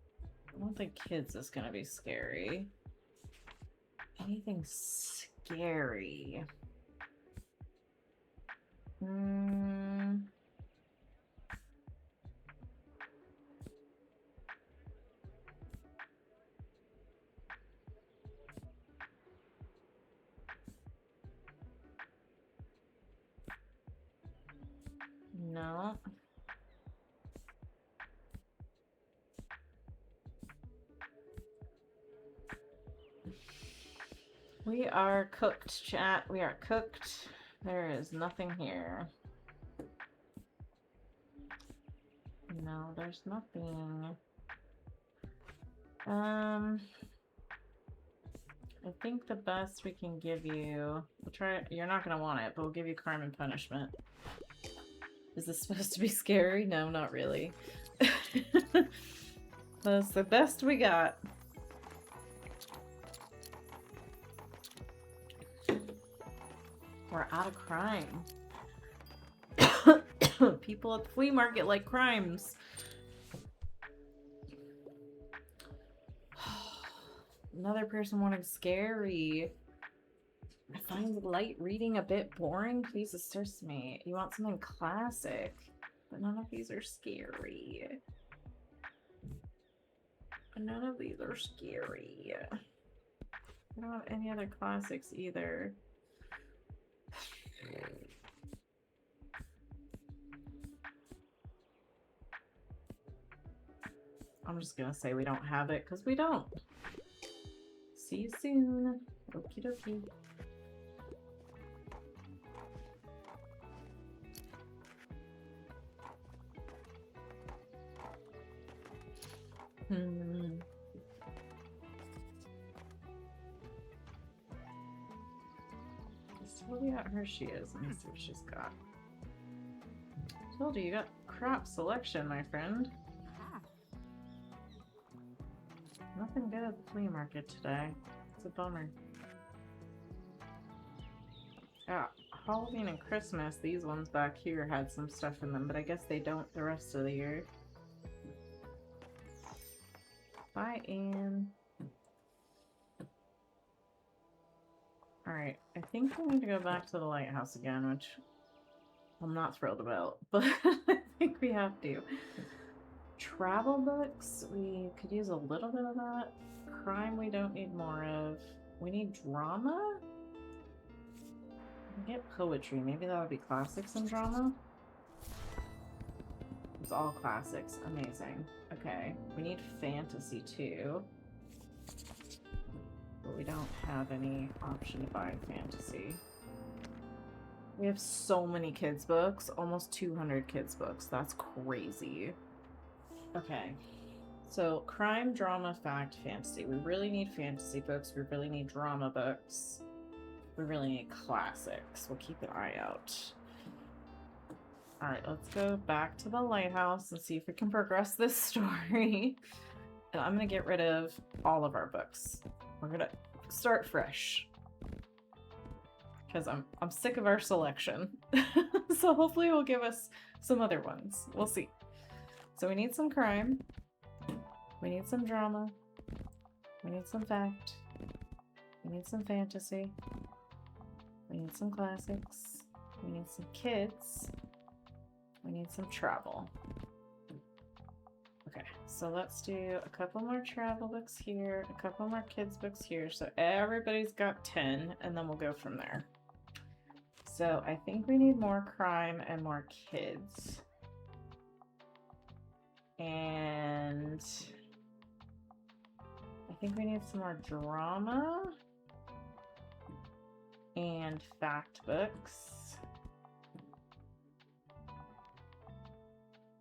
I don't think kids is gonna be scary. Anything scary? No. We are cooked, chat. We are cooked. There is nothing here. No, there's nothing. I think the best we can give you... We'll try... You're not going to want it, but we'll give you Crime and Punishment. Is this supposed to be scary? No, not really. That's the best we got. We're out of crime. People at the flea market like crimes. Another person wanted scary. I find light reading a bit boring. Please assist me. You want something classic, but none of these are scary. None of these are scary. I don't have any other classics either. I'm just gonna say we don't have it because we don't. See you soon. Okie dokie. Sylvia at Hershey's. Let me see what she's got. Told you, you got crap selection, my friend. Nothing good at the flea market today. It's a bummer. Yeah, Halloween and Christmas, these ones back here had some stuff in them, but I guess they don't the rest of the year. Bye, Anne. Alright, I think we need to go back to the lighthouse again, which I'm not thrilled about, but I think we have to. Travel books, we could use a little bit of that. Crime, we don't need more of. We need drama? We can get poetry. Maybe that would be classics and drama? It's all classics. Amazing. Okay. We need fantasy too. but we don't have any option to buy fantasy. We have so many kids books, almost 200 kids books. That's crazy. Okay. So, crime, drama, fact, fantasy. We really need fantasy books. We really need drama books. We really need classics. We'll keep an eye out. Alright, let's go back to the lighthouse and see if we can progress this story. And I'm going to get rid of all of our books. We're going to start fresh. Because I'm sick of our selection. So hopefully it will give us some other ones. We'll see. So we need some crime. We need some drama. We need some fact. We need some fantasy. We need some classics. We need some kids. We need some travel. Okay, so let's do a couple more travel books here, a couple more kids books here. So everybody's got 10, and then we'll go from there. So I think we need more crime and more kids. And I think we need some more drama and fact books.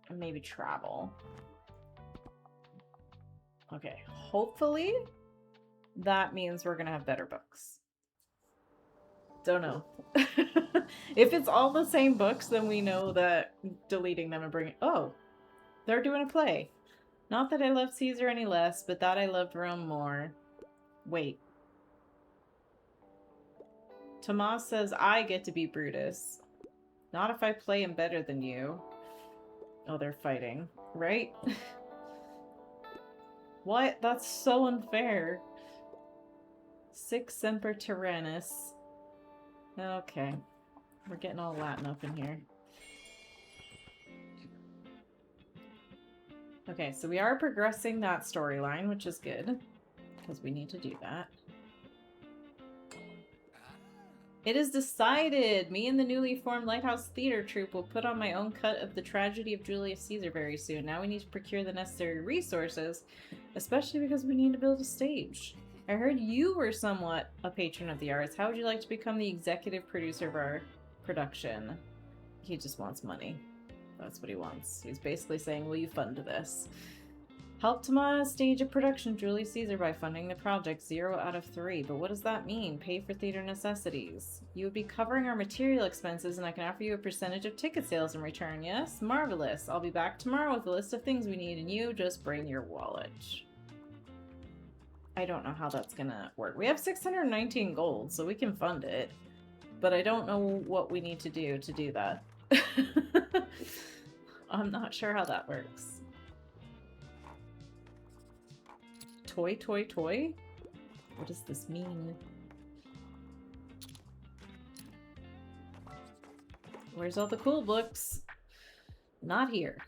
And maybe travel. Okay, hopefully that means we're gonna have better books. Don't know. If it's all the same books, then we know that deleting them and bringing... Oh, they're doing a play. Not that I love Caesar any less, but that I loved Rome more. Wait. Tomas says I get to be Brutus. Not if I play him better than you. Oh, they're fighting, right? What? That's so unfair. Sic semper tyrannis. Okay. We're getting all Latin up in here. Okay, so we are progressing that storyline, which is good. Because we need to do that. It is decided! Me and the newly formed Lighthouse Theater Troupe will put on my own cut of the tragedy of Julius Caesar very soon. Now we need to procure the necessary resources, especially because we need to build a stage. I heard you were somewhat a patron of the arts. How would you like to become the executive producer of our production? He just wants money. That's what he wants. He's basically saying, will you fund this? Help Tomas stage a production of Julius Caesar by funding the project 0 out of 3. But what does that mean? Pay for theater necessities. You would be covering our material expenses and I can offer you a percentage of ticket sales in return. Yes? Marvelous. I'll be back tomorrow with a list of things we need and you just bring your wallet. I don't know how that's gonna work. We have 619 gold, so we can fund it. But I don't know what we need to do that. I'm not sure how that works. Toy, toy, toy? What does this mean? Where's all the cool books? Not here.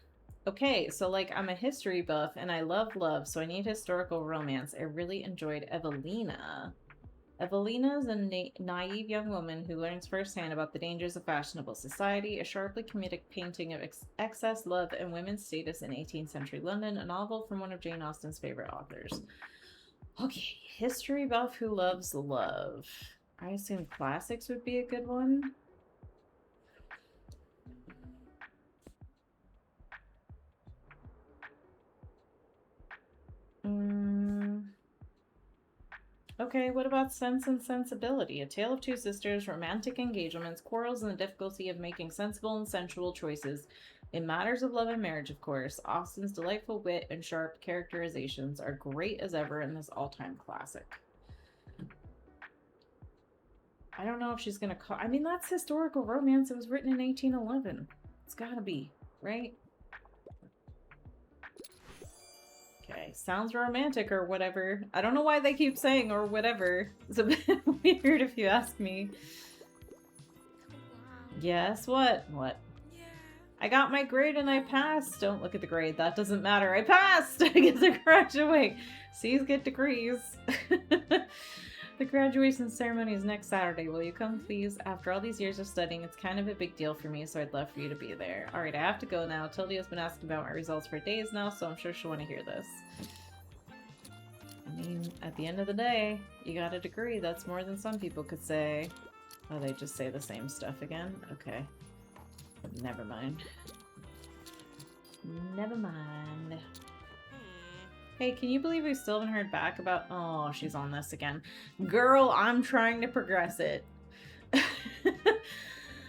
Okay, so like I'm a history buff and I love love, so I need historical romance. I really enjoyed Evelina. Evelina is a naive young woman who learns firsthand about the dangers of fashionable society, a sharply comedic painting of excess, love, and women's status in 18th century London, a novel from one of Jane Austen's favorite authors. Okay, history buff who loves love. I assume classics would be a good one. Okay, what about Sense and Sensibility? A tale of two sisters, romantic engagements, quarrels, and the difficulty of making sensible and sensual choices in matters of love and marriage, of course. Austen's delightful wit and sharp characterizations are great as ever in this all-time classic. I don't know if she's gonna call... I mean, that's historical romance. It was written in 1811. It's gotta be, right? Okay, sounds romantic or whatever. I don't know why they keep saying or whatever. It's a bit weird if you ask me. Yes, what? What? Yeah. I got my grade and I passed. Don't look at the grade. That doesn't matter. I passed! I get to graduate. C's get degrees. The graduation ceremony is next Saturday. Will you come, please? After all these years of studying, it's kind of a big deal for me, so I'd love for you to be there. Alright, I have to go now. Tildia's been asking about my results for days now, so I'm sure she'll want to hear this. I mean, at the end of the day, you got a degree. That's more than some people could say. Oh, they just say the same stuff again? Okay. Never mind. Never mind. Hey, can you believe we still haven't heard back about... Oh, she's on this again. Girl, I'm trying to progress it.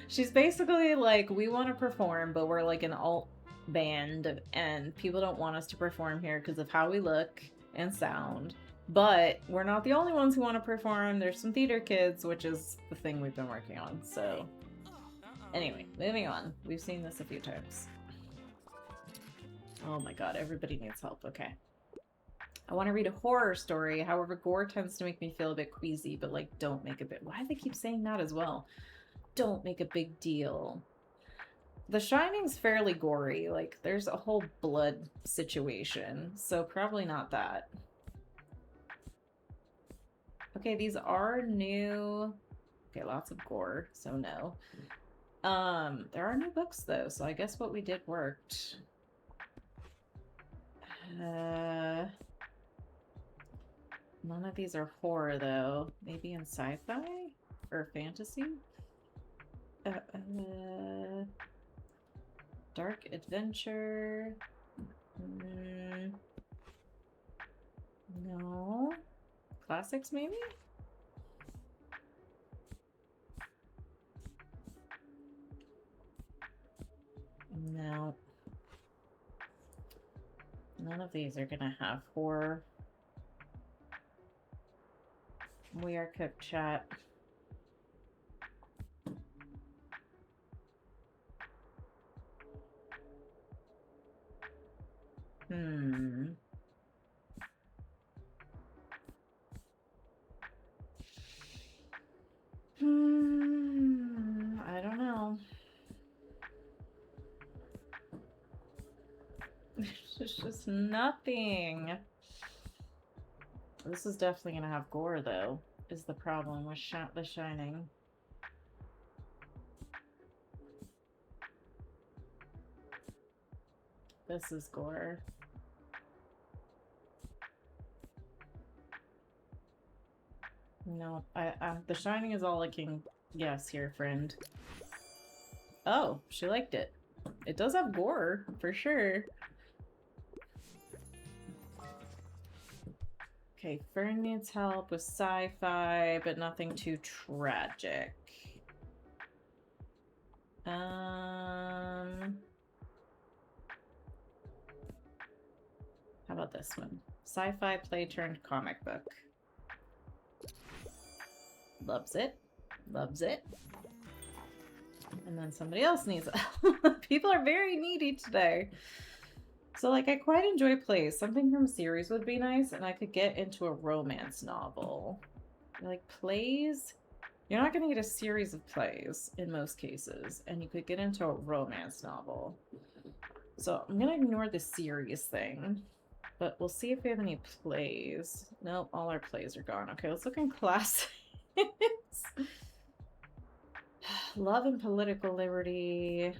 She's basically like, we want to perform, but we're like an alt band, and people don't want us to perform here because of how we look and sound. But we're not the only ones who want to perform. There's some theater kids, which is the thing we've been working on. So, anyway, moving on. We've seen this a few times. Oh my god, everybody needs help. Okay. I want to read a horror story. However, gore tends to make me feel a bit queasy, but like, don't make a bit. Why do they keep saying that as well? Don't make a big deal. The Shining's fairly gory. Like, there's a whole blood situation, so probably not that. Okay, these are new. Okay, lots of gore, so no. There are new books though, so I guess what we did worked. None of these are horror though. Maybe in sci-fi or fantasy? Dark adventure. No. Classics, maybe? No. None of these are gonna have horror. We are cooked, chat. I don't know. There's just nothing. This is definitely gonna have gore, though, is the problem with The Shining. This is gore. No, The Shining is all I can guess here, friend. Oh, she liked it. It does have gore, for sure. Okay, Fern needs help with sci-fi, but nothing too tragic. How about this one? Sci-fi play turned comic book. Loves it. Loves it. And then somebody else needs it. People are very needy today. So, like, I quite enjoy plays. Something from series would be nice, and I could get into a romance novel. Like, plays? You're not going to get a series of plays in most cases, and you could get into a romance novel. So, I'm going to ignore the series thing. But we'll see if we have any plays. Nope, all our plays are gone. Okay, let's look in classics. Love and Political Liberty.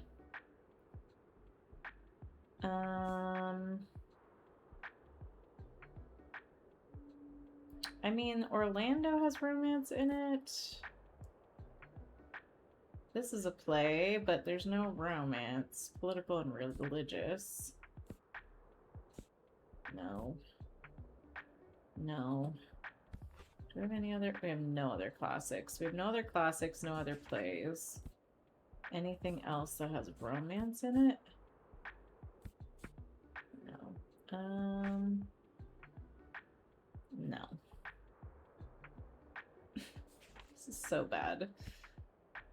I mean, Orlando has romance in it. This is a play, but there's no romance. Political and religious. No. No. Do we have any other? We have no other classics. We have no other classics, no other plays. Anything else that has romance in it? No. No. This is so bad.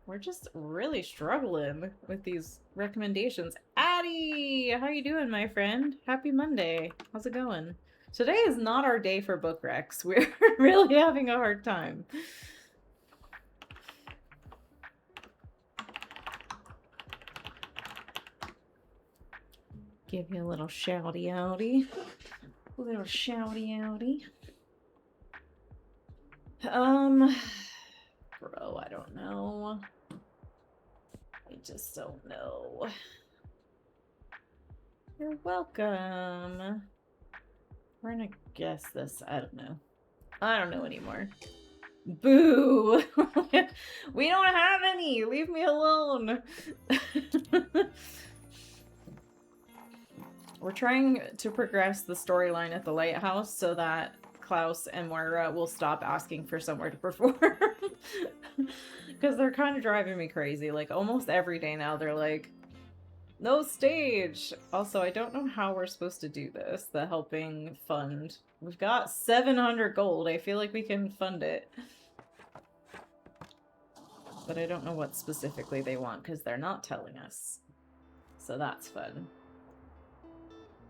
We're just really struggling with these recommendations. Addie! How you doing, my friend? Happy Monday. How's it going? Today is not our day for book recs. We're really having a hard time. Give you a little shouty outy. A little shouty outy. Bro, I don't know. I just don't know. You're welcome. We're gonna guess this. I don't know. I don't know anymore. Boo! We don't have any! Leave me alone! We're trying to progress the storyline at the lighthouse so that Klaus and Moira will stop asking for somewhere to perform. Because they're kind of driving me crazy. Like, almost every day now, they're like, no stage! Also, I don't know how we're supposed to do this. The helping fund. We've got 700 gold. I feel like we can fund it. But I don't know what specifically they want because they're not telling us. So that's fun.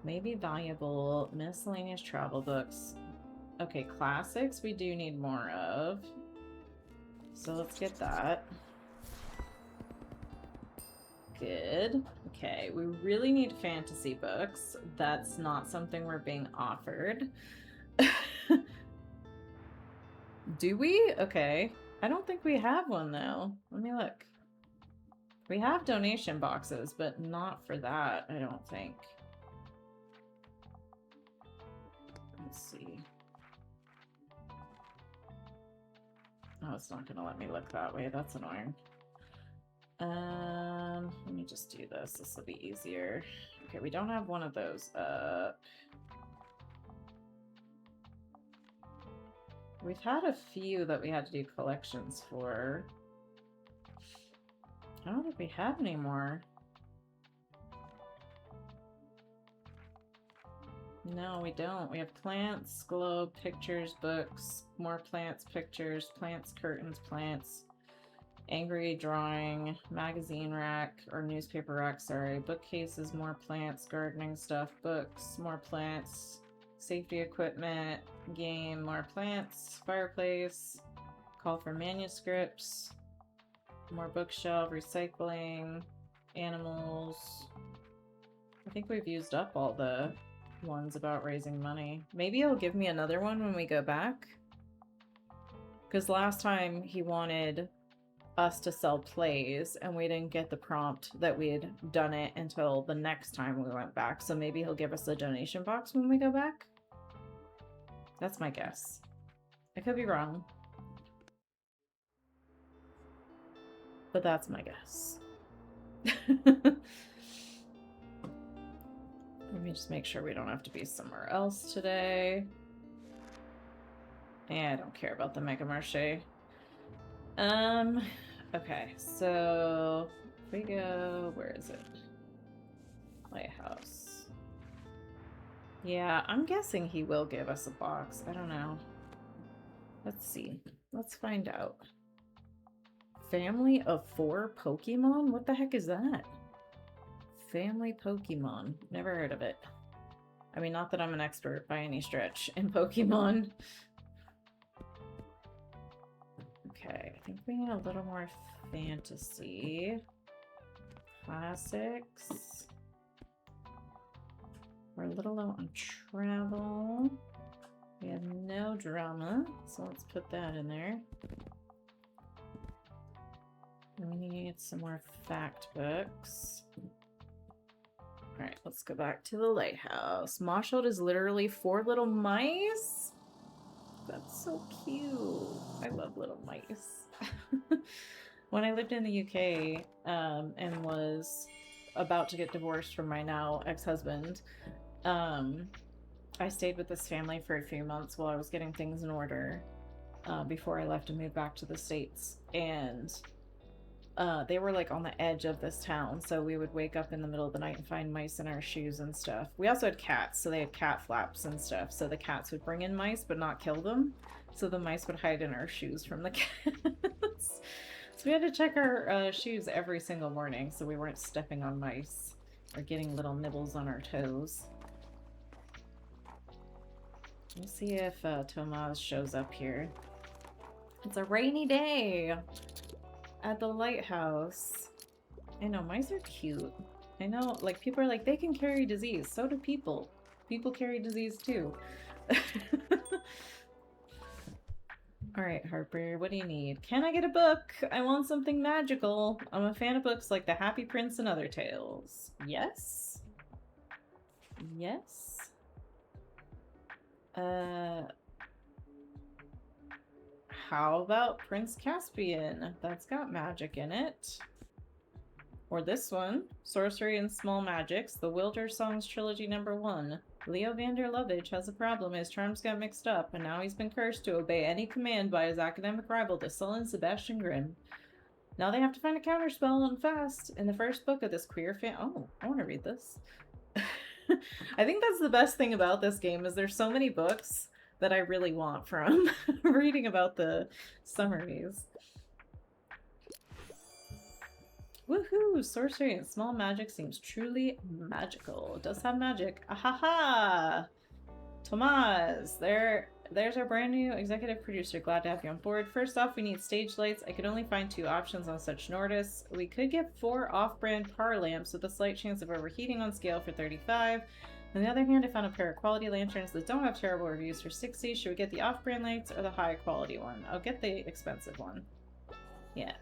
Maybe valuable miscellaneous travel books. Okay, classics we do need more of. So let's get that. Good. Okay, we really need fantasy books. That's not something we're being offered. Do we? Okay. I don't think we have one though. Let me look. We have donation boxes, but not for that, I don't think. Let's see. Oh, it's not gonna let me look that way. That's annoying. Let me just do this. This will be easier. Okay, we don't have one of those up. We've had a few that we had to do collections for. I don't think we have any more. No, we don't. We have plants, globe, pictures, books, more plants, pictures, plants, curtains, plants, angry drawing, magazine rack, or newspaper rack, sorry, bookcases, more plants, gardening stuff, books, more plants, safety equipment, game, more plants, fireplace, call for manuscripts, more bookshelf, recycling, animals. I think we've used up all the ones about raising money. Maybe he'll give me another one when we go back. Because last time he wanted us to sell plays and we didn't get the prompt that we had done it until the next time we went back. So maybe he'll give us a donation box when we go back. That's my guess. I could be wrong. But that's my guess. Let me just make sure we don't have to be somewhere else today. Yeah, I don't care about the Mega Marché. Okay, so if we go, where is it? Lighthouse. Yeah, I'm guessing he will give us a box. I don't know. Let's see. Let's find out. Family of 4 Pokemon? What the heck is that? Family Pokemon. Never heard of it. I mean, not that I'm an expert by any stretch in Pokemon. Okay, I think we need a little more fantasy. Classics. We're a little low on travel. We have no drama, so let's put that in there. And we need some more fact books. Alright, let's go back to the lighthouse. Mosholt is literally 4 little mice? That's so cute. I love little mice. When I lived in the UK and was about to get divorced from my now ex-husband, I stayed with this family for a few months while I was getting things in order before I left and moved back to the States. And they were like on the edge of this town, so we would wake up in the middle of the night and find mice in our shoes and stuff. We also had cats, so they had cat flaps and stuff, so the cats would bring in mice but not kill them, so the mice would hide in our shoes from the cats. So we had to check our shoes every single morning so we weren't stepping on mice or getting little nibbles on our toes. Let's see if Tomas shows up here. It's a rainy day at the lighthouse. I know, mice are cute. I know, like, people are like, they can carry disease. So do people. People carry disease too. Alright, Harper, what do you need? Can I get a book? I want something magical. I'm a fan of books like The Happy Prince and Other Tales. Yes? Yes? How about Prince Caspian? That's got magic in it. Or this one, Sorcery and Small Magics, the Wilder Songs Trilogy #1. Leo Vander Lovage has a problem. His charms got mixed up, and now he's been cursed to obey any command by his academic rival, the sullen Sebastian Grimm. Now they have to find a counterspell and fast. In the first book of this queer oh, I want to read this. I think that's the best thing about this game is there's so many books that I really want from reading about the summaries. Woohoo! Sorcery and Small Magic seems truly magical. It does have magic. Ahaha! Tomas! There's our brand new executive producer. Glad to have you on board. First off, we need stage lights. I could only find 2 options on such notice. We could get 4 off-brand par lamps with a slight chance of overheating on scale for 35. On the other hand, I found a pair of quality lanterns that don't have terrible reviews for 60. Should we get the off-brand lights or the high-quality one? I'll get the expensive one. Yeah.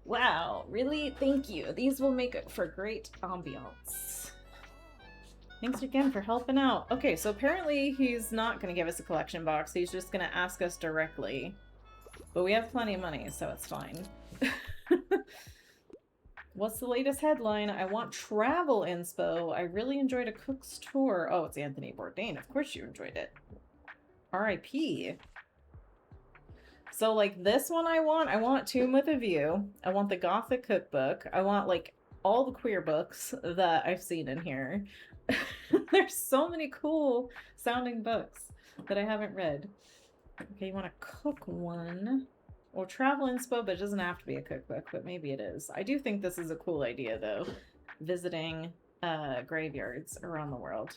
Wow, really? Thank you. These will make for great ambiance. Thanks again for helping out. Okay, so apparently he's not going to give us a collection box. He's just going to ask us directly. But we have plenty of money, so it's fine. What's the latest headline? I want travel inspo. I really enjoyed a cook's tour. Oh, it's Anthony Bourdain. Of course you enjoyed it. R.I.P. So, like, this one I want Tomb with a View. I want the Gothic Cookbook. I want, like, all the queer books that I've seen in here. There's so many cool sounding books that I haven't read. Okay, you want a cook one. Well, travel inspo, but it doesn't have to be a cookbook, but maybe it is. I do think this is a cool idea, though. Visiting graveyards around the world.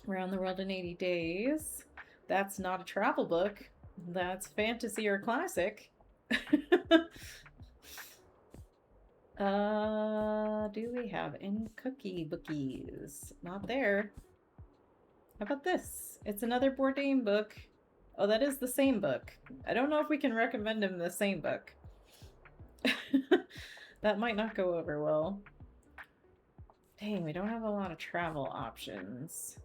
Around the World in 80 Days. That's not a travel book. That's fantasy or classic. Do we have any cookie bookies? Not there. How about this? It's another Bourdain book. Oh, that is the same book. I don't know if we can recommend him the same book. That might not go over well. Dang, we don't have a lot of travel options.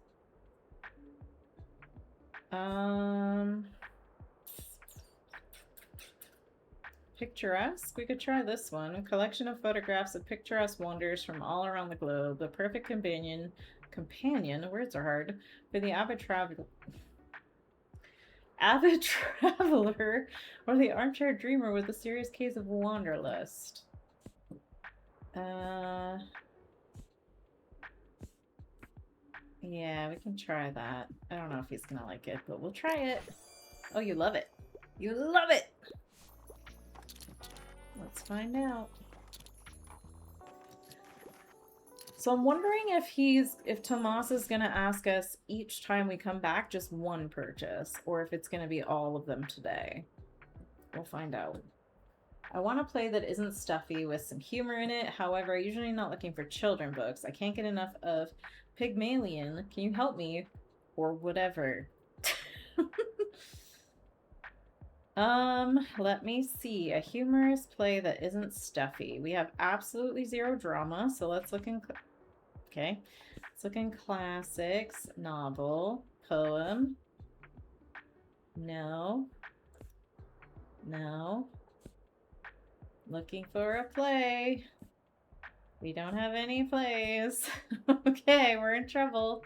Picturesque? We could try this one. A collection of photographs of picturesque wonders from all around the globe. The perfect companion, words are hard, for the avid traveler or the armchair dreamer with a serious case of wanderlust. Yeah, we can try that. I don't know if he's gonna like it, but we'll try it. Oh, you love it. You love it! Let's find out. So I'm wondering if Tomas is gonna ask us each time we come back just one purchase, or if it's gonna be all of them today. We'll find out. I want a play that isn't stuffy with some humor in it. However, I'm usually not looking for children books. I can't get enough of Pygmalion. Can you help me? Or whatever. Let me see. A humorous play that isn't stuffy. We have absolutely zero drama, so let's look in... Okay. Let's look in classics. Novel. Poem. No. No. Looking for a play. We don't have any plays. Okay, we're in trouble.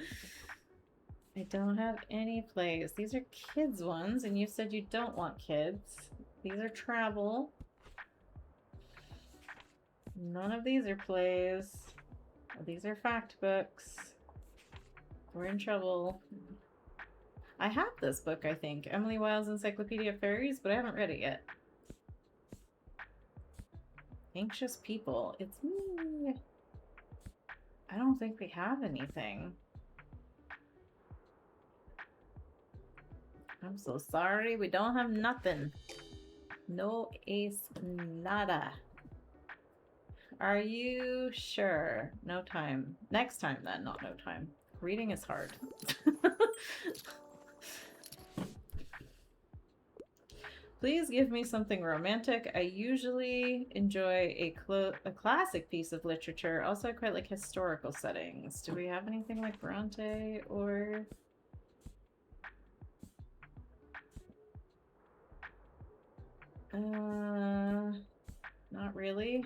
I don't have any plays. These are kids ones, and you said you don't want kids. These are travel. None of these are plays. These are fact books. We're in trouble. I have this book, I think. Emily Wilde's Encyclopedia of Fairies, but I haven't read it yet. Anxious People. It's me. I don't think we have anything. I'm so sorry. We don't have nothing. No ace nada. Are you sure? No time. Next time then, not no time. Reading is hard. Please give me something romantic. I usually enjoy a classic piece of literature. Also, I quite like historical settings. Do we have anything like Bronte or Not really.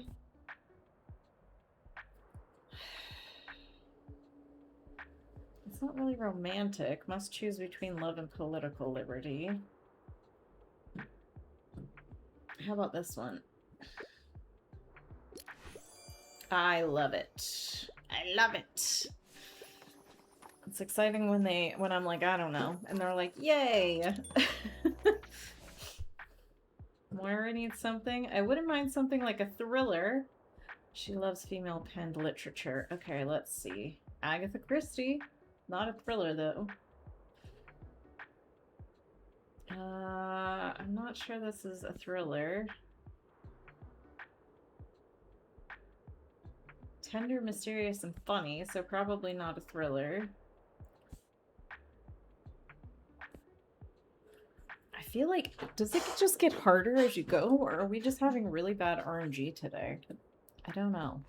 It's not really romantic. Must choose between love and political liberty. How about this one? I love it. I love it. It's exciting when I'm like, I don't know, and they're like, yay! Moira needs something. I wouldn't mind something like a thriller. She loves female penned literature. Okay, let's see. Agatha Christie. Not a thriller, though. I'm not sure this is a thriller. Tender, mysterious, and funny, so probably not a thriller. I feel like, does it just get harder as you go, or are we just having really bad RNG today? I don't know.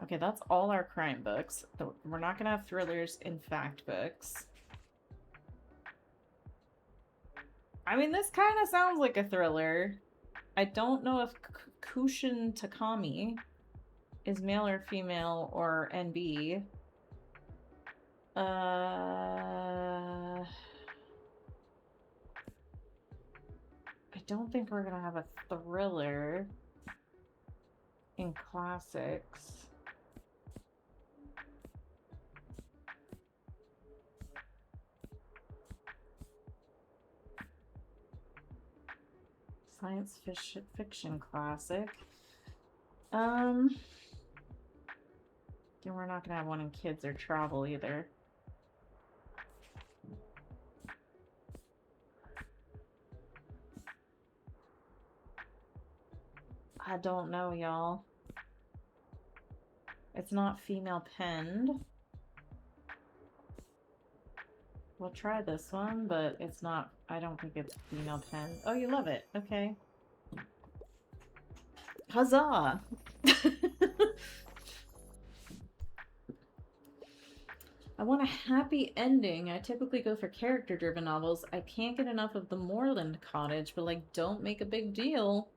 Okay, that's all our crime books. We're not gonna have thrillers in fact books. I mean, this kind of sounds like a thriller. I don't know if Kushin Takami is male or female or NB. I don't think we're gonna have a thriller in classics. Science fiction classic. Then we're not gonna have one in kids or travel either. I don't know, y'all. It's not female penned. We'll try this one, but it's not, I don't think it's female penned. Oh, you love it. Okay. Huzzah! I want a happy ending. I typically go for character-driven novels. I can't get enough of the Moreland Cottage, but like, don't make a big deal.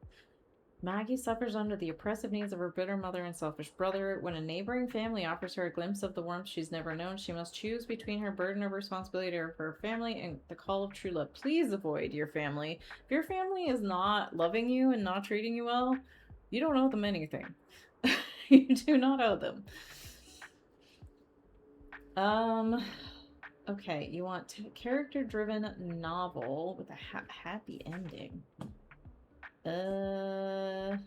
Maggie suffers under the oppressive needs of her bitter mother and selfish brother. When a neighboring family offers her a glimpse of the warmth she's never known, she must choose between her burden of responsibility to her family and the call of true love. Please avoid your family. If your family is not loving you and not treating you well, you don't owe them anything. You do not owe them. Okay, you want a character-driven novel with a happy ending. I'm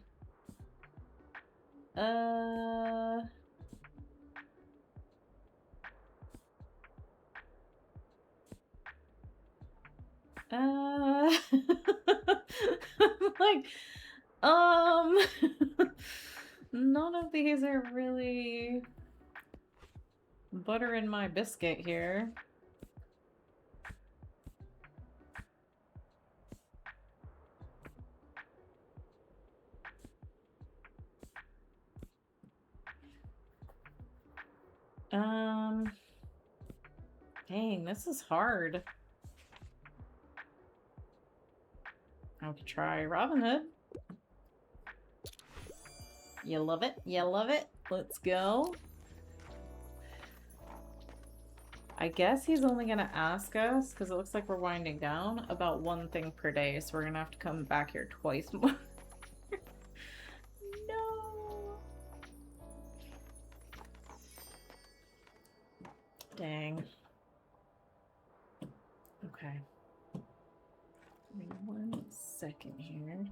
like, none of these are really butter in my biscuit here. Dang, this is hard. I could try Robin Hood. You love it? You love it? Let's go. I guess he's only gonna ask us, because it looks like we're winding down, about one thing per day, so we're gonna have to come back here twice more. No. Dang. Okay. Give me 1 second here.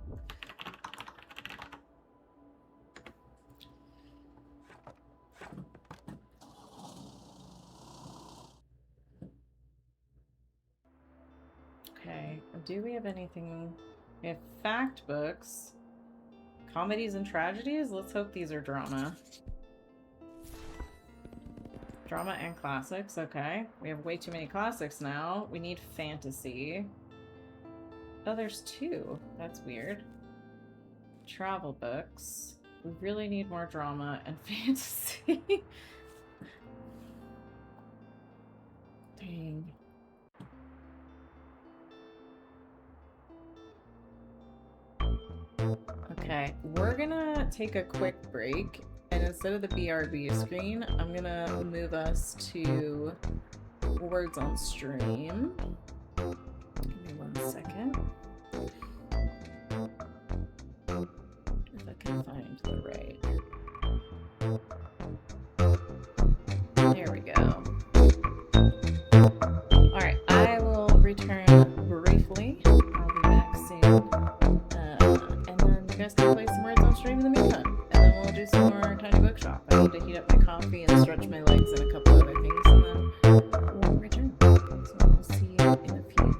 Okay, do we have anything? We have fact books, comedies and tragedies. Let's hope these are drama. Drama and classics, okay. We have way too many classics now. We need fantasy. Oh, there's 2. That's weird. Travel books. We really need more drama and fantasy. Dang. Okay, we're gonna take a quick break, and instead of the BRB screen, I'm gonna move us to words on stream. Give me 1 second. If I can find the right. There we go. Alright, I will return briefly. I'll be back soon. And then you guys can play some words on stream in the meantime. And then we'll do some more Tiny Bookshop. I need to heat up my coffee and stretch my legs and a couple other things, and then we'll return. So we'll see you in a few.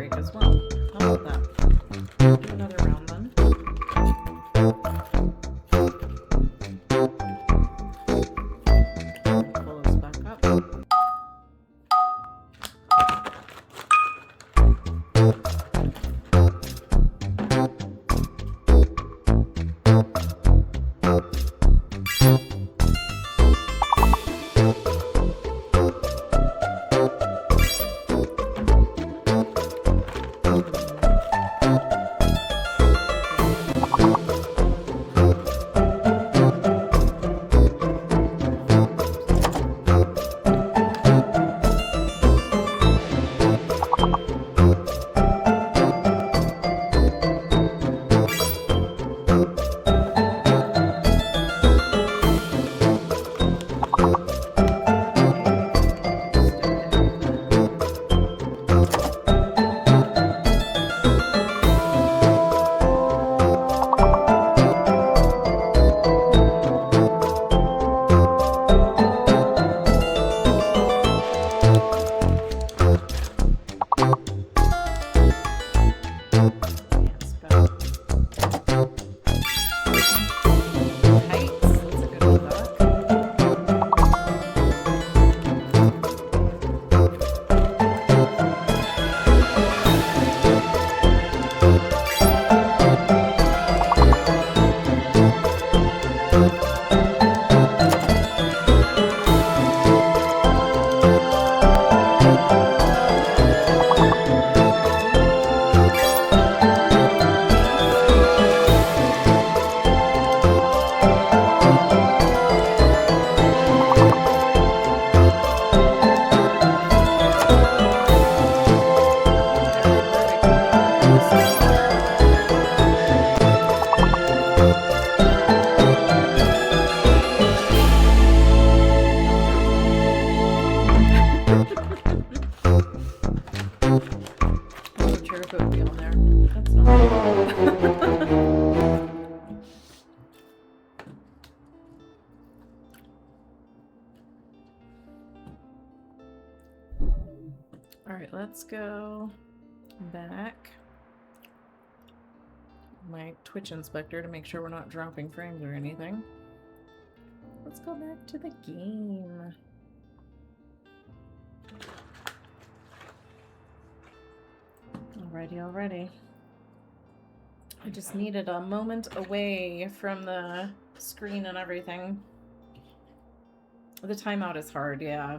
break as well. How about that? Do another round then. Pull this back up. Alright, let's go back. My Twitch inspector to make sure we're not dropping frames or anything. Let's go back to the game. Alrighty. I just needed a moment away from the screen and everything. The timeout is hard, yeah.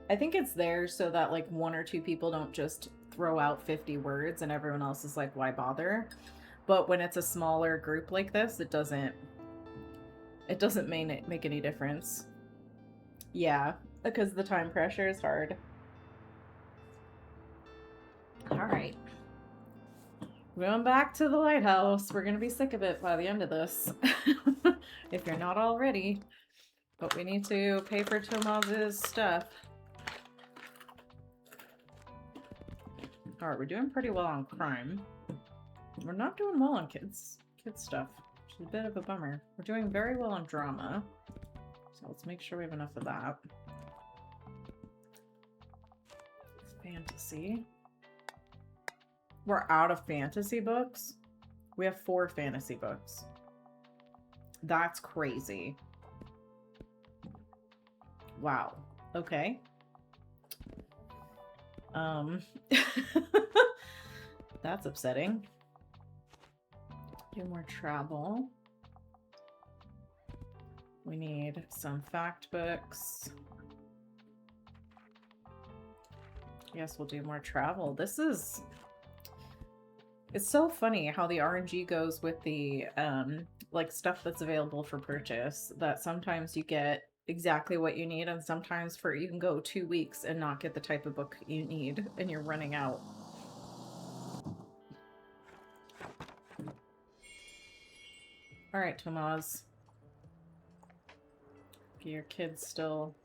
I think it's there so that like one or two people don't just throw out 50 words and everyone else is like, why bother? But when it's a smaller group like this, it doesn't make any difference. Yeah, because the time pressure is hard. Alright. Going back to the lighthouse. We're gonna be sick of it by the end of this. If you're not already. But we need to pay for Tomas's stuff. Alright, we're doing pretty well on crime. We're not doing well on kids stuff, which is a bit of a bummer. We're doing very well on drama. So let's make sure we have enough of that. Fantasy. We're out of fantasy books. We have 4 fantasy books. That's crazy. Wow. Okay. That's upsetting. Do more travel. We need some fact books. Yes, we'll do more travel. It's so funny how the RNG goes with the like stuff that's available for purchase, that sometimes you get exactly what you need and sometimes you can go 2 weeks and not get the type of book you need and you're running out. Alright, Tomas. Your kids still...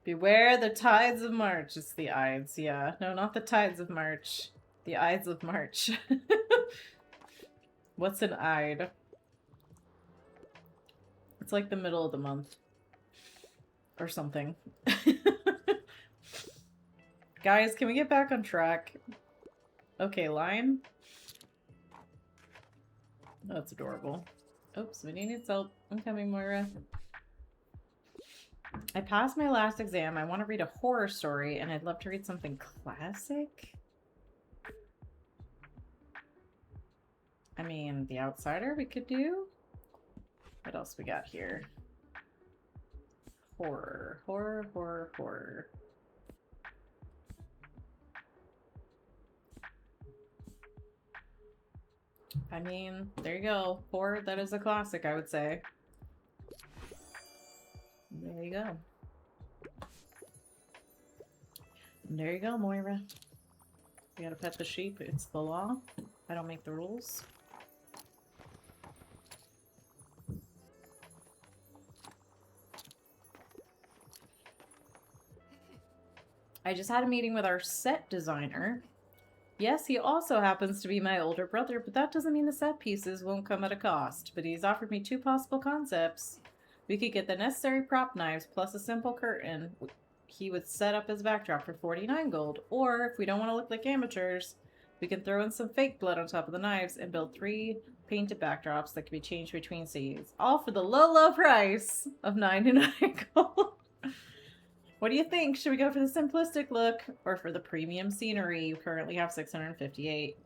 Beware the tides of March. It's the Ides, yeah. No, not the tides of March. The Ides of March. What's an Ide? It's like the middle of the month. Or something. Guys, can we get back on track? Okay, line. That's adorable. Oops, we need help. I'm coming, Moira. I passed my last exam. I want to read a horror story, and I'd love to read something classic. I mean, The Outsider we could do. What else we got here? Horror, horror, horror, horror. I mean, there you go. Horror, that is a classic, I would say. There you go. There you go, Moira. You gotta pet the sheep. It's the law. I don't make the rules. I just had a meeting with our set designer. Yes, he also happens to be my older brother, but that doesn't mean the set pieces won't come at a cost. But he's offered me 2 possible concepts. We could get the necessary prop knives plus a simple curtain. He would set up his backdrop for 49 gold. Or, if we don't want to look like amateurs, we can throw in some fake blood on top of the knives and build 3 painted backdrops that can be changed between scenes. All for the low, low price of 99 gold. What do you think? Should we go for the simplistic look or for the premium scenery? You currently have 658.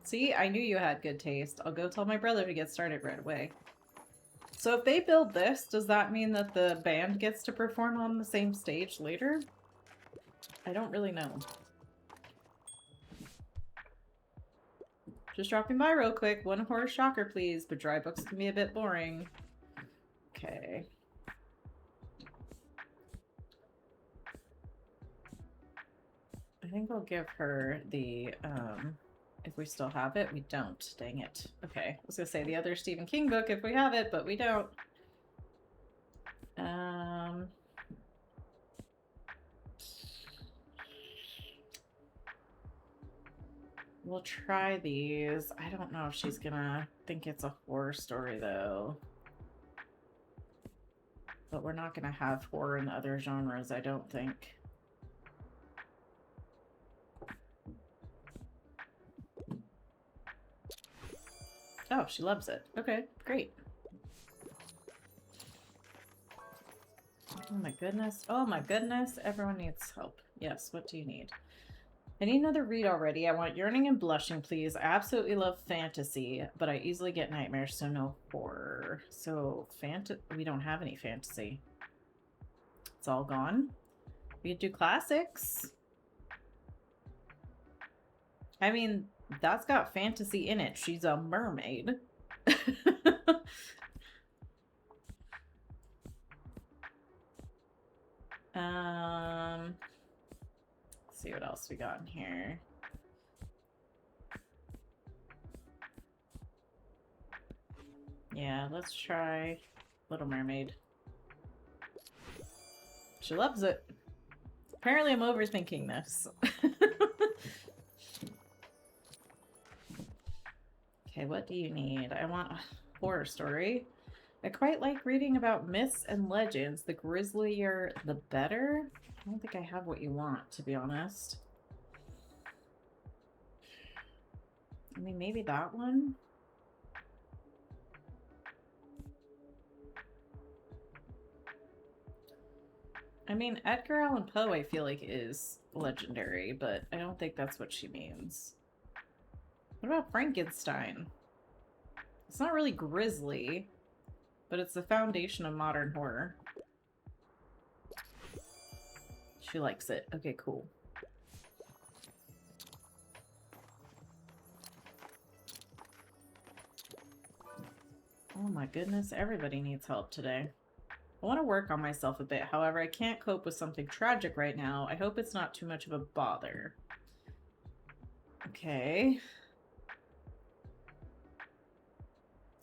See, I knew you had good taste. I'll go tell my brother to get started right away. So if they build this, does that mean that the band gets to perform on the same stage later? I don't really know. Just dropping by real quick. One horror shocker, please, but dry books can be a bit boring. Okay. I think I'll give her the, if we still have it. We don't. Dang it. Okay. I was gonna say the other Stephen King book if we have it, but we don't. We'll try these. I don't know if she's gonna think it's a horror story, though. But we're not gonna have horror in other genres, I don't think. Oh, she loves it. Okay, great. Oh my goodness. Oh my goodness. Everyone needs help. Yes, what do you need? I need another read already. I want Yearning and Blushing, please. I absolutely love fantasy, but I easily get nightmares, so no horror. So, we don't have any fantasy. It's all gone. We could do classics. I mean, that's got fantasy in it. She's a mermaid. Let's see what else we got in here. Yeah, let's try Little Mermaid. She loves it. Apparently I'm overthinking this. Okay, what do you need? I want a horror story. I quite like reading about myths and legends. The grislier, the better. I don't think I have what you want, to be honest. I mean, maybe that one? I mean, Edgar Allan Poe, I feel like, is legendary, but I don't think that's what she means. What about Frankenstein? It's not really grisly, but it's the foundation of modern horror. She likes it. Okay, cool. Oh my goodness, everybody needs help today. I want to work on myself a bit, however, I can't cope with something tragic right now. I hope it's not too much of a bother. Okay.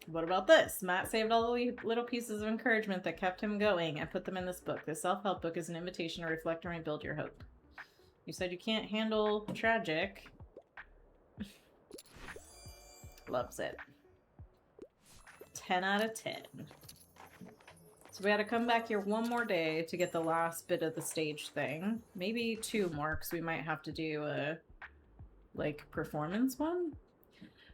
What about this? Matt saved all the little pieces of encouragement that kept him going and put them in this book. This self-help book is an invitation to reflect and rebuild your hope. You said you can't handle tragic. Loves it. 10 out of 10. So we had to come back here one more day to get the last bit of the stage thing. Maybe 2 more, because we might have to do a like performance one.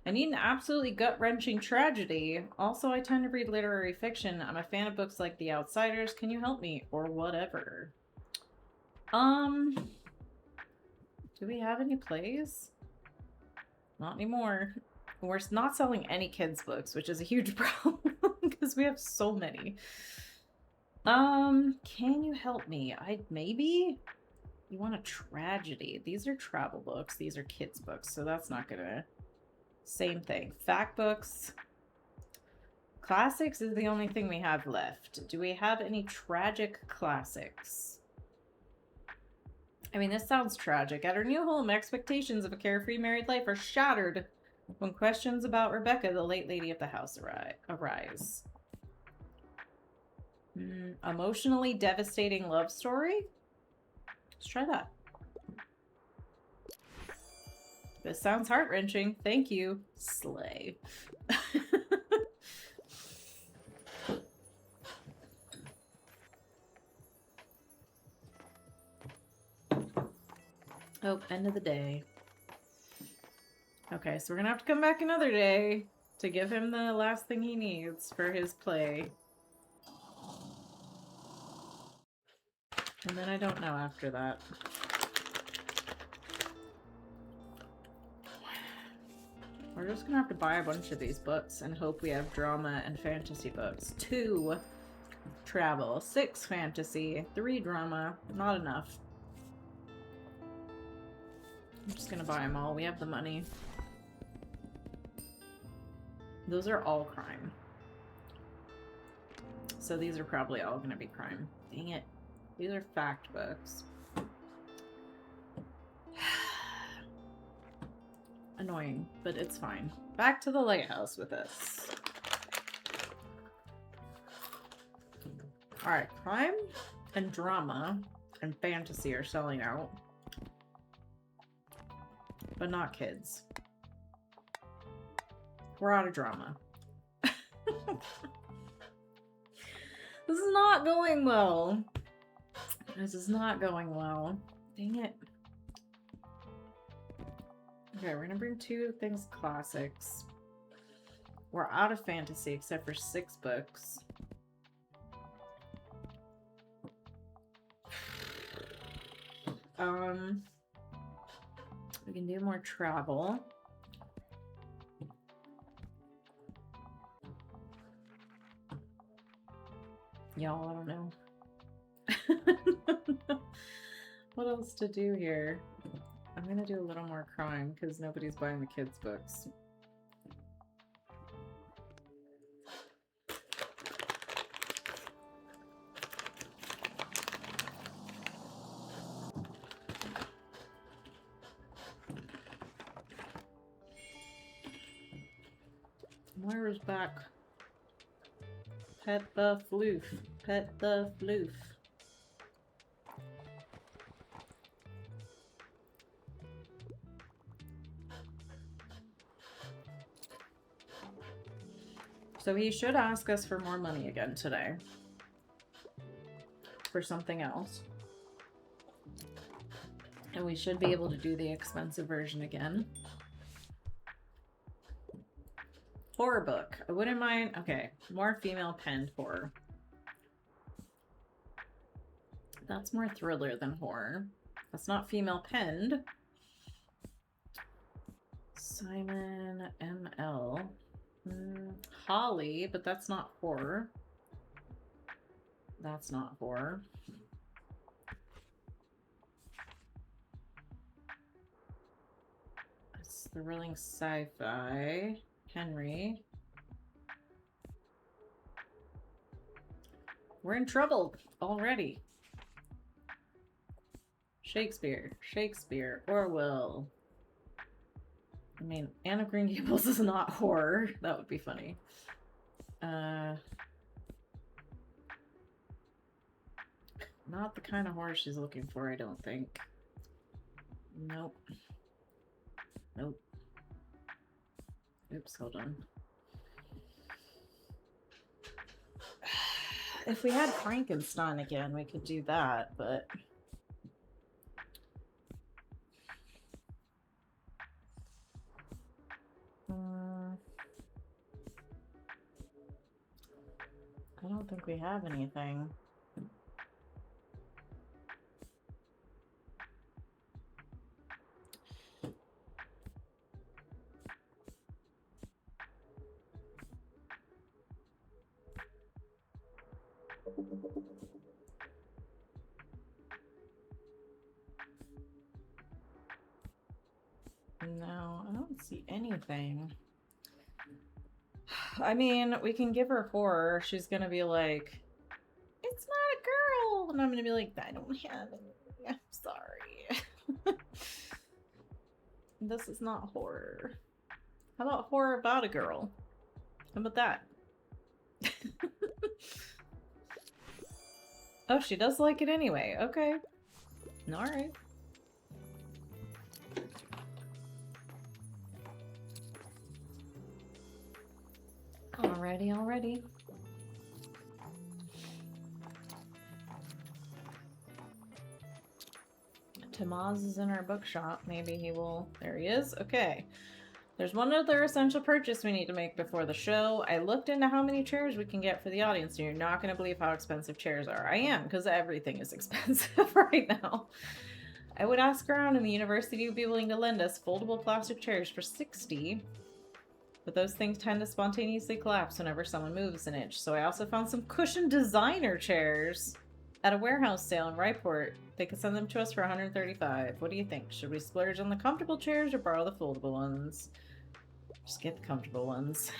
I need an absolutely gut-wrenching tragedy. Also, I tend to read literary fiction. I'm a fan of books like The Outsiders. Can you help me? Or whatever. Do we have any plays? Not anymore. We're not selling any kids' books, which is a huge problem because we have so many. Can you help me? Maybe? You want a tragedy. These are travel books. These are kids' books, so that's not gonna... Same thing. Fact books. Classics is the only thing we have left. Do we have any tragic classics? I mean, this sounds tragic. At her new home, expectations of a carefree married life are shattered when questions about Rebecca, the late lady of the house, arise. Emotionally devastating love story? Let's try that. This sounds heart-wrenching. Thank you. Slay. Oh, end of the day. Okay, so we're gonna have to come back another day to give him the last thing he needs for his play. And then I don't know after that. We're just gonna have to buy a bunch of these books and hope we have drama and fantasy books. 2 travel, 6 fantasy, 3 drama. Not enough. I'm just gonna buy them all. We have the money. Those are all crime. So these are probably all gonna be crime. Dang it. These are fact books. Annoying, but it's fine. Back to the lighthouse with us. Alright, crime and drama and fantasy are selling out. But not kids. We're out of drama. This is not going well. This is not going well. Dang it. Okay, we're gonna bring 2 things classics. We're out of fantasy except for 6 books. We can do more travel. Y'all, I don't know. What else to do here? I'm gonna do a little more crime because nobody's buying the kids' books. Moira's back. Pet the floof. Pet the floof. So he should ask us for more money again today. For something else. And we should be able to do the expensive version again. Horror book. I wouldn't mind. Okay, more female penned horror. That's more thriller than horror. That's not female penned. Simon ML. Holly, but that's not horror. That's not horror. It's thrilling sci-fi. Henry. We're in trouble already. Shakespeare. Shakespeare. Orwell. I mean, Anne of Green Gables is not horror. That would be funny. Not the kind of horror she's looking for, I don't think. Nope. Nope. Oops, hold on. If we had Frankenstein again, we could do that, but... don't think we have anything. No, I don't see anything. I mean, we can give her horror. She's gonna be like, it's not a girl! And I'm gonna be like, I don't have any. I'm sorry. This is not horror. How about horror about a girl? How about that? Oh, she does like it anyway. Okay. Alright. Alrighty. Tamaz is in our bookshop. Maybe he will... There he is. Okay. There's one other essential purchase we need to make before the show. I looked into how many chairs we can get for the audience, and you're not going to believe how expensive chairs are. I am, because everything is expensive right now. I would ask around, and the university would be willing to lend us foldable plastic chairs for $60. But those things tend to spontaneously collapse whenever someone moves an inch. So I also found some cushion designer chairs at a warehouse sale in Ryport. They could send them to us for $135. What do you think? Should we splurge on the comfortable chairs or borrow the foldable ones? Just get the comfortable ones.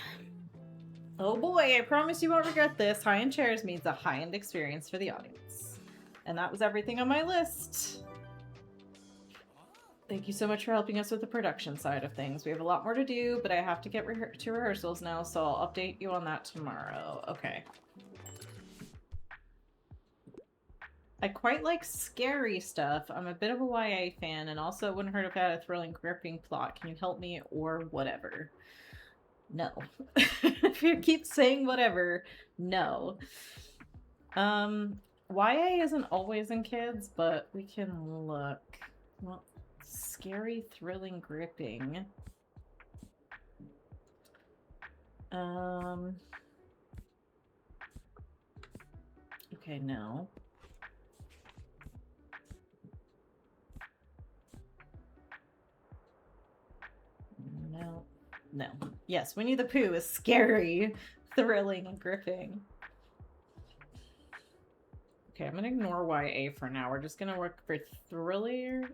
Oh boy, I promise you won't regret this. High-end chairs means a high-end experience for the audience. And that was everything on my list. Thank you so much for helping us with the production side of things. We have a lot more to do, but I have to get to rehearsals now, so I'll update you on that tomorrow. Okay. I quite like scary stuff. I'm a bit of a YA fan, and also it wouldn't hurt if I had a thrilling, gripping plot. Can you help me? Or whatever. No. If you keep saying whatever, no. YA isn't always in kids, but we can look. Well, scary, thrilling, gripping. Okay, no. No. Yes, Winnie the Pooh is scary, thrilling, and gripping. Okay, I'm gonna ignore YA for now. We're just gonna work for thriller,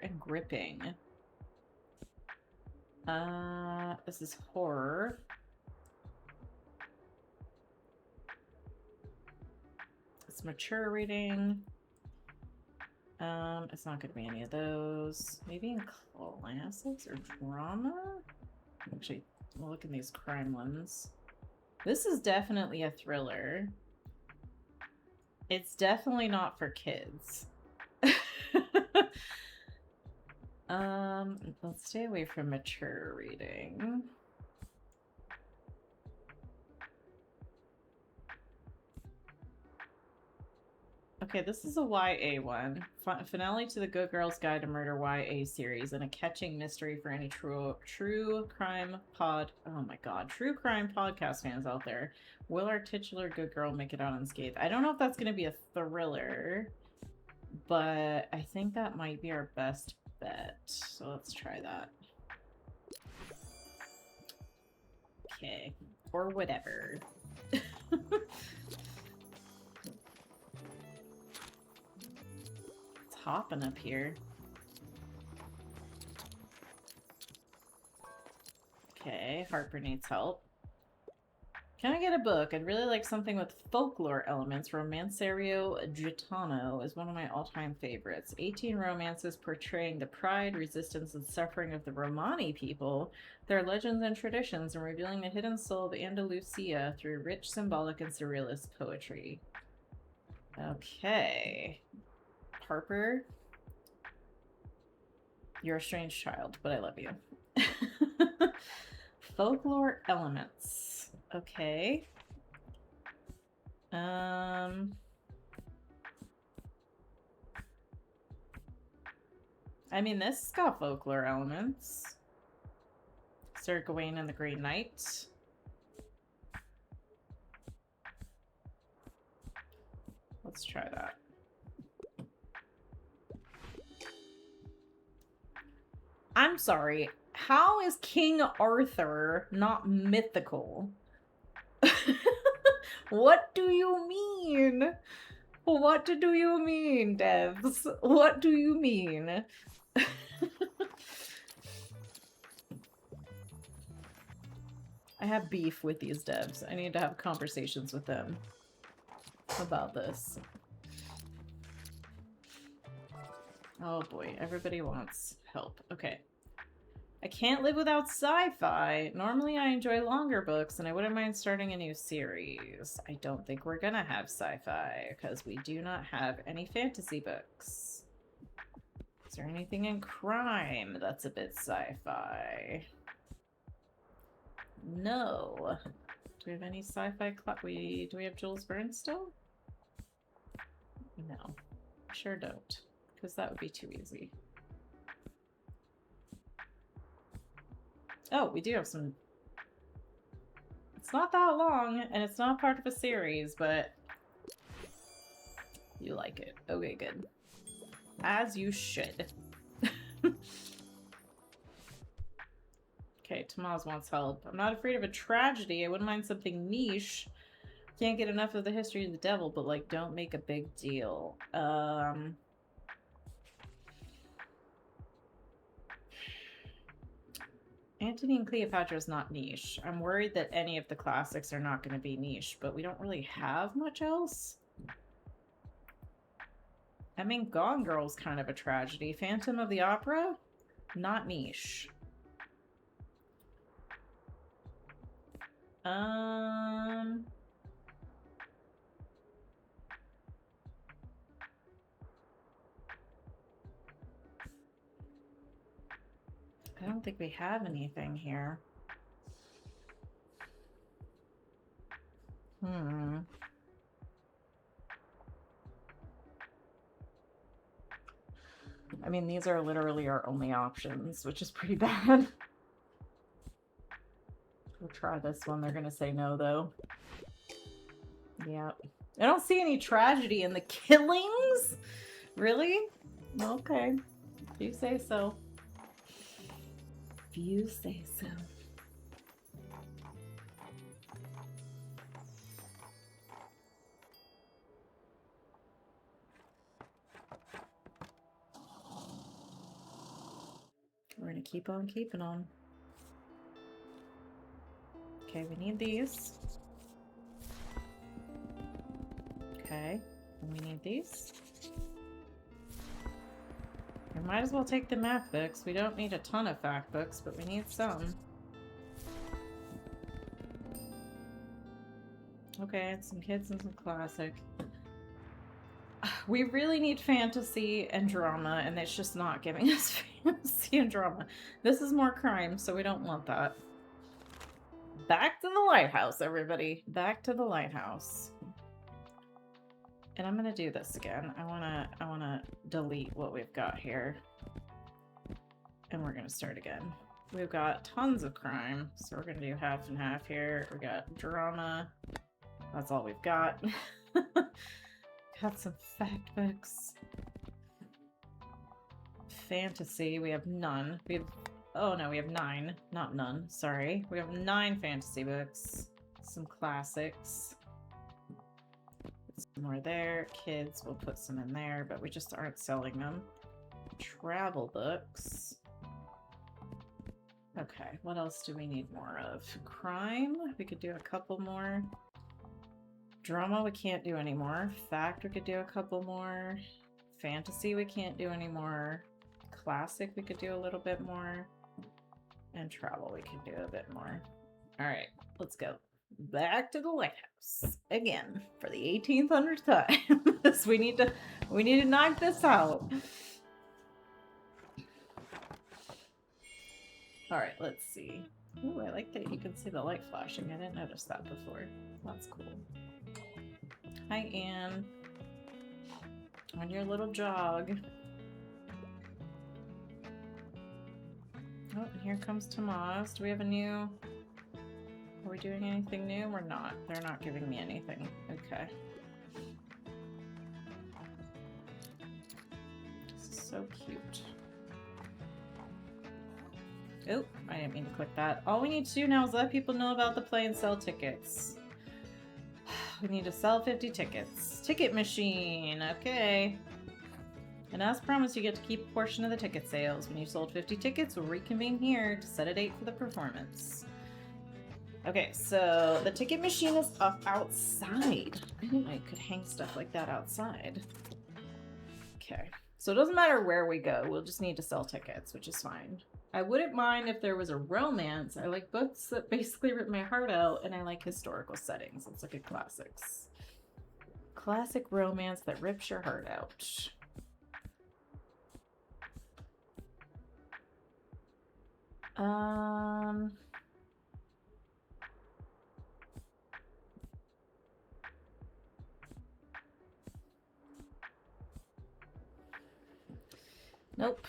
and gripping. This is horror. It's mature reading. It's not gonna be any of those. Maybe in classics or drama? Actually, we'll look in these crime ones. This is definitely a thriller. It's definitely not for kids. Let's stay away from mature reading. Okay, this is a YA one. Finale to the Good Girls Guide to Murder YA series, and a catching mystery for any true crime podcast fans out there. Will our titular good girl make it out unscathed? I don't know if that's going to be a thriller, but I think that might be our best bet. So let's try that. Okay, or whatever. Hopping up here. Okay, Harper needs help. Can I get a book? I'd really like something with folklore elements. Romancerio Gitano is one of my all-time favorites. 18 romances portraying the pride, resistance, and suffering of the Romani people, their legends and traditions, and revealing the hidden soul of Andalusia through rich, symbolic, and surrealist poetry. Okay. Harper, you're a strange child, but I love you. Folklore elements. Okay. I mean, this has got folklore elements. Sir Gawain and the Green Knight. Let's try that. I'm sorry. How is King Arthur not mythical? What do you mean? What do you mean, devs? What do you mean? I have beef with these devs. I need to have conversations with them about this. Oh boy, everybody wants help. Okay. I can't live without sci-fi. Normally I enjoy longer books and I wouldn't mind starting a new series. I don't think we're gonna have sci-fi because we do not have any fantasy books. Is there anything in crime that's a bit sci-fi? No. Do we have any sci-fi do we have Jules Verne still? No. Sure don't. Because that would be too easy. Oh, we do have some... It's not that long, and it's not part of a series, but... You like it. Okay, good. As you should. Okay, Tamaz wants help. I'm not afraid of a tragedy. I wouldn't mind something niche. Can't get enough of the history of the devil, but, like, don't make a big deal. Antony and Cleopatra is not niche. I'm worried that any of the classics are not going to be niche, but we don't really have much else. I mean, Gone Girl's kind of a tragedy. Phantom of the Opera? Not niche. I don't think we have anything here. I mean, these are literally our only options, which is pretty bad. We'll try this one. They're gonna say no, though. Yep. I don't see any tragedy in the killings? Really? Okay. If you say so. If you say so. We're gonna keep on keeping on. Okay, we need these. Okay, and we need these. We might as well take the math books. We don't need a ton of fact books, but we need some. Okay, some kids and some classic. We really need fantasy and drama, and it's just not giving us fantasy and drama. This is more crime, so we don't want that. Back to the lighthouse, everybody. Back to the lighthouse. And I'm gonna do this again. I wanna delete what we've got here. And we're gonna start again. We've got tons of crime, so we're gonna do half and half here. We got drama. That's all we've got. Got some fact books. Fantasy, we have none. We have, oh no, we have 9, not none, sorry. We have 9 fantasy books. Some classics. Put some more there. Kids, we'll put some in there, but we just aren't selling them. Travel books. Okay, what else do we need more of? Crime, we could do a couple more. Drama, we can't do anymore. Fact, we could do a couple more. Fantasy, we can't do anymore. Classic, we could do a little bit more. And travel, we can do a bit more. Alright, let's go. Back to the lighthouse. Again, for the 1800th time. we need to knock this out. Alright, let's see. Ooh, I like that you can see the light flashing. I didn't notice that before. That's cool. Hi, Anne. On your little jog. Oh, and here comes Tamaz. Do we have a new... Are we doing anything new? We're not. They're not giving me anything. Okay. So cute. Oh, I didn't mean to click that. All we need to do now is let people know about the play and sell tickets. We need to sell 50 tickets. Ticket machine, okay. And as promised, you get to keep a portion of the ticket sales. When you sold 50 tickets, we'll reconvene here to set a date for the performance. Okay, so the ticket machine is up outside. I didn't know you could hang stuff like that outside. Okay, so it doesn't matter where we go. We'll just need to sell tickets, which is fine. I wouldn't mind if there was a romance. I like books that basically rip my heart out, and I like historical settings. Let's look at classics. Classic romance that rips your heart out. Nope.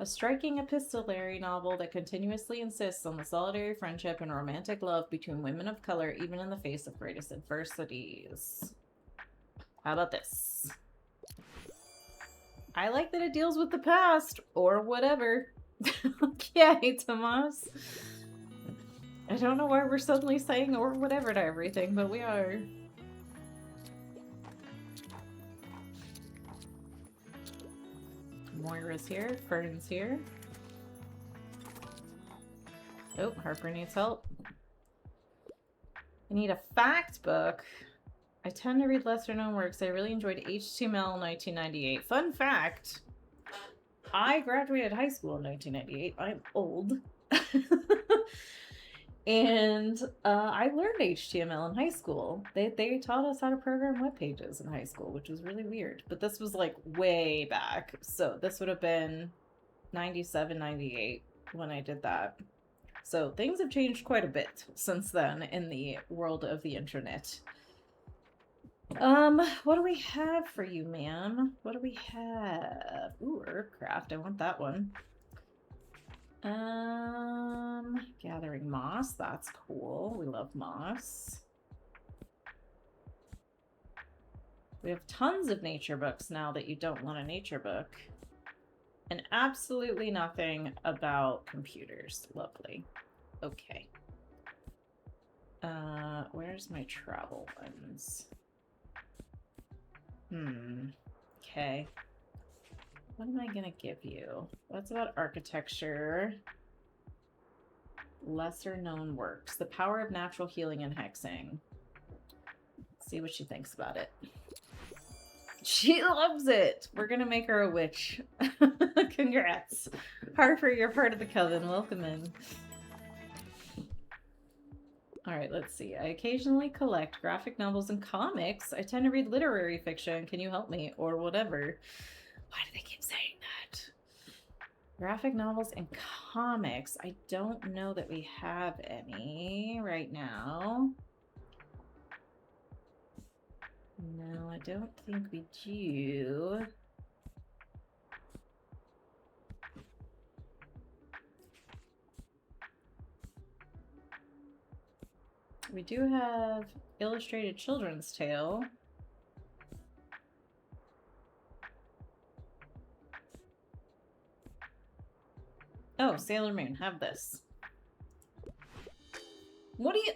A striking epistolary novel that continuously insists on the solitary friendship and romantic love between women of color, even in the face of greatest adversities. How about this? I like that it deals with the past, or whatever. Okay, Tomas. I don't know why we're suddenly saying or whatever to everything, but we are. Moira's here. Fern's here. Oh, Harper needs help. I need a fact book. I tend to read lesser known works. I really enjoyed HTML in 1998. Fun fact. I graduated high school in 1998. I'm old. And I learned HTML in high school. They taught us how to program web pages in high school, which was really weird. But this was like way back. So this would have been 97, 98 when I did that. So things have changed quite a bit since then in the world of the internet. What do we have for you, ma'am? What do we have? Ooh, Earthcraft. I want that one. Gathering moss. That's cool. We love moss. We have tons of nature books now that you don't want a nature book. And absolutely nothing about computers. Lovely. Okay. Where's my travel ones? Okay. What am I gonna give you? What's about architecture? Lesser known works. The power of natural healing and hexing. See what she thinks about it. She loves it! We're gonna make her a witch. Congrats. Harper, you're part of the coven. Welcome in. Alright, let's see. I occasionally collect graphic novels and comics. I tend to read literary fiction. Can you help me? Or whatever. Why do they keep saying that? Graphic novels and comics. I don't know that we have any right now. No, I don't think we do. We do have illustrated children's tale. Oh, Sailor Moon, have this. What do you...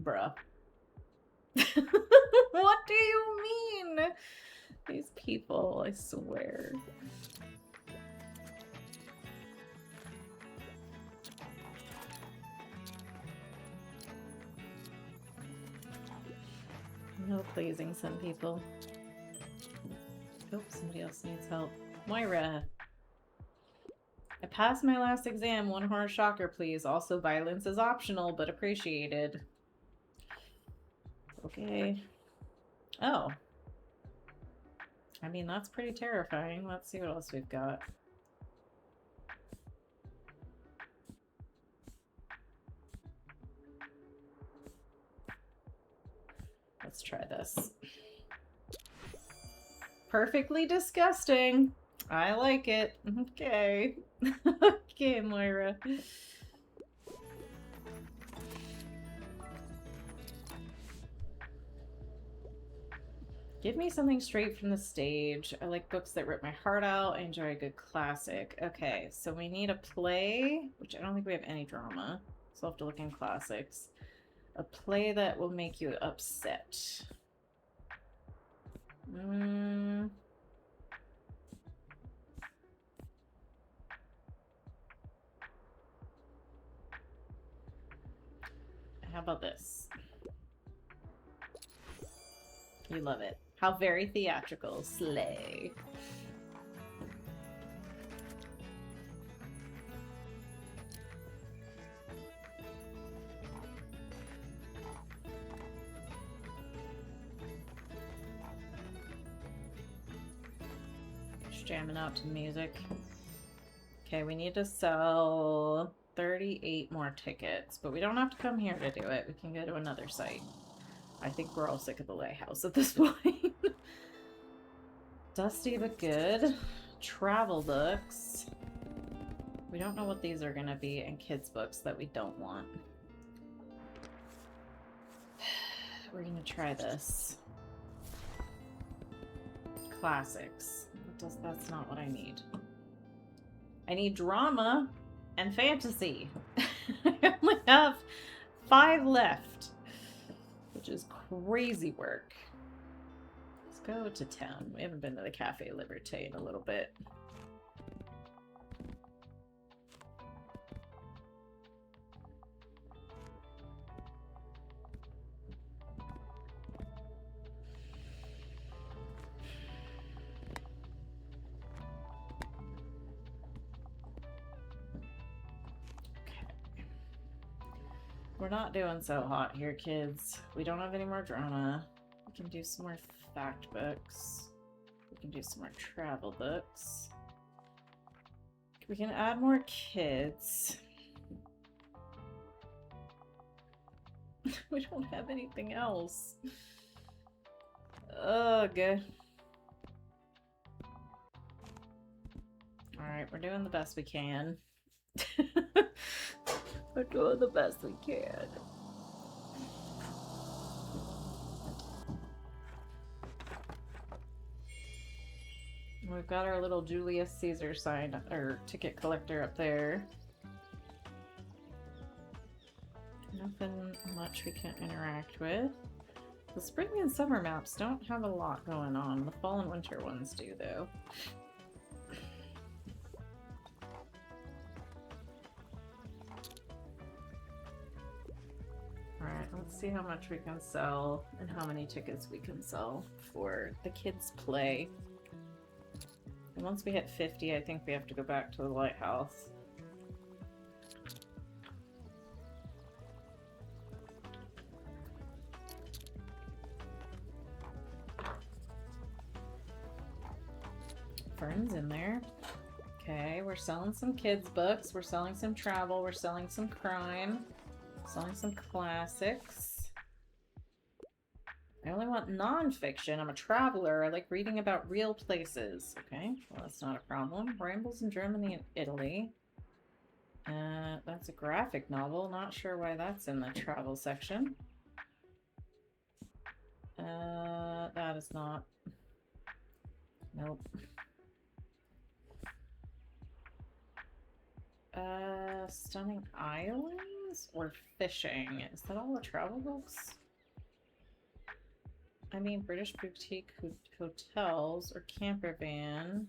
Bruh. What do you mean? These people, I swear. No pleasing some people. Oh, somebody else needs help. Moira. I passed my last exam. One horror shocker, please. Also, violence is optional, but appreciated. Okay. Oh. I mean, that's pretty terrifying. Let's see what else we've got. Let's try this. Perfectly disgusting. I like it. Okay. Okay, Moira. Give me something straight from the stage. I like books that rip my heart out. I enjoy a good classic. Okay, so we need a play, which I don't think we have any drama. So I'll have to look in classics. A play that will make you upset. How about this? You love it. How very theatrical. Slay. Just jamming out to the music. Okay, we need to sell 38 more tickets, but we don't have to come here to do it. We can go to another site. I think we're all sick of the lighthouse at this point. Dusty but good. Travel books. We don't know what these are going to be, and kids books that we don't want. We're going to try this. Classics. That's not what I need. I need drama and fantasy. I only have 5 left, which is crazy work. Let's go to town. We haven't been to the Cafe Liberté in a little bit. We're not doing so hot here, kids. We don't have any more drama. We can do some more fact books. We can do some more travel books. We can add more kids. We don't have anything else. Ugh. Alright, we're doing the best we can. We're doing the best we can. We've got our little Julius Caesar sign, or ticket collector up there. Nothing much we can interact with. The spring and summer maps don't have a lot going on. The fall and winter ones do, though. Alright, let's see how much we can sell and how many tickets we can sell for the kids' play. And once we hit 50, I think we have to go back to the lighthouse. Fern's in there. Okay, we're selling some kids' books, we're selling some travel, we're selling some crime, selling some classics. I only want non-fiction. I'm a traveler. I like reading about real places. Okay, well that's not a problem. Rambles in Germany and Italy. That's a graphic novel. Not sure why that's in the travel section. That is not. Nope. Stunning Islands or fishing? Is that all the travel books? I mean, British boutique hotels or camper van.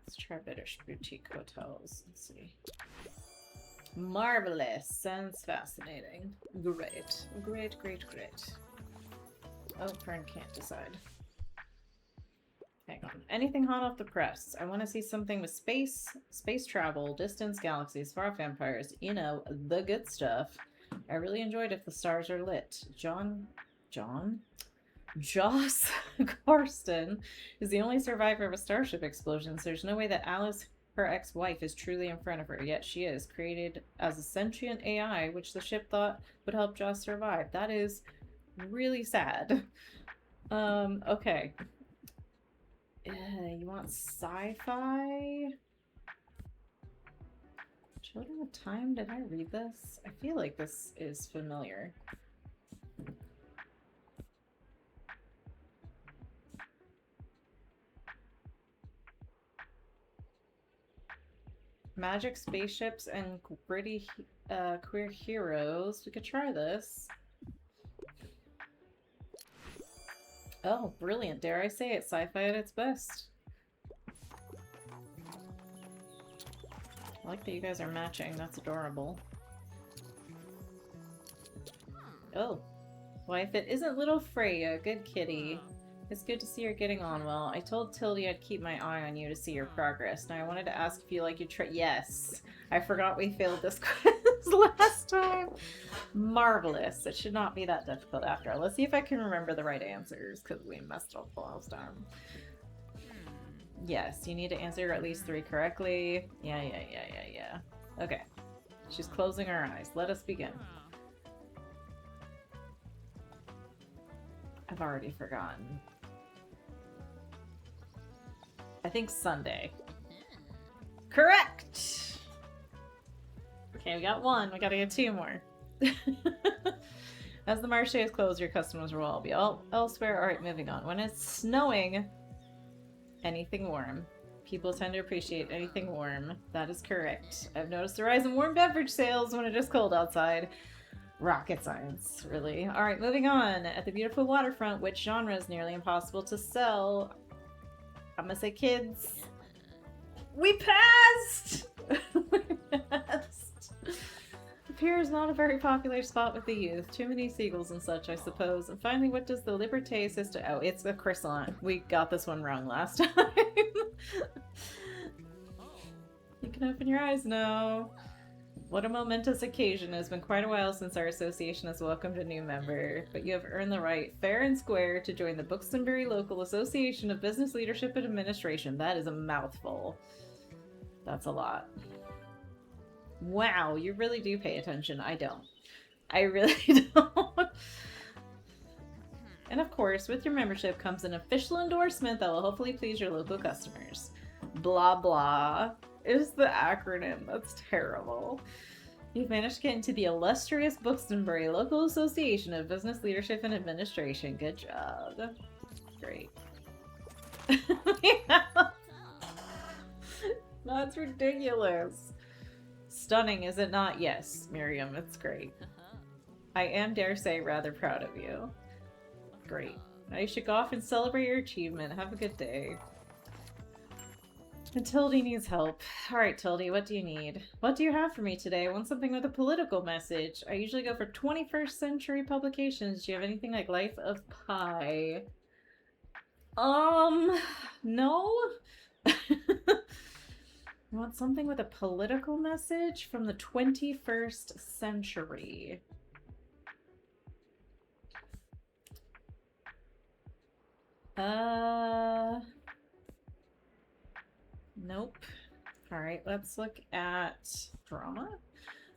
Let's try British boutique hotels. Let's see. Marvelous. Sounds fascinating. Great. Great, great, great. Oh, Fern can't decide. Hang on. Anything hot off the press. I want to see something with space travel, distance, galaxies, far-off empires. You know, the good stuff. I really enjoyed If the Stars Are Lit. Joss Karsten is the only survivor of a starship explosion, so there's no way that Alice, her ex-wife, is truly in front of her, yet she is, created as a sentient AI, which the ship thought would help Joss survive. That is really sad. Okay. You want sci-fi? Children of Time? Did I read this? I feel like this is familiar. Magic spaceships and gritty queer heroes. We could try this. Oh, brilliant. Dare I say it, sci-fi at its best. I like that you guys are matching. That's adorable. Oh. Why, if it isn't little Freya, good kitty. It's good to see you're getting on well. I told Tildy I'd keep my eye on you to see your progress. Now I wanted to ask if you like your Yes! I forgot we failed this quiz last time. Marvelous. It should not be that difficult after all. Let's see if I can remember the right answers, because we messed up last time. Yes, you need to answer at least 3 correctly. Yeah. Okay. She's closing her eyes. Let us begin. I've already forgotten. I think Sunday. Correct! Okay, we got 1. We gotta get 2 more. As the marché is closed, your customers will all be elsewhere. Alright, moving on. When it's snowing, anything warm. People tend to appreciate anything warm. That is correct. I've noticed a rise in warm beverage sales when it is cold outside. Rocket science, really. Alright, moving on. At the beautiful waterfront, which genre is nearly impossible to sell? I'm gonna say kids. We passed! We passed. The pier is not a very popular spot with the youth. Too many seagulls and such, I suppose. And finally, what does the Liberté system... Oh, it's the croissant. We got this one wrong last time. You can open your eyes now. What a momentous occasion. It has been quite a while since our association has welcomed a new member, but you have earned the right, fair and square, to join the Buxtonbury Local Association of Business Leadership and Administration. That is a mouthful. That's a lot. Wow, you really do pay attention. I don't. I really don't. And of course, with your membership comes an official endorsement that will hopefully please your local customers. Blah blah is the acronym. That's terrible. You've managed to get into the illustrious Buxtonbury Local Association of Business Leadership and Administration. Good job. Great. Yeah. That's ridiculous. Stunning, is it not? Yes, Miriam, it's great. I am, dare say, rather proud of you. Great. Now you should go off and celebrate your achievement. Have a good day. And Tildy needs help. Alright, Tildy, what do you need? What do you have for me today? I want something with a political message. I usually go for 21st century publications. Do you have anything like Life of Pi? No? I want something with a political message from the 21st century. Nope. Alright, let's look at drama.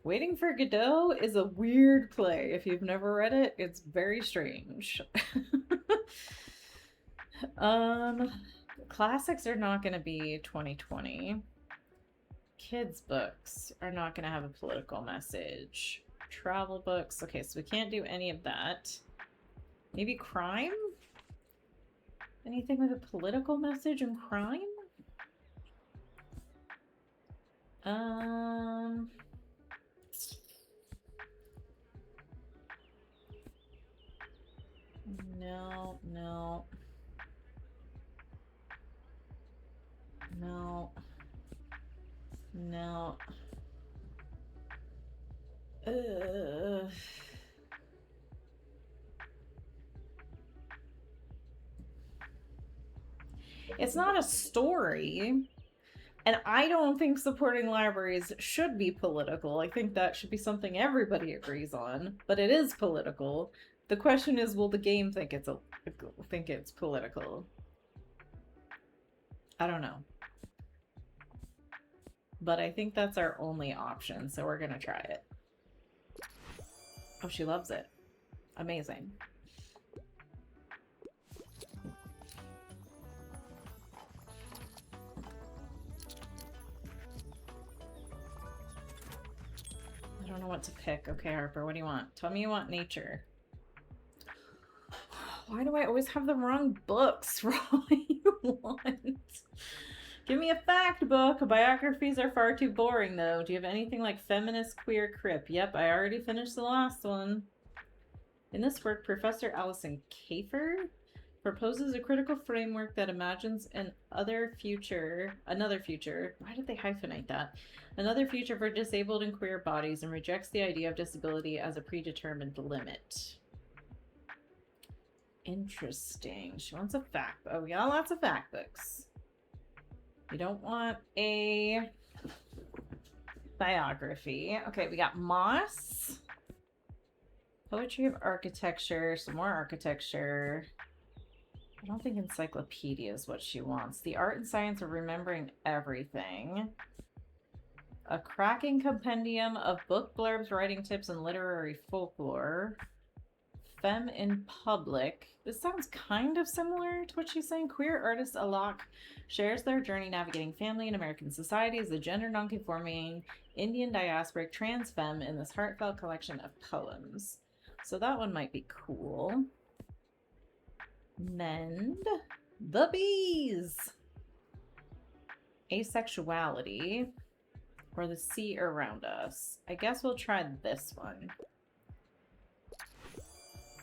Waiting for Godot is a weird play. If you've never read it, it's very strange. Classics are not going to be 2020. Kids books are not going to have a political message. Travel books. Okay, so we can't do any of that. Maybe crime? Anything with a political message and crime? No, no. No. No. It's not a story. And I don't think supporting libraries should be political. I think that should be something everybody agrees on. But it is political. The question is, will the game think it's political? I don't know. But I think that's our only option, so we're gonna try it. Oh, she loves it. Amazing. I don't know what to pick. Okay, Harper, what do you want? Tell me you want nature. Why do I always have the wrong books for all you want? Give me a fact book. Biographies are far too boring, though. Do you have anything like feminist queer crip? Yep, I already finished the last one. In this work, Professor Alison Kafer proposes a critical framework that imagines another future. Why did they hyphenate that? Another future for disabled and queer bodies, and rejects the idea of disability as a predetermined limit. Interesting. She wants a fact. Oh, we got lots of fact books. You don't want a biography. Okay, we got Moss. Poetry of architecture. Some more architecture. I don't think encyclopedia is what she wants. The art and science of remembering everything. A cracking compendium of book blurbs, writing tips, and literary folklore. Femme in public. This sounds kind of similar to what she's saying. Queer artist Alok shares their journey navigating family and American society as a gender nonconforming Indian diasporic trans femme in this heartfelt collection of poems. So that one might be cool. Mend the bees. Asexuality. Or the sea around us. I guess we'll try this one.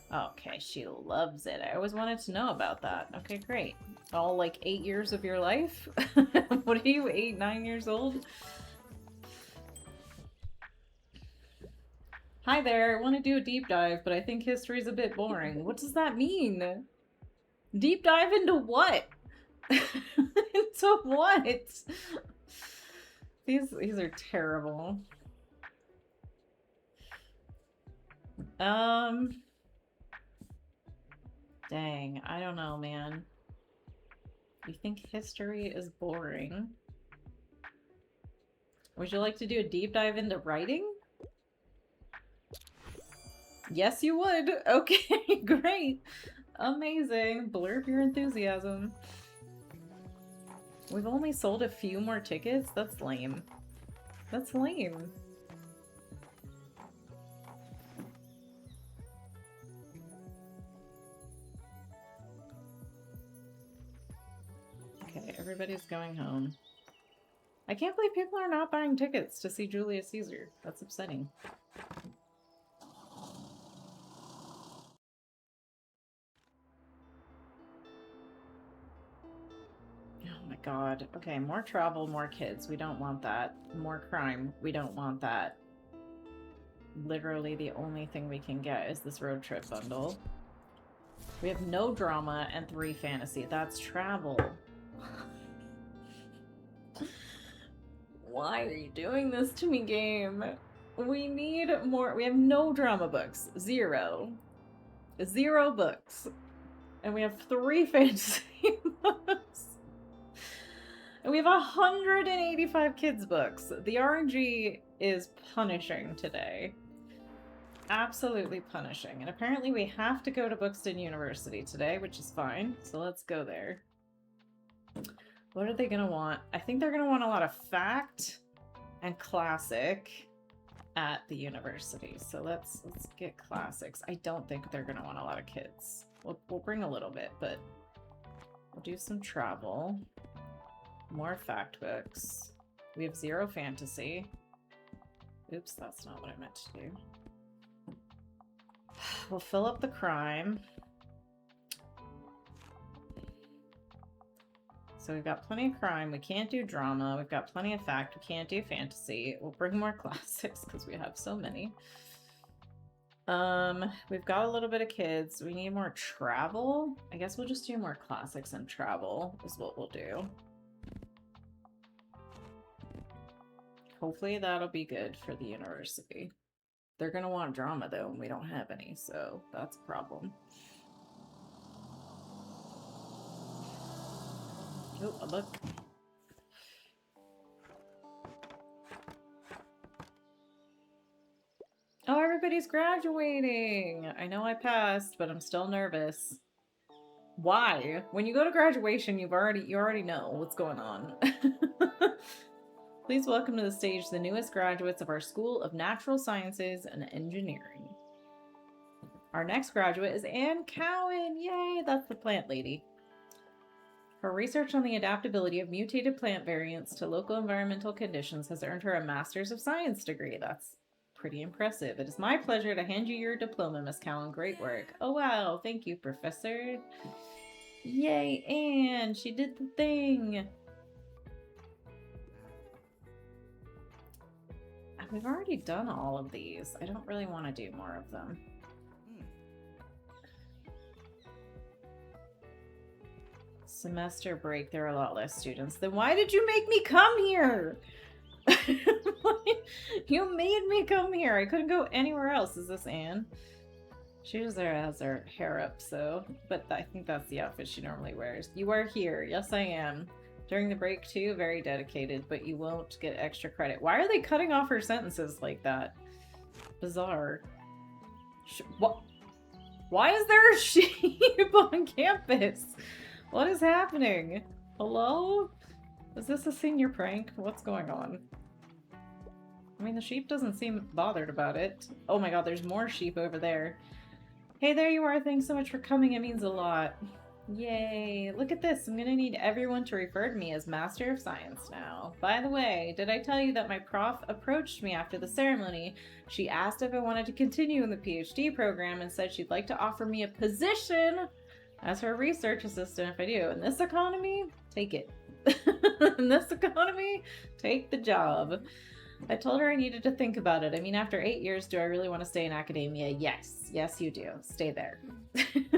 Okay, she loves it. I always wanted to know about that. Okay, great. All like 8 years of your life? What are you, 8, 9 years old? Hi there, I want to do a deep dive, but I think history's a bit boring. What does that mean? Deep dive into what? Into what? These are terrible. Dang, I don't know, man. You think history is boring? Would you like to do a deep dive into writing? Yes, you would. Okay, great. Amazing. Blurb your enthusiasm. We've only sold a few more tickets? That's lame. That's lame. Okay, everybody's going home. I can't believe people are not buying tickets to see Julius Caesar. That's upsetting. Oh my god. Okay, more travel, more kids. We don't want that. More crime. We don't want that. Literally the only thing we can get is this road trip bundle. We have no drama and 3 fantasy. That's travel. Why are you doing this to me, game? We need more. We have no drama books. 0. 0 books. And we have 3 fantasy books. And we have 185 kids books. The RNG is punishing today. Absolutely punishing. And apparently we have to go to Bookston University today, which is fine. So let's go there. What are they going to want? I think they're going to want a lot of fact and classic at the university. So let's get classics. I don't think they're going to want a lot of kids. We'll bring a little bit, but we'll do some travel. More fact books. We have 0 fantasy. Oops, that's not what I meant to do. We'll fill up the crime. So we've got plenty of crime. We can't do drama. We've got plenty of fact. We can't do fantasy. We'll bring more classics because we have so many. We've got a little bit of kids. We need more travel. I guess we'll just do more classics and travel is what we'll do. Hopefully that'll be good for the university. They're gonna want drama though, and we don't have any, so that's a problem. Oh, a book. Oh, everybody's graduating! I know I passed, but I'm still nervous. Why? When you go to graduation, you already know what's going on. Please welcome to the stage the newest graduates of our School of Natural Sciences and Engineering. Our next graduate is Anne Cowan. Yay, that's the plant lady. Her research on the adaptability of mutated plant variants to local environmental conditions has earned her a Master's of Science degree. That's pretty impressive. It is my pleasure to hand you your diploma, Miss Cowan. Great work. Oh, wow. Thank you, Professor. Yay, and she did the thing. We've already done all of these. I don't really want to do more of them. Semester break, there are a lot less students. Then why did you make me come here? You made me come here. I couldn't go anywhere else. Is this Anne? She just has her hair up, so... But I think that's the outfit she normally wears. You are here. Yes, I am. During the break, too, very dedicated, but you won't get extra credit. Why are they cutting off her sentences like that? Bizarre. What? Why is there a sheep on campus? What is happening? Hello? Is this a senior prank? What's going on? I mean, the sheep doesn't seem bothered about it. Oh my god, there's more sheep over there. Hey, there you are. Thanks so much for coming. It means a lot. Yay. Look at this. I'm gonna need everyone to refer to me as Master of Science now. By the way, did I tell you that my prof approached me after the ceremony? She asked if I wanted to continue in the PhD program and said she'd like to offer me a position as her research assistant if I do. In this economy, take it. In this economy, take the job. I told her I needed to think about it. I mean, after 8 years, do I really want to stay in academia? Yes. Yes, you do. Stay there.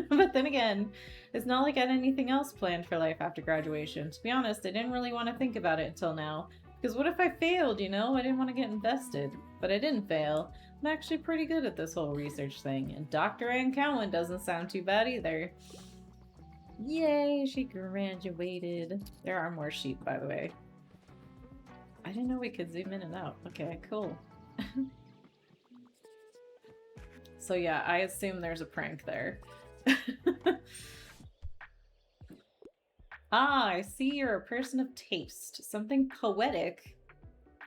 But then again, it's not like I had anything else planned for life after graduation. To be honest, I didn't really want to think about it until now. Because what if I failed, you know? I didn't want to get invested. But I didn't fail. I'm actually pretty good at this whole research thing. And Dr. Ann Cowan doesn't sound too bad either. Yay, she graduated. There are more sheep, by the way. I didn't know we could zoom in and out. Okay, cool. So yeah, I assume there's a prank there. Ah, I see you're a person of taste. Something poetic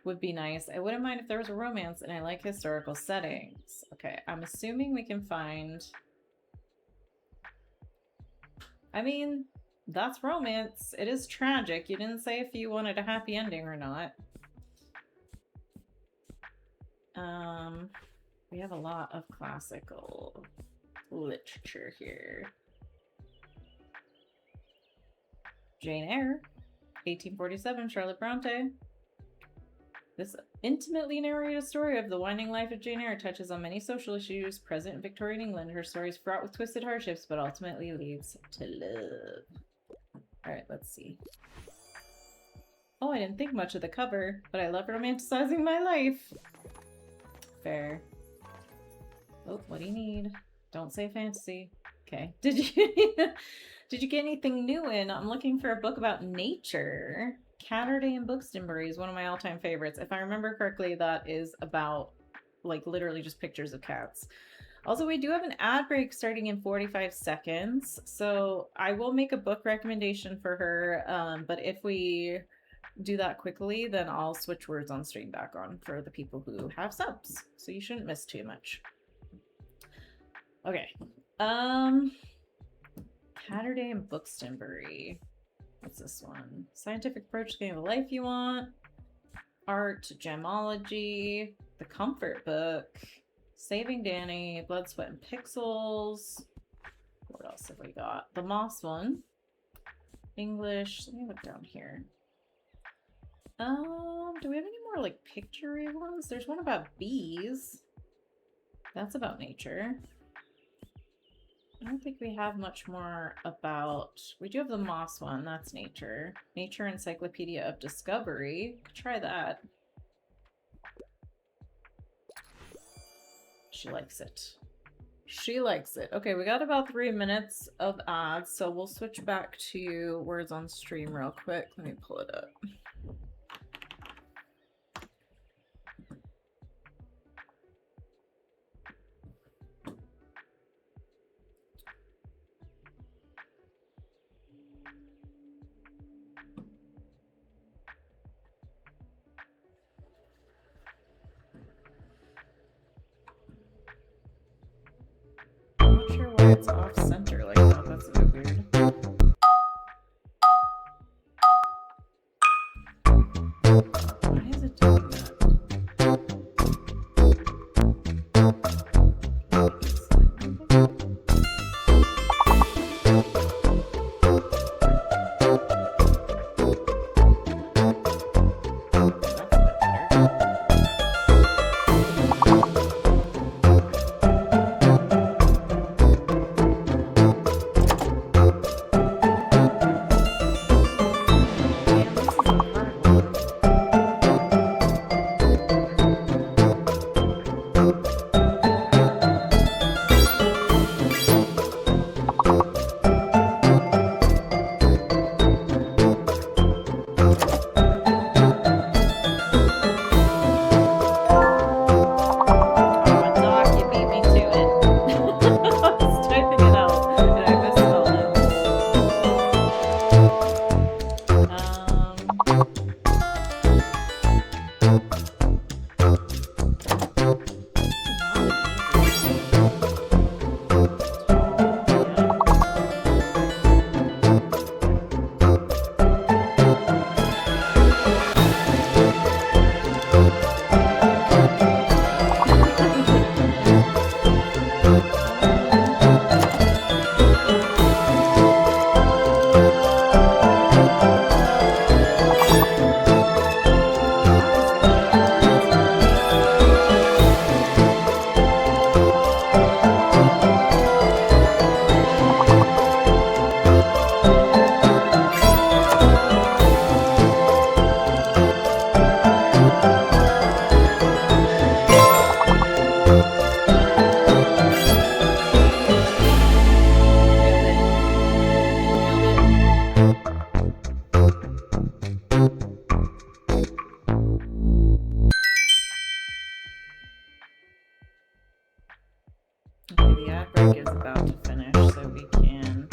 would be nice. I wouldn't mind if there was a romance, and I like historical settings. Okay, I'm assuming we can find... I mean, that's romance. It is tragic. You didn't say if you wanted a happy ending or not. We have a lot of classical literature here. Jane Eyre, 1847, Charlotte Bronte. This intimately narrated story of the winding life of Jane Eyre touches on many social issues present in Victorian England. Her story is fraught with twisted hardships, but ultimately leads to love. Alright, let's see. Oh, I didn't think much of the cover, but I love romanticizing my life. Fair. Oh, what do you need? Don't say fantasy. Okay. Did you get anything new in? I'm looking for a book about nature. Catterday and Buxtonbury is one of my all-time favorites. If I remember correctly, that is about, like, literally just pictures of cats. Also, we do have an ad break starting in 45 seconds, so I will make a book recommendation for her, but if we do that quickly, then I'll switch words on stream back on for the people who have subs, so you shouldn't miss too much. Okay. Catterday and Buxtonbury. What's this one? Scientific approach to the game of life you want. Art, gemology, the comfort book, Saving Danny, Blood, Sweat, and Pixels. What else have we got? The Moss one. English. Let me look down here. Do we have any more like picture-y ones? There's one about bees. That's about nature. I don't think we have much more about... We do have the Moss one. That's nature. Nature Encyclopedia of Discovery. Could try that. She likes it. She likes it. Okay, we got about 3 minutes of ads, so we'll switch back to words on stream real quick. Let me pull it up. I'm not sure why it's off center like that. That's a bit weird. Why is it doing that? That's a bit better. Man, this is a hard one. Oh, Doc, you beat me to it. I was typing it out and I misspelled Okay, the ad break is about to finish, so we can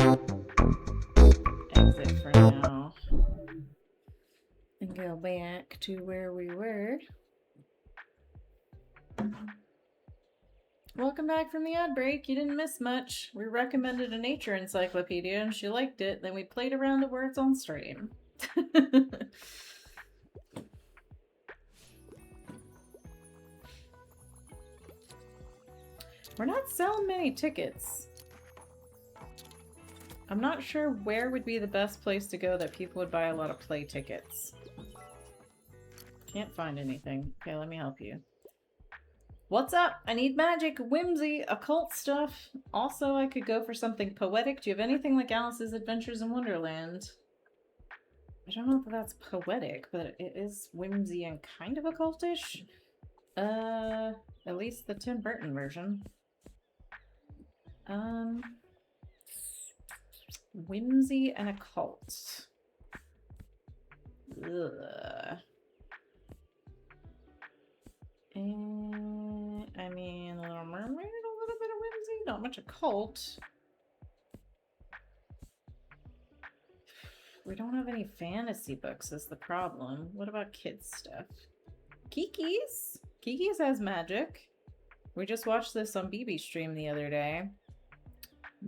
exit for now and go back to where we were. Welcome back from the ad break. You didn't miss much. We recommended a nature encyclopedia and she liked it. Then we played around the words on stream. We're not selling many tickets. I'm not sure where would be the best place to go that people would buy a lot of play tickets. Can't find anything. Okay, let me help you. What's up? I need magic, whimsy, occult stuff. Also, I could go for something poetic. Do you have anything like Alice's Adventures in Wonderland? I don't know if that's poetic, but it is whimsy and kind of occultish. At least the Tim Burton version. Whimsy and occult. Ugh. I mean, a Little Mermaid, a little bit of whimsy, not much occult. We don't have any fantasy books is the problem. What about kids stuff? Kiki's? Kiki's has magic. We just watched this on BB's stream the other day.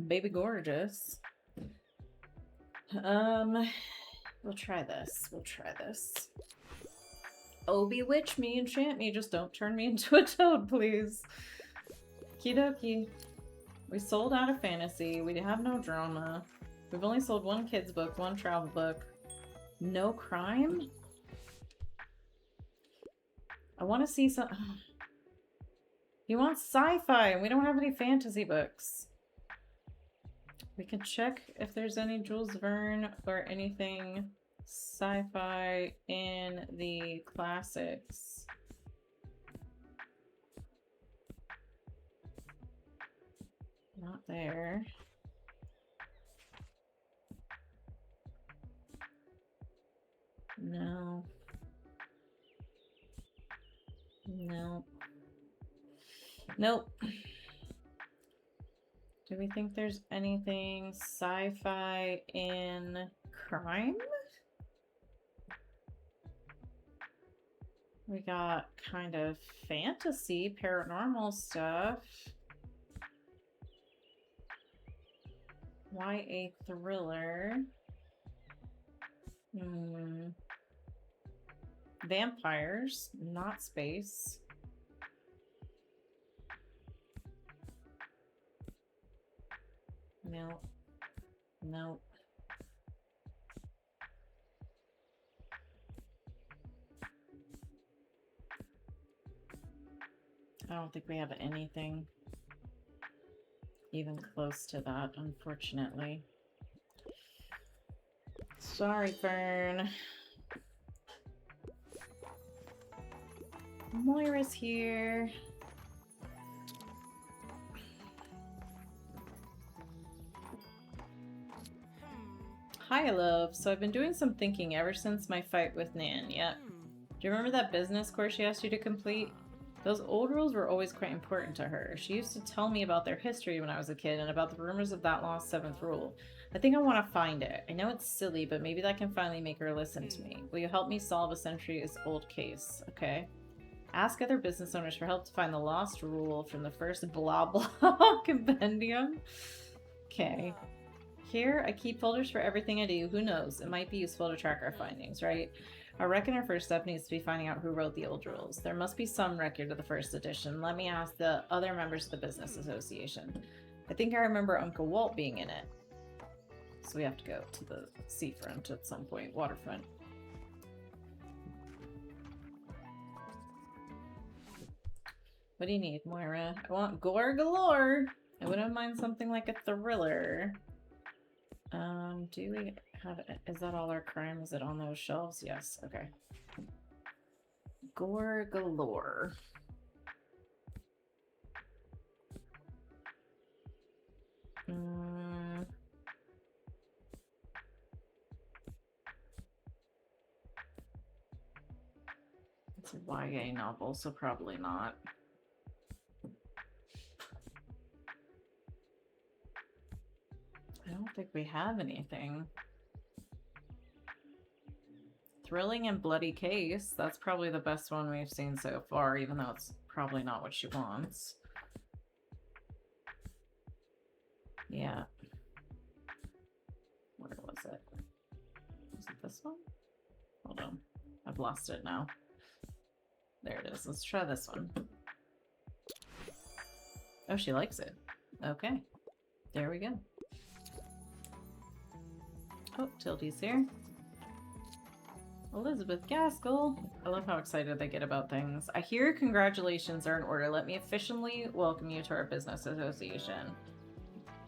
Baby gorgeous. We'll try this. We'll try this. Oh, bewitch me, enchant me, just don't turn me into a toad, please. Okie We sold out of fantasy. We have no drama. We've only sold one kids book, one travel book. No crime? I want to see some... He wants sci-fi, and we don't have any fantasy books. We can check if there's any Jules Verne or anything sci-fi in the classics. Not there. No. No. Nope. Do we think there's anything sci-fi in crime? We got kind of fantasy, paranormal stuff. YA thriller. vampires, not space. No. No. I don't think we have anything even close to that, unfortunately. Sorry, Fern. Moira's here. Hi, love. So I've been doing some thinking ever since my fight with Nan. Yep. Do you remember that business course she asked you to complete? Those old rules were always quite important to her. She used to tell me about their history when I was a kid and about the rumors of that lost seventh rule. I think I want to find it. I know it's silly, but maybe that can finally make her listen to me. Will you help me solve a centuries-old case? Okay. Ask other business owners for help to find the lost rule from the first blah blah compendium. Okay. Here, I keep folders for everything I do. Who knows? It might be useful to track our findings, right? I reckon our first step needs to be finding out who wrote the old rules. There must be some record of the first edition. Let me ask the other members of the business association. I think I remember Uncle Walt being in it. So we have to go to the seafront at some point, waterfront. What do you need, Moira? I want gore galore. I wouldn't mind something like a thriller. Do we have it? Is that all our crime? Is it on those shelves? Yes. Okay. Gore galore. It's a YA novel, so probably not. I don't think we have anything. Thrilling and bloody case. That's probably the best one we've seen so far, even though it's probably not what she wants. Yeah. Where was it? Was it this one? Hold on. I've lost it now. There it is. Let's try this one. Oh, she likes it. Okay. There we go. Oh, Tildy's here. Elizabeth Gaskell. I love how excited they get about things. I hear congratulations are in order. Let me officially welcome you to our business association.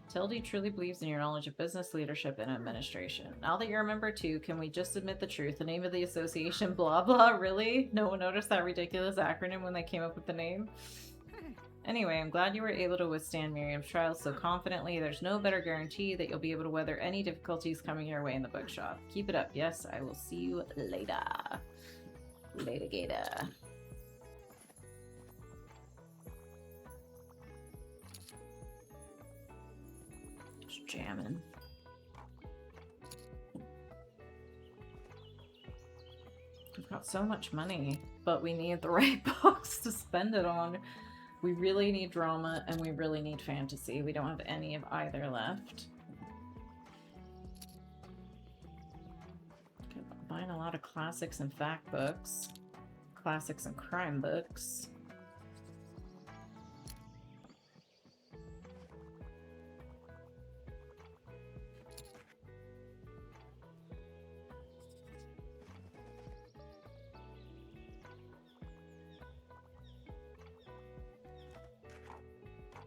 Tildy truly believes in your knowledge of business leadership and administration. Now that you're a member too, can we just admit the truth? The name of the association, blah blah, really? No one noticed that ridiculous acronym when they came up with the name? Anyway, I'm glad you were able to withstand Miriam's trials so confidently. There's no better guarantee that you'll be able to weather any difficulties coming your way in the bookshop. Keep it up. Yes, I will see you later. Later, gator. Just jamming. We've got so much money, but we need the right books to spend it on. We really need drama, and we really need fantasy. We don't have any of either left. Okay, buying a lot of classics and fact books. Classics and crime books.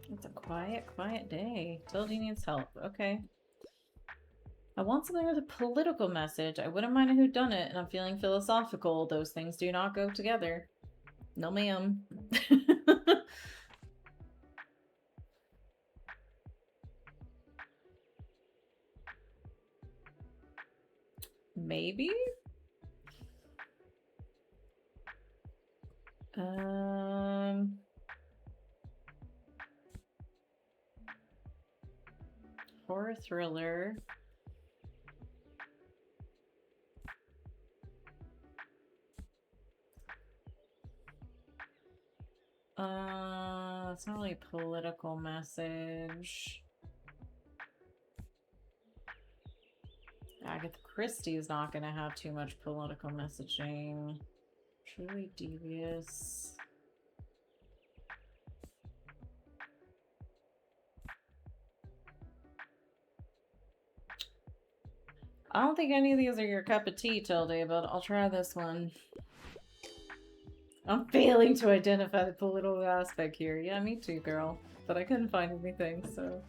It's a quiet day. Tildy needs help. Okay. I want something with a political message. I wouldn't mind a whodunit, and I'm feeling philosophical. Those things do not go together. No, ma'am. Maybe? Horror thriller. It's not really a political message. Agatha Christie is not going to have too much political messaging. Truly devious. I don't think any of these are your cup of tea, Tilde, but I'll try this one. I'm failing to identify the political aspect here. Yeah, me too, girl. But I couldn't find anything, so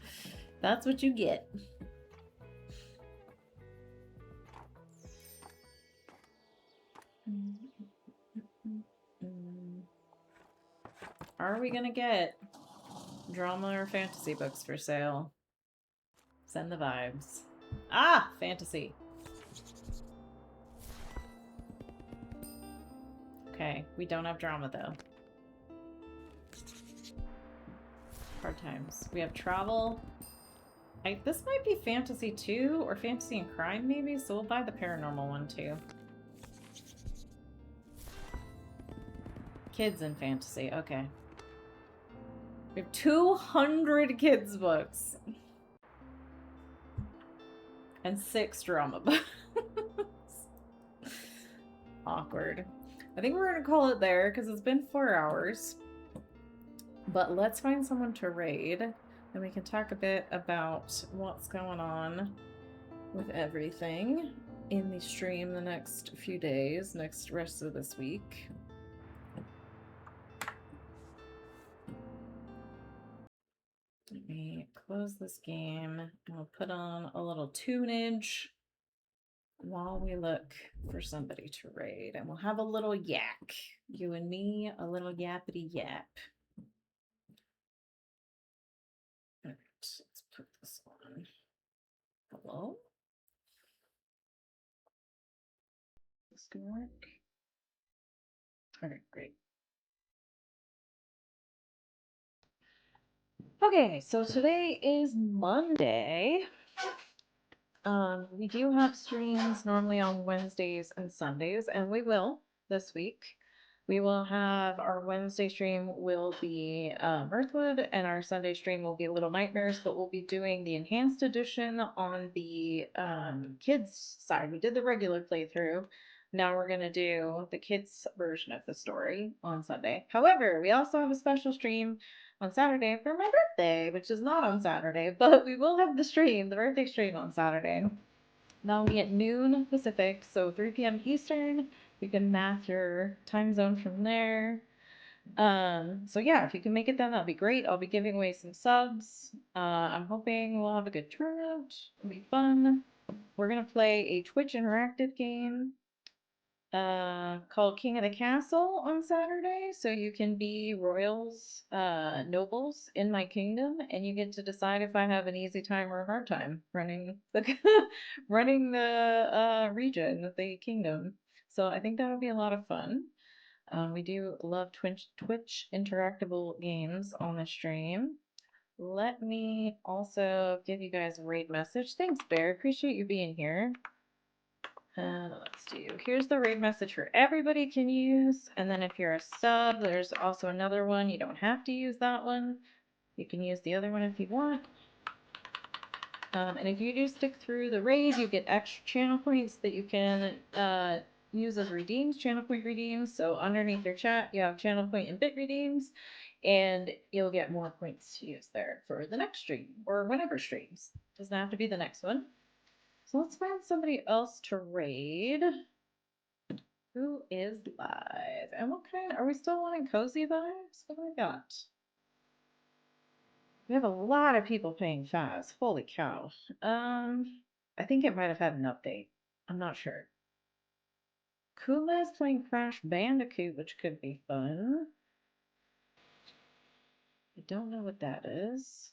that's what you get. Are we gonna get drama or fantasy books for sale? Send the vibes. Ah, fantasy. Okay, we don't have drama though. Hard times. We have travel. This might be fantasy too, or fantasy and crime maybe, so we'll buy the paranormal one too. Kids and fantasy, okay. We have 200 kids books. And 6 drama books. Awkward. I think we're gonna call it there because it's been 4 hours. But let's find someone to raid and we can talk a bit about what's going on with everything in the stream the next few days, next rest of this week. Let me close this game and we'll put on a little tunage while we look for somebody to raid, and we'll have a little yak. You and me, a little yappity yap. All right, let's put this on. Hello? This gonna work? All right, great. Okay, so today is Monday. We do have streams normally on Wednesdays and Sundays, and we will this week. We will have our Wednesday stream will be Mirthwood, and our Sunday stream will be Little Nightmares, but we'll be doing the enhanced edition on the kids side. We did the regular playthrough. Now we're going to do the kids version of the story on Sunday. However, we also have a special stream on Saturday for my birthday, which is not on Saturday, but we will have the stream, the birthday stream on Saturday. That'll be at noon Pacific, so 3 p.m. Eastern. You can math your time zone from there. So yeah, if you can make it then, that'll be great. I'll be giving away some subs. I'm hoping we'll have a good turnout. It'll be fun. We're gonna play a Twitch interactive game called King of the Castle on Saturday. So you can be royals, nobles in my kingdom, and you get to decide if I have an easy time or a hard time running the running the region, the kingdom. So I think that would be a lot of fun. We do love Twitch interactable games on the stream. Let me also give you guys a raid message. Thanks, Bear. Appreciate you being here. Let's do. Here's the raid message for everybody can use. And then if you're a sub, there's also another one. You don't have to use that one. You can use the other one if you want. And if you do stick through the raid, you get extra channel points that you can use as redeems, channel point redeems. So underneath your chat, you have channel point and bit redeems, and you'll get more points to use there for the next stream or whenever streams. Doesn't have to be the next one. So let's find somebody else to raid. Who is live? And what kind? Are we still wanting cozy vibes? What do we got? We have a lot of people playing fast. Holy cow. I think it might have had an update. I'm not sure. Kuma's playing Crash Bandicoot, which could be fun. I don't know what that is.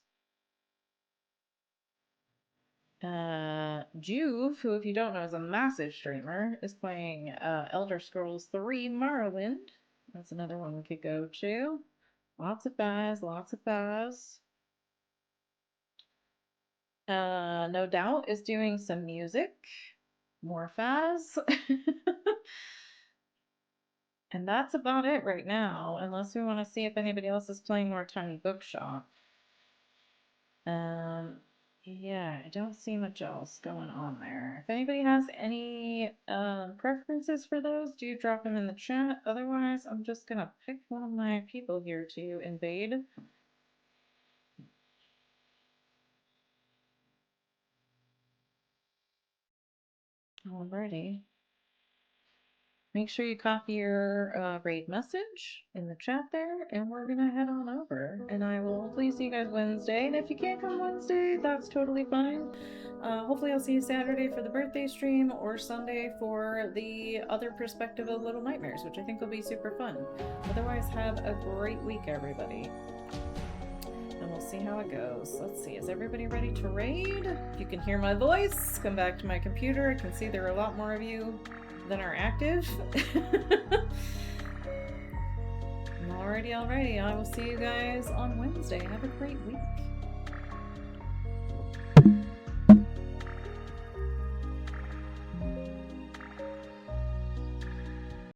Juve, who if you don't know is a massive streamer, is playing Elder Scrolls 3 Morrowind. That's another one we could go to. Lots of guys, lots of guys. No Doubt is doing some music. More Faz. And that's about it right now, unless we want to see if anybody else is playing more Tiny Bookshop. Yeah, I don't see much else going on there. If anybody has any preferences for those, do drop them in the chat. Otherwise, I'm just gonna pick one of my people here to invade. Alrighty. Make sure you copy your raid message in the chat there, and we're gonna head on over. And I will hopefully see you guys Wednesday. And if you can't come Wednesday, that's totally fine. Hopefully, I'll see you Saturday for the birthday stream or Sunday for the other perspective of Little Nightmares, which I think will be super fun. Otherwise, have a great week, everybody. And we'll see how it goes. Let's see, is everybody ready to raid? If you can hear my voice, come back to my computer. I can see there are a lot more of you than are active. Alrighty, I will see you guys on Wednesday. Have a great week.